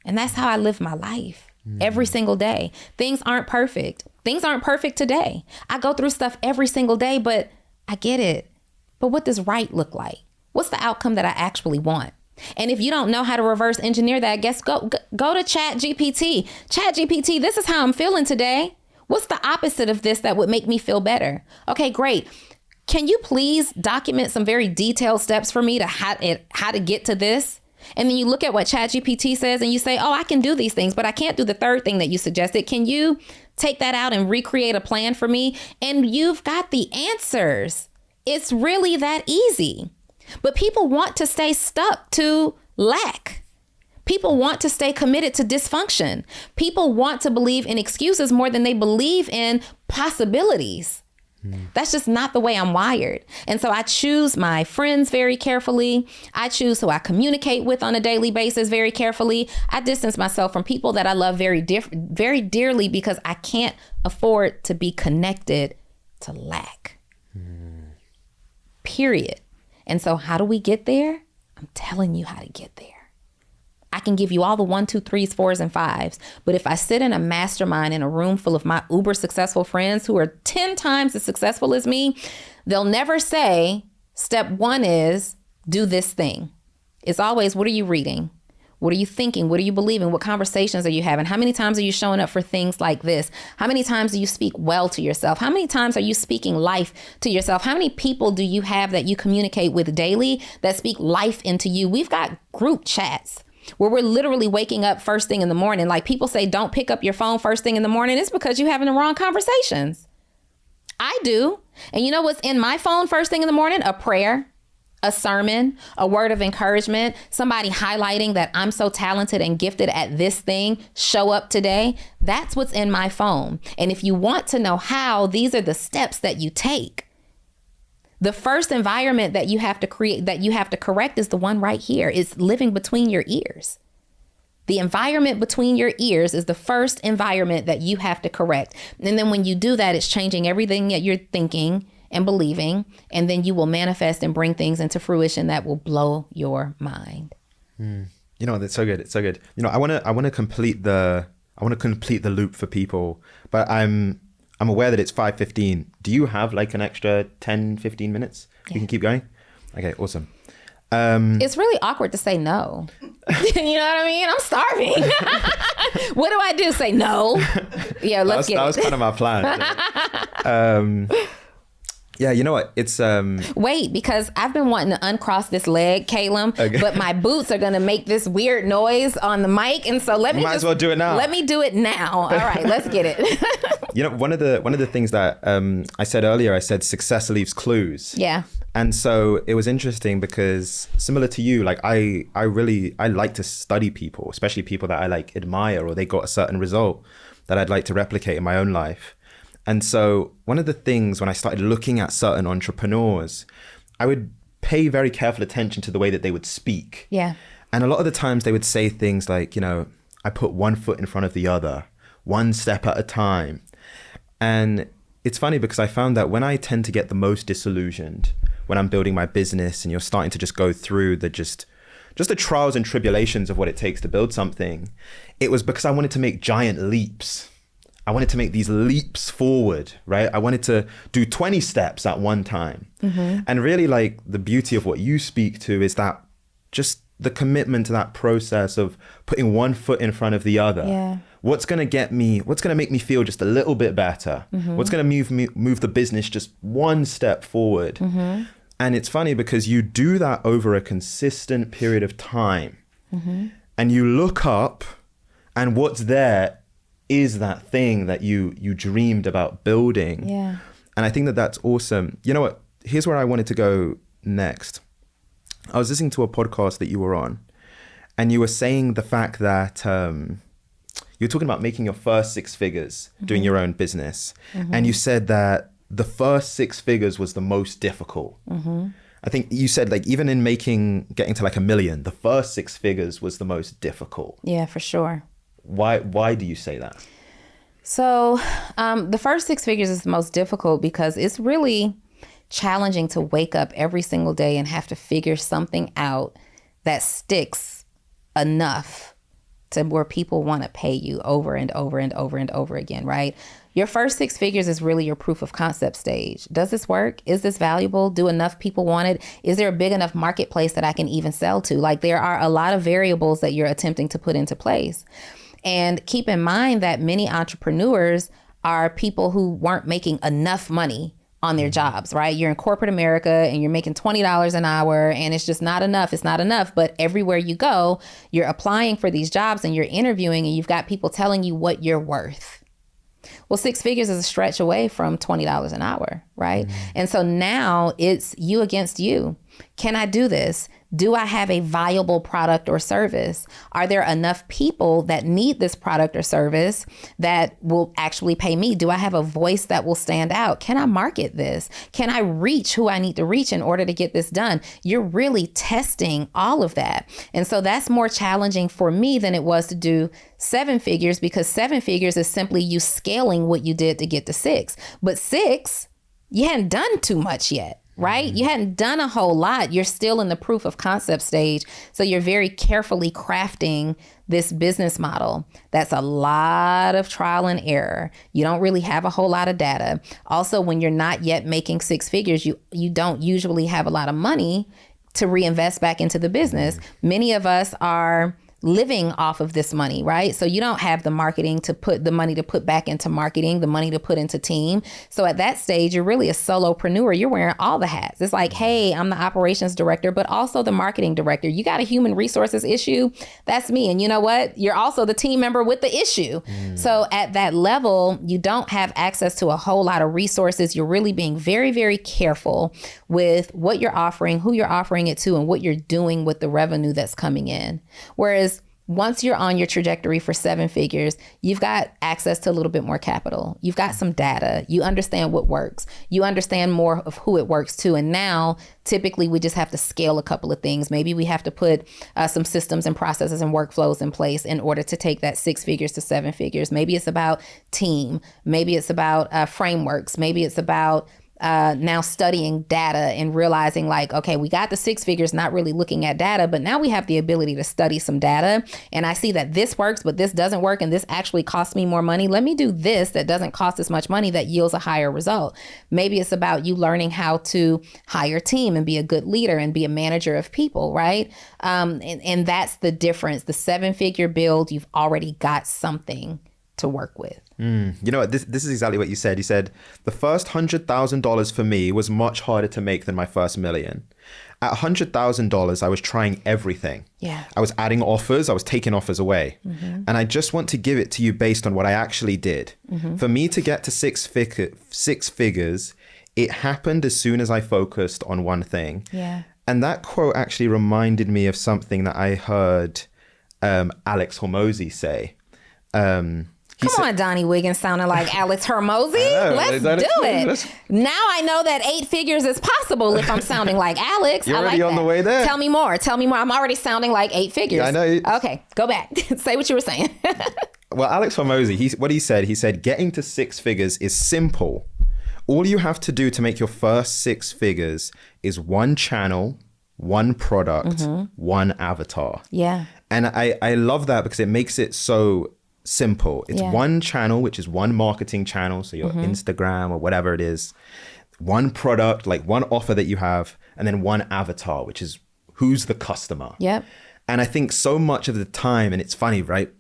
Speaker 1: And that's how I live my life every single day. Things aren't perfect. Things aren't perfect today. I go through stuff every single day, but I get it. But what does right look like? What's the outcome that I actually want? And if you don't know how to reverse engineer that, guess go to ChatGPT. ChatGPT, this is how I'm feeling today. What's the opposite of this that would make me feel better? Okay, great. Can you please document some very detailed steps for me to how to get to this? And then you look at what ChatGPT says and you say, oh, I can do these things, but I can't do the third thing that you suggested. Can you take that out and recreate a plan for me? And you've got the answers. It's really that easy. But people want to stay stuck to lack. People want to stay committed to dysfunction. People want to believe in excuses more than they believe in possibilities. That's just not the way I'm wired. And so I choose my friends very carefully. I choose who I communicate with on a daily basis very carefully. I distance myself from people that I love very dearly because I can't afford to be connected to lack. Period. And so how do we get there? I'm telling you how to get there. I can give you all the 1, 2, 3s, 4s, and 5s. But if I sit in a mastermind in a room full of my uber successful friends who are 10 times as successful as me, they'll never say, step 1 is do this thing. It's always, what are you reading? What are you thinking? What are you believing? What conversations are you having? How many times are you showing up for things like this? How many times do you speak well to yourself? How many times are you speaking life to yourself? How many people do you have that you communicate with daily that speak life into you? We've got group chats where we're literally waking up first thing in the morning. Like people say, don't pick up your phone first thing in the morning. It's because you're having the wrong conversations. I do. And you know what's in my phone first thing in the morning? A prayer, a sermon, a word of encouragement, somebody highlighting that I'm so talented and gifted at this thing. Show up today. That's what's in my phone. And if you want to know how, these are the steps that you take. The first environment that you have to create, that you have to correct, is the one right here. It's living between your ears. The environment between your ears is the first environment that you have to correct. And then when you do that, it's changing everything that you're thinking and believing. And then you will manifest and bring things into fruition that will blow your mind.
Speaker 2: You know, that's so good. It's so good. You know, I want to complete the loop for people, but I'm aware that it's 5:15. Do you have like an extra 10, 15 minutes? You can keep going? Okay, awesome.
Speaker 1: It's really awkward to say no. You know what I mean? I'm starving. What do I do? Say no? Yeah, let's get it. That was
Speaker 2: kind of my plan. Yeah, you know what? It's
Speaker 1: Wait, because I've been wanting to uncross this leg, Caleb, okay, but my boots are gonna make this weird noise on the mic, and so let me
Speaker 2: as well do it now.
Speaker 1: Let me do it now. All right, let's get it.
Speaker 2: You know, one of the things that I said earlier, I said success leaves clues.
Speaker 1: Yeah.
Speaker 2: And so it was interesting because similar to you, like I like to study people, especially people that I like admire or they got a certain result that I'd like to replicate in my own life. And so one of the things when I started looking at certain entrepreneurs, I would pay very careful attention to the way that they would speak.
Speaker 1: Yeah.
Speaker 2: And a lot of the times they would say things like, you know, I put one foot in front of the other, one step at a time. And it's funny because I found that when I tend to get the most disillusioned, when I'm building my business and you're starting to just go through the just the trials and tribulations of what it takes to build something, it was because I wanted to make giant leaps. I wanted to make these leaps forward, right? I wanted to do 20 steps at one time. Mm-hmm. And really, like, the beauty of what you speak to is that just the commitment to that process of putting one foot in front of the other.
Speaker 1: Yeah.
Speaker 2: What's going to make me feel just a little bit better? Mm-hmm. What's going to move the business just one step forward? Mm-hmm. And it's funny because you do that over a consistent period of time. Mm-hmm. And you look up and what's there is that thing that you dreamed about building.
Speaker 1: Yeah.
Speaker 2: And I think that that's awesome. You know what? Here's where I wanted to go next. I was listening to a podcast that you were on, and you were saying the fact that you were talking about making your first 6 figures, mm-hmm, doing your own business. Mm-hmm. And you said that the first 6 figures was the most difficult. Mm-hmm. I think you said, like, even in getting to like $1 million, the first 6 figures was the most difficult.
Speaker 1: Yeah, for sure.
Speaker 2: Why do you say that?
Speaker 1: So the first 6 figures is the most difficult because it's really challenging to wake up every single day and have to figure something out that sticks enough to where people want to pay you over and over and over and over again, right? Your first 6 figures is really your proof of concept stage. Does this work? Is this valuable? Do enough people want it? Is there a big enough marketplace that I can even sell to? Like, there are a lot of variables that you're attempting to put into place. And keep in mind that many entrepreneurs are people who weren't making enough money on their jobs, right? You're in corporate America and you're making $20 an hour and it's just not enough. It's not enough. But everywhere you go, you're applying for these jobs and you're interviewing and you've got people telling you what you're worth. Well, 6 figures is a stretch away from $20 an hour, right? Mm-hmm. And so now it's you against you. Can I do this? Do I have a viable product or service? Are there enough people that need this product or service that will actually pay me? Do I have a voice that will stand out? Can I market this? Can I reach who I need to reach in order to get this done? You're really testing all of that. And so that's more challenging for me than it was to do 7 figures, because 7 figures is simply you scaling what you did to get to 6. But 6, you hadn't done too much yet, right? You hadn't done a whole lot. You're still in the proof of concept stage. So you're very carefully crafting this business model. That's a lot of trial and error. You don't really have a whole lot of data. Also, when you're not yet making six figures, you don't usually have a lot of money to reinvest back into the business. Many of us are living off of this money, right? So you don't have the marketing to put the money to put back into marketing, the money to put into team. So at that stage, you're really a solopreneur. You're wearing all the hats. It's like, hey, I'm the operations director, but also the marketing director. You got a human resources issue, that's me. And you know what? You're also the team member with the issue. So at that level, you don't have access to a whole lot of resources. You're really being very, very careful with what you're offering, who you're offering it to, and what you're doing with the revenue that's coming in. Whereas once you're on your trajectory for seven figures, you've got access to a little bit more capital. You've got some data. You understand what works. You understand more of who it works to. And now, typically, we just have to scale a couple of things. Maybe we have to put some systems and processes and workflows in place in order to take that six figures to seven figures. Maybe it's about team. Maybe it's about frameworks. Maybe it's about now studying data and realizing like, okay, we got the six figures, not really looking at data, but now we have the ability to study some data. And I see that this works, but this doesn't work. And this actually costs me more money. Let me do this that doesn't cost as much money that yields a higher result. Maybe it's about you learning how to hire a team and be a good leader and be a manager of people, right? And that's the difference. The seven figure build, you've already got something to work with.
Speaker 2: You know what? This is exactly what you said. You said the first $100,000 for me was much harder to make than my first million. At $100,000, I was trying everything.
Speaker 1: Yeah.
Speaker 2: I was adding offers. I was taking offers away. And I just want to give it to you based on what I actually did. For me to get to six figures, it happened as soon as I focused on one thing.
Speaker 1: Yeah.
Speaker 2: And that quote actually reminded me of something that I heard Alex Hormozi say.
Speaker 1: Come on, Donni Wiggins sounding like Alex Hormozi. Let's do it. Now I know that 8 figures is possible if I'm sounding like Alex.
Speaker 2: You're
Speaker 1: I
Speaker 2: already
Speaker 1: like
Speaker 2: on
Speaker 1: that.
Speaker 2: the way there.
Speaker 1: Tell me more. I'm already sounding like 8 figures.
Speaker 2: Yeah, I know.
Speaker 1: Okay, go back. Say what you were saying.
Speaker 2: Well, Alex Hormozi, what he said, getting to six figures is simple. All you have to do to make your first six figures is one channel, one product, one avatar.
Speaker 1: Yeah.
Speaker 2: And I love that because it makes it so simple. It's one channel, which is one marketing channel. So your Instagram or whatever it is, one product, like one offer that you have, and then one avatar, which is who's the customer.
Speaker 1: Yep.
Speaker 2: And I think so much of the time, and it's funny, right?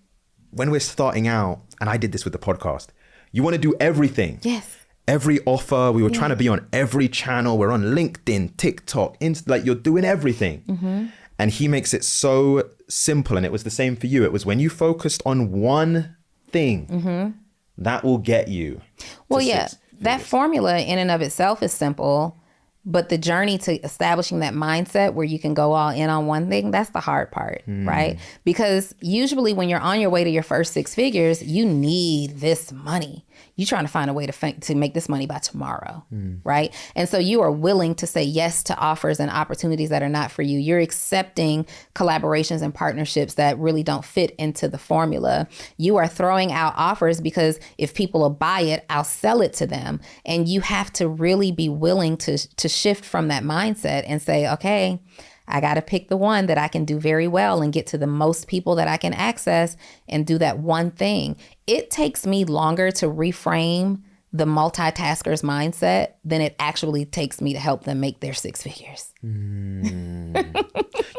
Speaker 2: When we're starting out, and I did this with the podcast, you want to do everything.
Speaker 1: Yes.
Speaker 2: Every offer, we were trying to be on every channel. We're on LinkedIn, TikTok, like you're doing everything. And he makes it so simple. And it was the same for you. It was when you focused on one thing, that will get you.
Speaker 1: Well, yeah, that formula in and of itself is simple. But the journey to establishing that mindset where you can go all in on one thing, that's the hard part, right? Because usually when you're on your way to your first six figures, you need this money. You're trying to find a way to make this money by tomorrow, right? And so you are willing to say yes to offers and opportunities that are not for you. You're accepting collaborations and partnerships that really don't fit into the formula. You are throwing out offers because if people will buy it, I'll sell it to them. And you have to really be willing to shift from that mindset and say, okay, I got to pick the one that I can do very well and get to the most people that I can access and do that one thing. It takes me longer to reframe the multitasker's mindset than it actually takes me to help them make their six figures.
Speaker 2: You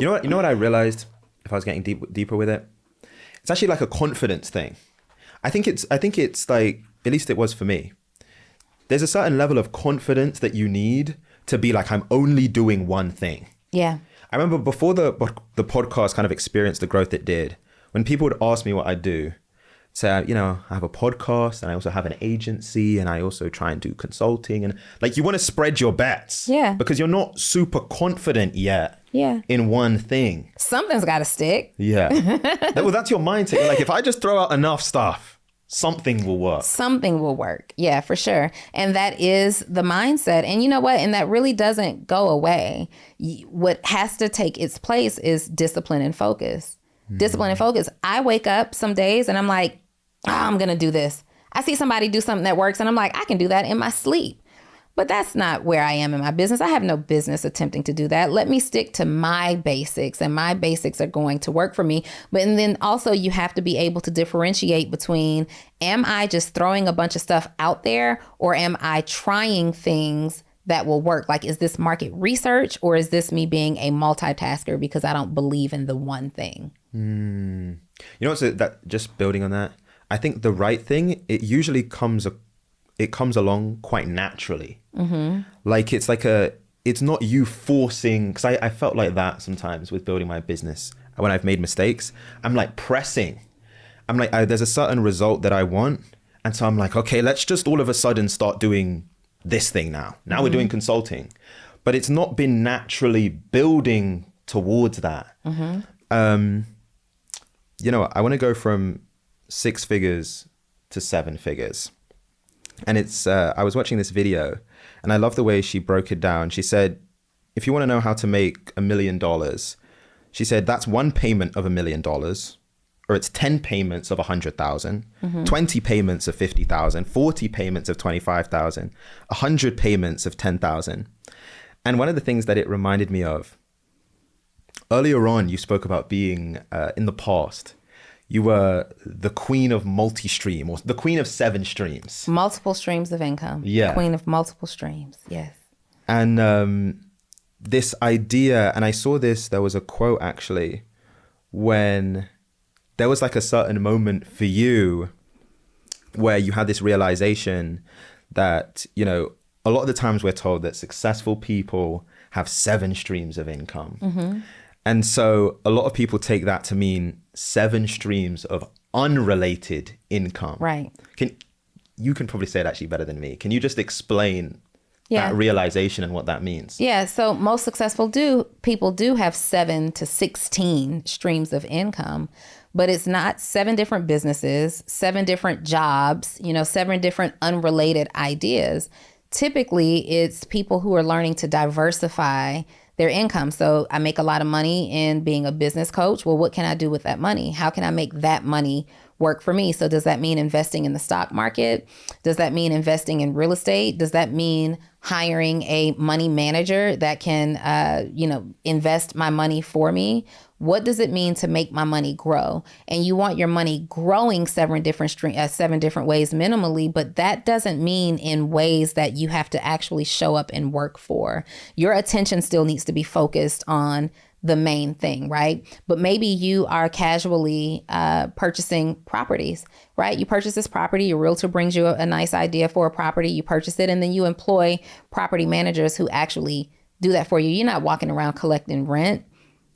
Speaker 2: know what I realized if I was getting deeper with it? It's actually like a confidence thing. I think it's like, at least it was for me. There's a certain level of confidence that you need to be like, I'm only doing one thing.
Speaker 1: Yeah.
Speaker 2: I remember before the podcast kind of experienced the growth it did, when people would ask me what I do, say, I have a podcast and I also have an agency and I also try and do consulting. And like, you want to spread your bets.
Speaker 1: Yeah.
Speaker 2: Because you're not super confident yet.
Speaker 1: Yeah.
Speaker 2: In one thing.
Speaker 1: Something's got to stick.
Speaker 2: Yeah. Well, that's your mindset. You're like, if I just throw out enough stuff, something will work.
Speaker 1: Something will work. Yeah, for sure. And that is the mindset. And you know what? And that really doesn't go away. What has to take its place is discipline and focus. Discipline and focus. I wake up some days and I'm like, I'm going to do this. I see somebody do something that works and I'm like, I can do that in my sleep. But that's not where I am in my business. I have no business attempting to do that. Let me stick to my basics, and my basics are going to work for me. But and then also you have to be able to differentiate between, am I just throwing a bunch of stuff out there, or am I trying things that will work? Like, is this market research, or is this me being a multitasker because I don't believe in the one thing?
Speaker 2: You know what's that, just building on that, I think the right thing, it usually comes along quite naturally. Like it's not you forcing, because I felt like that sometimes with building my business. When I've made mistakes, I'm like pressing. I'm like, there's a certain result that I want. And so I'm like, okay, let's just all of a sudden start doing this thing now. Now we're doing consulting. But it's not been naturally building towards that. You know, I want to go from 6 figures to 7 figures. And I was watching this video, and I love the way she broke it down. She said, if you want to know how to make $1 million, she said, that's one payment of $1 million, or it's 10 payments of 100,000, 20 payments of 50,000, 40 payments of 25,000, 100 payments of 10,000. And one of the things that it reminded me of, earlier on, you spoke about being in the past, you were the queen of multi-stream, or the queen of 7 streams.
Speaker 1: Multiple streams of income.
Speaker 2: Yeah.
Speaker 1: Queen of multiple streams. Yes.
Speaker 2: And this idea, and I saw this, there was a quote actually, when there was like a certain moment for you where you had this realization that, you know, a lot of the times we're told that successful people have 7 streams of income. And so a lot of people take that to mean 7 streams of unrelated income.
Speaker 1: Right.
Speaker 2: You can probably say it actually better than me. Can you just explain that realization and what that means?
Speaker 1: Yeah. So most successful people do have 7 to 16 streams of income, but it's not 7 different businesses, 7 different jobs, 7 different unrelated ideas. Typically, it's people who are learning to diversify their income. So I make a lot of money in being a business coach. Well, what can I do with that money? How can I make that money work for me? So does that mean investing in the stock market? Does that mean investing in real estate? Does that mean hiring a money manager that can, invest my money for me? What does it mean to make my money grow? And you want your money growing 7 different ways minimally, but that doesn't mean in ways that you have to actually show up and work for. Your attention still needs to be focused on the main thing, right? But maybe you are casually purchasing properties, right? You purchase this property, your realtor brings you a nice idea for a property, you purchase it, and then you employ property managers who actually do that for you. You're not walking around collecting rent.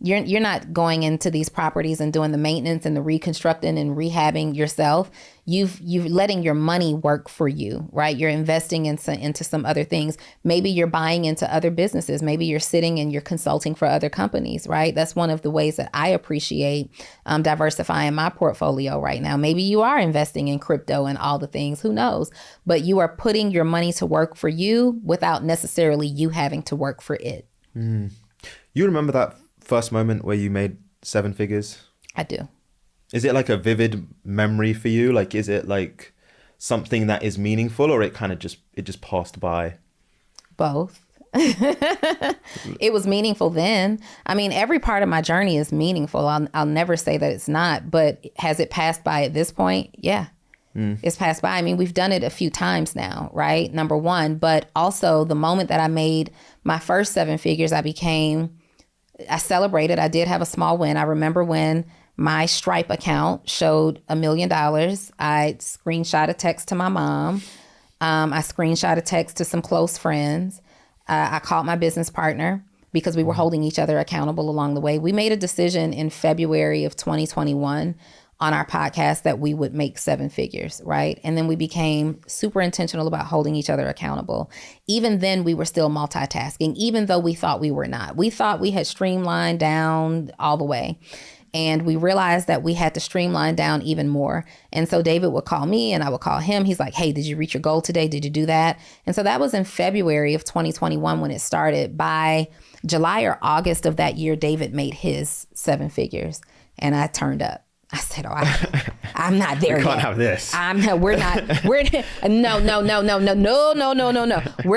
Speaker 1: You're not going into these properties and doing the maintenance and the reconstructing and rehabbing yourself. You're letting your money work for you, right? You're investing into some other things. Maybe you're buying into other businesses. Maybe you're sitting and you're consulting for other companies, right? That's one of the ways that I appreciate diversifying my portfolio right now. Maybe you are investing in crypto and all the things, who knows? But you are putting your money to work for you without necessarily you having to work for it.
Speaker 2: You remember that first moment where you made 7 figures?
Speaker 1: I do.
Speaker 2: Is it like a vivid memory for you? Like, is it like something that is meaningful, or it just passed by?
Speaker 1: Both. It was meaningful then. I mean, every part of my journey is meaningful. I'll never say that it's not, but has it passed by at this point? Yeah. It's passed by. I mean, we've done it a few times now, right? Number one, but also the moment that I made my first 7 figures, I celebrated. I did have a small win. I remember when my Stripe account showed $1 million. I screenshot a text to my mom. I screenshot a text to some close friends. I called my business partner because we were holding each other accountable along the way. We made a decision in February of 2021 on our podcast that we would make 7 figures, right? And then we became super intentional about holding each other accountable. Even then, we were still multitasking, even though we thought we were not. We thought we had streamlined down all the way. And we realized that we had to streamline down even more. And so David would call me and I would call him. He's like, hey, did you reach your goal today? Did you do that? And so that was in February of 2021 when it started. By July or August of that year, David made his 7 figures and I turned up. I said, I'm not there yet.
Speaker 2: We can't have this.
Speaker 1: No. We're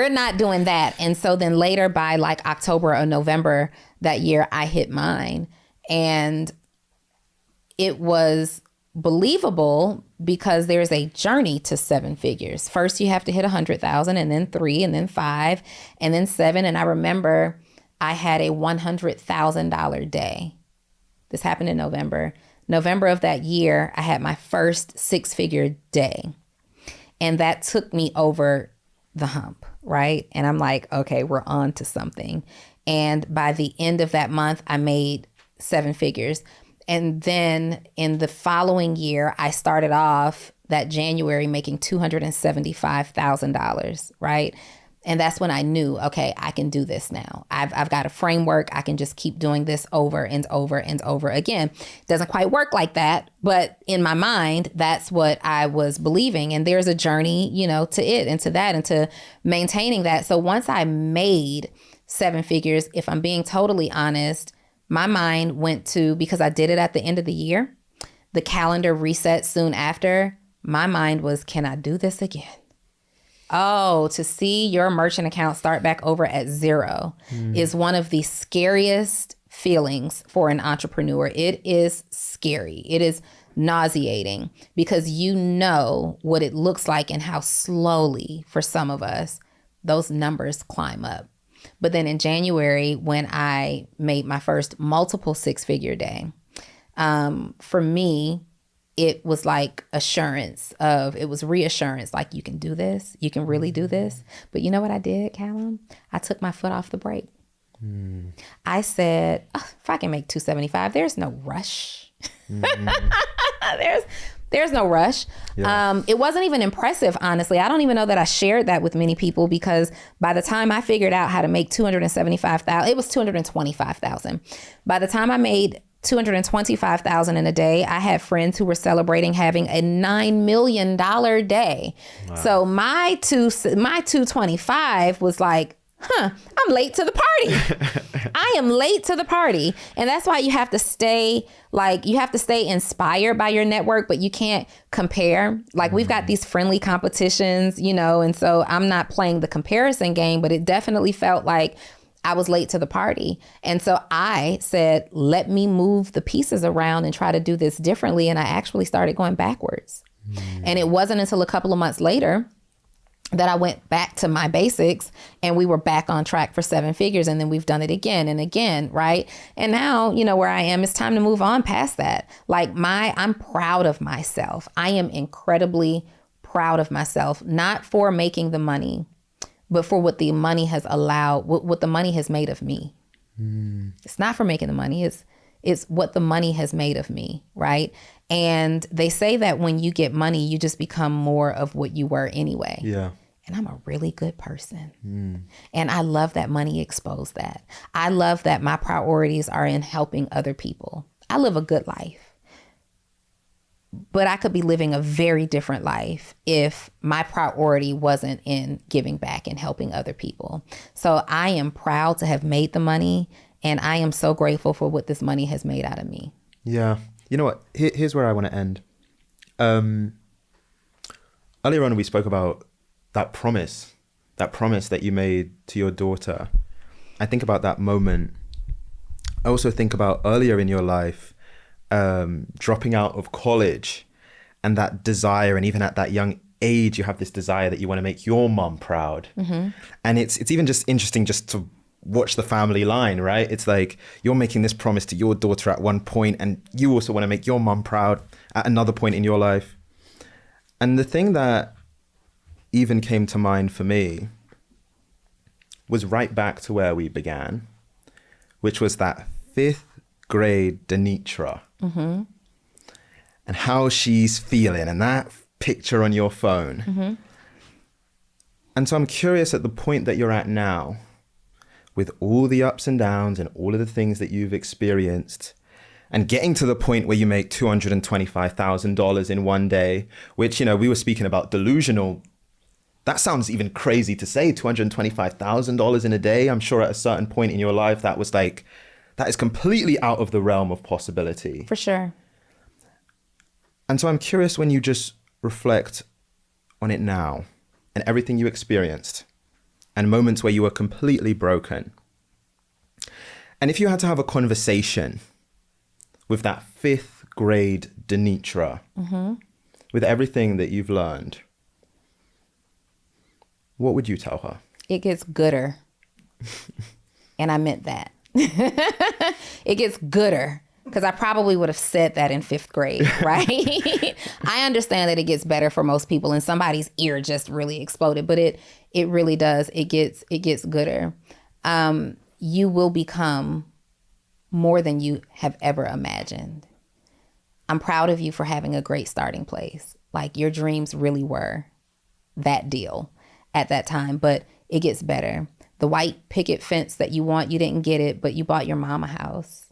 Speaker 1: not doing that. And so then later by like October or November that year, I hit mine. And it was believable because there's a journey to 7 figures. First, you have to hit 100,000, and then 3, and then 5, and then 7. And I remember I had a $100,000 day. This happened in November. November of that year, I had my first 6-figure day. And that took me over the hump, right? And I'm like, okay, we're on to something. And by the end of that month, I made 7 figures. And then in the following year, I started off that January making $275,000, right? And that's when I knew, okay, I can do this now. I've got a framework. I can just keep doing this over and over and over again. It doesn't quite work like that, but in my mind, that's what I was believing. And there's a journey, to it and to that and to maintaining that. So once I made 7 figures, if I'm being totally honest, my mind went to, because I did it at the end of the year, the calendar reset soon after. My mind was, can I do this again? Oh, to see your merchant account start back over at 0 is one of the scariest feelings for an entrepreneur. It is scary. It is nauseating because you know what it looks like and how slowly, for some of us, those numbers climb up. But then in January, when I made my first multiple 6-figure day, for me, it was like it was reassurance, like you can do this, you can really do this. But you know what I did, Callum? I took my foot off the brake. I said, if I can make 275, there's no rush. There's no rush. Yeah. It wasn't even impressive, honestly. I don't even know that I shared that with many people because by the time I figured out how to make 275,000, it was 225,000. By the time I made 225,000 in a day, I had friends who were celebrating having a $9 million day. Wow. So my 225 was like, I'm late to the party. I am late to the party. And that's why you have to stay inspired by your network, but you can't compare. Like we've got these friendly competitions, and so I'm not playing the comparison game, but it definitely felt like I was late to the party. And so I said, let me move the pieces around and try to do this differently. And I actually started going backwards. And it wasn't until a couple of months later that I went back to my basics and we were back on track for 7 figures. And then we've done it again and again, right? And now, where I am, it's time to move on past that. Like I'm proud of myself. I am incredibly proud of myself, not for making the money, but for what the money has allowed, what the money has made of me. It's not for making the money. It's what the money has made of me, right? And they say that when you get money, you just become more of what you were anyway. Yeah. And I'm a really good person. And I love that money exposed that. I love that my priorities are in helping other people. I live a good life. But I could be living a very different life if my priority wasn't in giving back and helping other people. So I am proud to have made the money, and I am so grateful for what this money has made out of me.
Speaker 2: Yeah. You know what? Here's where I want to end. Earlier on, we spoke about that promise that you made to your daughter. I think about that moment. I also think about earlier in your life, dropping out of college and that desire, and even at that young age, you have this desire that you want to make your mom proud. And it's even just interesting just to watch the family line, right? It's like you're making this promise to your daughter at one point, and you also want to make your mom proud at another point in your life. And the thing that even came to mind for me was right back to where we began, which was that 5th grade Denitra. And how she's feeling, and that picture on your phone. And so I'm curious, at the point that you're at now, with all the ups and downs and all of the things that you've experienced, and getting to the point where you make $225,000 in one day, which, we were speaking about delusional. That sounds even crazy to say, $225,000 in a day. I'm sure at a certain point in your life, that is completely out of the realm of possibility.
Speaker 1: For sure.
Speaker 2: And so I'm curious, when you just reflect on it now and everything you experienced and moments where you were completely broken. And if you had to have a conversation with that 5th grade Denitra, with everything that you've learned, what would you tell her?
Speaker 1: It gets gooder. And I meant that. It gets gooder. Because I probably would have said that in 5th grade, right? I understand that it gets better for most people and somebody's ear just really exploded, but it really does. It gets gooder. You will become more than you have ever imagined. I'm proud of you for having a great starting place. Like, your dreams really were that deal at that time, but it gets better. The white picket fence that you want, you didn't get it, but you bought your mom a house.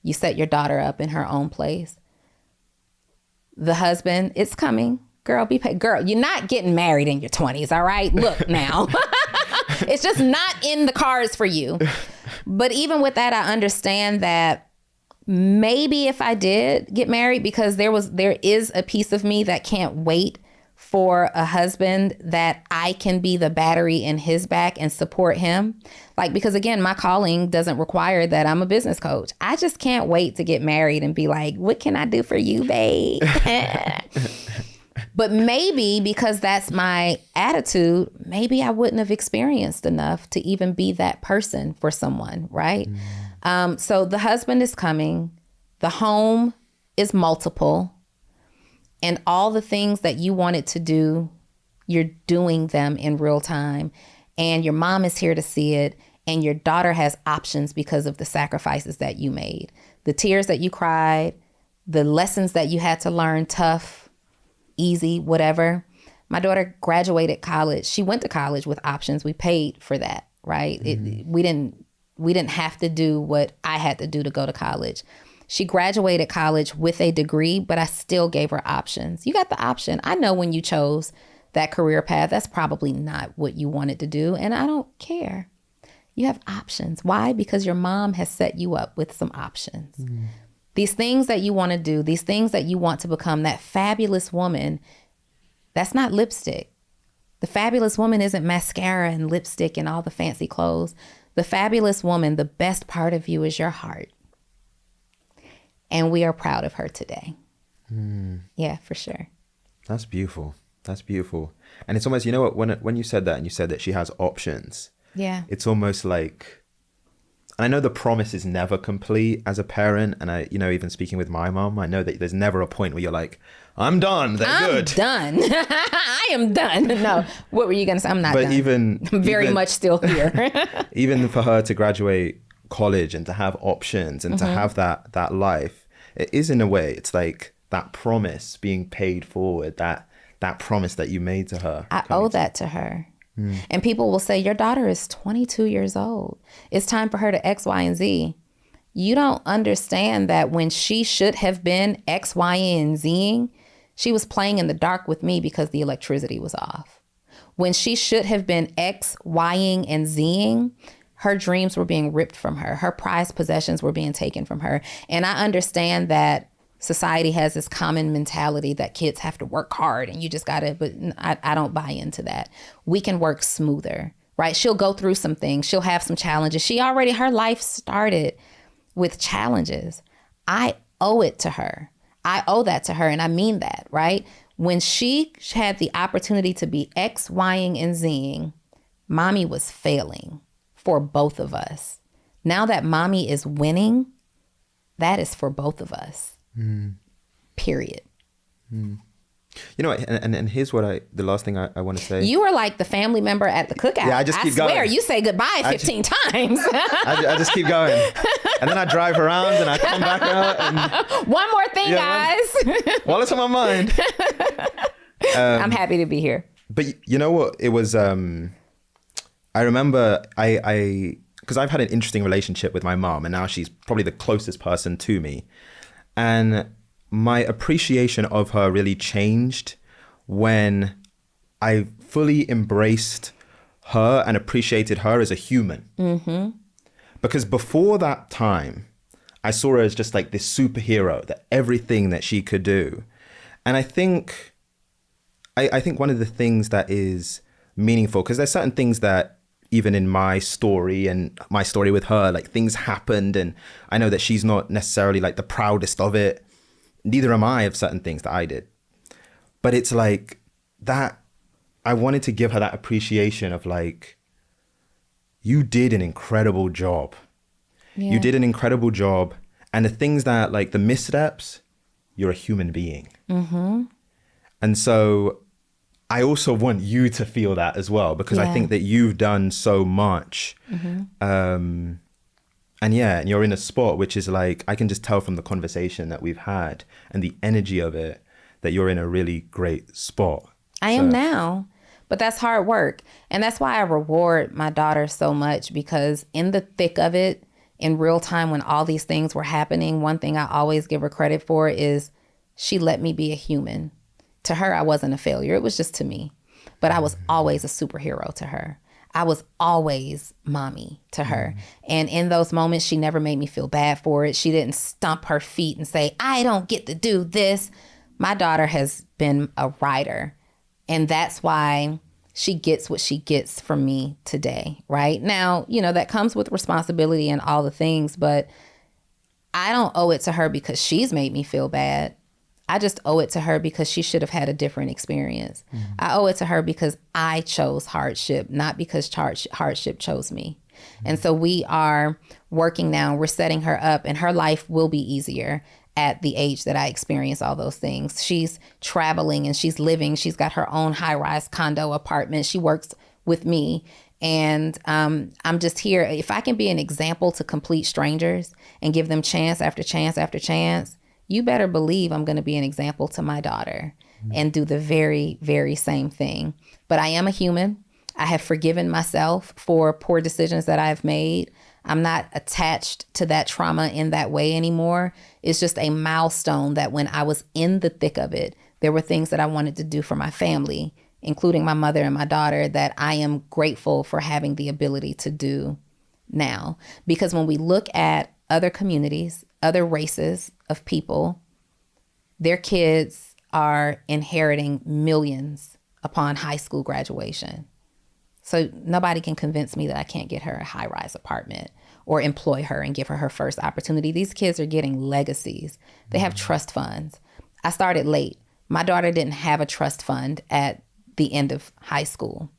Speaker 1: You set your daughter up in her own place. The husband, it's coming. Girl, be paid. Girl, you're not getting married in your 20s, all right? Look now. It's just not in the cards for you. But even with that, I understand that maybe if I did get married, because there is a piece of me that can't wait for a husband that I can be the battery in his back and support him. Like, because again, my calling doesn't require that I'm a business coach. I just can't wait to get married and be like, what can I do for you, babe? But maybe because that's my attitude, maybe I wouldn't have experienced enough to even be that person for someone, right? So the husband is coming. The home is multiple. And all the things that you wanted to do, you're doing them in real time. And your mom is here to see it. And your daughter has options because of the sacrifices that you made. The tears that you cried, the lessons that you had to learn, tough, easy, whatever. My daughter graduated college. She went to college with options. We paid for that, right? We didn't have to do what I had to do to go to college. She graduated college with a degree, but I still gave her options. You got the option. I know when you chose that career path, that's probably not what you wanted to do. And I don't care. You have options. Why? Because your mom has set you up with some options. These things that you want to do, these things that you want to become, that fabulous woman, that's not lipstick. The fabulous woman isn't mascara and lipstick and all the fancy clothes. The fabulous woman, the best part of you is your heart. And we are proud of her today. Yeah, for sure.
Speaker 2: That's beautiful. That's beautiful. And it's almost, you know what, when you said that and you said that she has options,
Speaker 1: yeah,
Speaker 2: it's almost like, and I know the promise is never complete as a parent. And I, even speaking with my mom, I know that there's never a point where you're like, I'm done. They're good.
Speaker 1: I'm done. I am done. No, what were you going to say? I'm not done.
Speaker 2: But
Speaker 1: I'm very much still here.
Speaker 2: Even for her to graduate college and to have options and to have that life, it is, in a way, it's like that promise being paid forward, that promise that you made to her.
Speaker 1: I owe that to her. And people will say, your daughter is 22 years old. It's time for her to X, Y, and Z. You don't understand that when she should have been X, Y, and Zing, she was playing in the dark with me because the electricity was off. When she should have been X, Y-ing, and Zing, her dreams were being ripped from her. Her prized possessions were being taken from her. And I understand that society has this common mentality that kids have to work hard and you just got to, but I don't buy into that. We can work smoother, right? She'll go through some things. She'll have some challenges. Her life started with challenges. I owe it to her. I owe that to her. And I mean that, right? When she had the opportunity to be X, Y-ing, and Zing, mommy was failing for both of us. Now that mommy is winning, that is for both of us. Period.
Speaker 2: You know, and here's what the last thing I want to say.
Speaker 1: You are like the family member at the cookout.
Speaker 2: Yeah, I just keep going. I swear,
Speaker 1: you say goodbye 15 times.
Speaker 2: I just keep going. And then I drive around and I come back out. And
Speaker 1: one more thing, guys.
Speaker 2: While it's on my mind.
Speaker 1: I'm happy to be here.
Speaker 2: But you know what? It was, I remember because I've had an interesting relationship with my mom, and now she's probably the closest person to me. And my appreciation of her really changed when I fully embraced her and appreciated her as a human. Because before that time, I saw her as just like this superhero, that everything that she could do. And I think one of the things that is meaningful, because there's certain things that even in my story and my story with her, like things happened, and I know that she's not necessarily like the proudest of it. Neither am I of certain things that I did. But it's like that, I wanted to give her that appreciation of like, you did an incredible job.
Speaker 1: Yeah.
Speaker 2: You did an incredible job. And the things that like the missteps, you're a human being. Mm-hmm. And so I also want you to feel that as well, because I think that you've done so much. Mm-hmm. And you're in a spot which is like, I can just tell from the conversation that we've had and the energy of it that you're in a really great spot.
Speaker 1: I am now, but that's hard work. And that's why I reward my daughter so much, because in the thick of it, in real time, when all these things were happening, one thing I always give her credit for is she let me be a human. To her, I wasn't a failure. It was just to me. But I was always a superhero to her. I was always mommy to her. And in those moments, she never made me feel bad for it. She didn't stomp her feet and say, I don't get to do this. My daughter has been a writer. And that's why she gets what she gets from me today, right? Now, you know, that comes with responsibility and all the things, but I don't owe it to her because she's made me feel bad. I just owe it to her because she should have had a different experience. Mm-hmm. I owe it to her because I chose hardship, not because hardship chose me. Mm-hmm. And so we are working now, we're setting her up, and her life will be easier at the age that I experience all those things. She's traveling and she's living. She's got her own high-rise condo apartment. She works with me. And I'm just here. If I can be an example to complete strangers and give them chance after chance after chance, you better believe I'm going to be an example to my daughter and do the very, very same thing. But I am a human. I have forgiven myself for poor decisions that I've made. I'm not attached to that trauma in that way anymore. It's just a milestone that when I was in the thick of it, there were things that I wanted to do for my family, including my mother and my daughter, that I am grateful for having the ability to do now. Because when we look at other communities, other races of people, their kids are inheriting millions upon high school graduation. So nobody can convince me that I can't get her a high-rise apartment or employ her and give her her first opportunity. These kids are getting legacies. They have trust funds. I started late. My daughter didn't have a trust fund at the end of high school,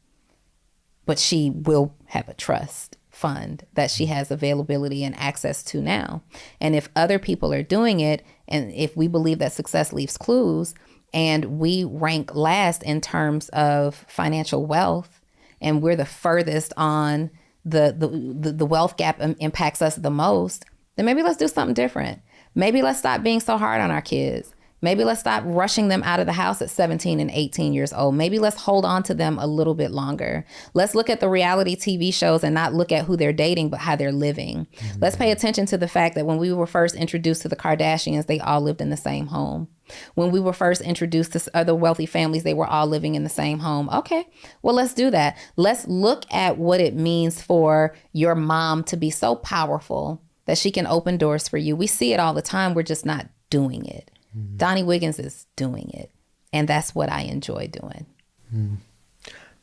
Speaker 1: but she will have a trust fund that she has availability and access to now. And if other people are doing it, and if we believe that success leaves clues, and we rank last in terms of financial wealth, and we're the furthest on the wealth gap impacts us the most, then maybe let's do something different. Maybe let's stop being so hard on our kids. Maybe let's stop rushing them out of the house at 17 and 18 years old. Maybe let's hold on to them a little bit longer. Let's look at the reality TV shows and not look at who they're dating, but how they're living. Mm-hmm. Let's pay attention to the fact that when we were first introduced to the Kardashians, they all lived in the same home. When we were first introduced to other wealthy families, they were all living in the same home. Okay, well, let's do that. Let's look at what it means for your mom to be so powerful that she can open doors for you. We see it all the time. We're just not doing it. Mm. Donni Wiggins is doing it. And that's what I enjoy doing.
Speaker 2: Mm.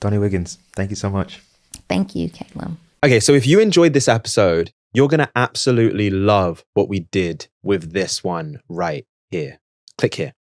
Speaker 2: Donni Wiggins, thank you so much.
Speaker 1: Thank you, Caleb.
Speaker 3: Okay, so if you enjoyed this episode, you're going to absolutely love what we did with this one right here. Click here.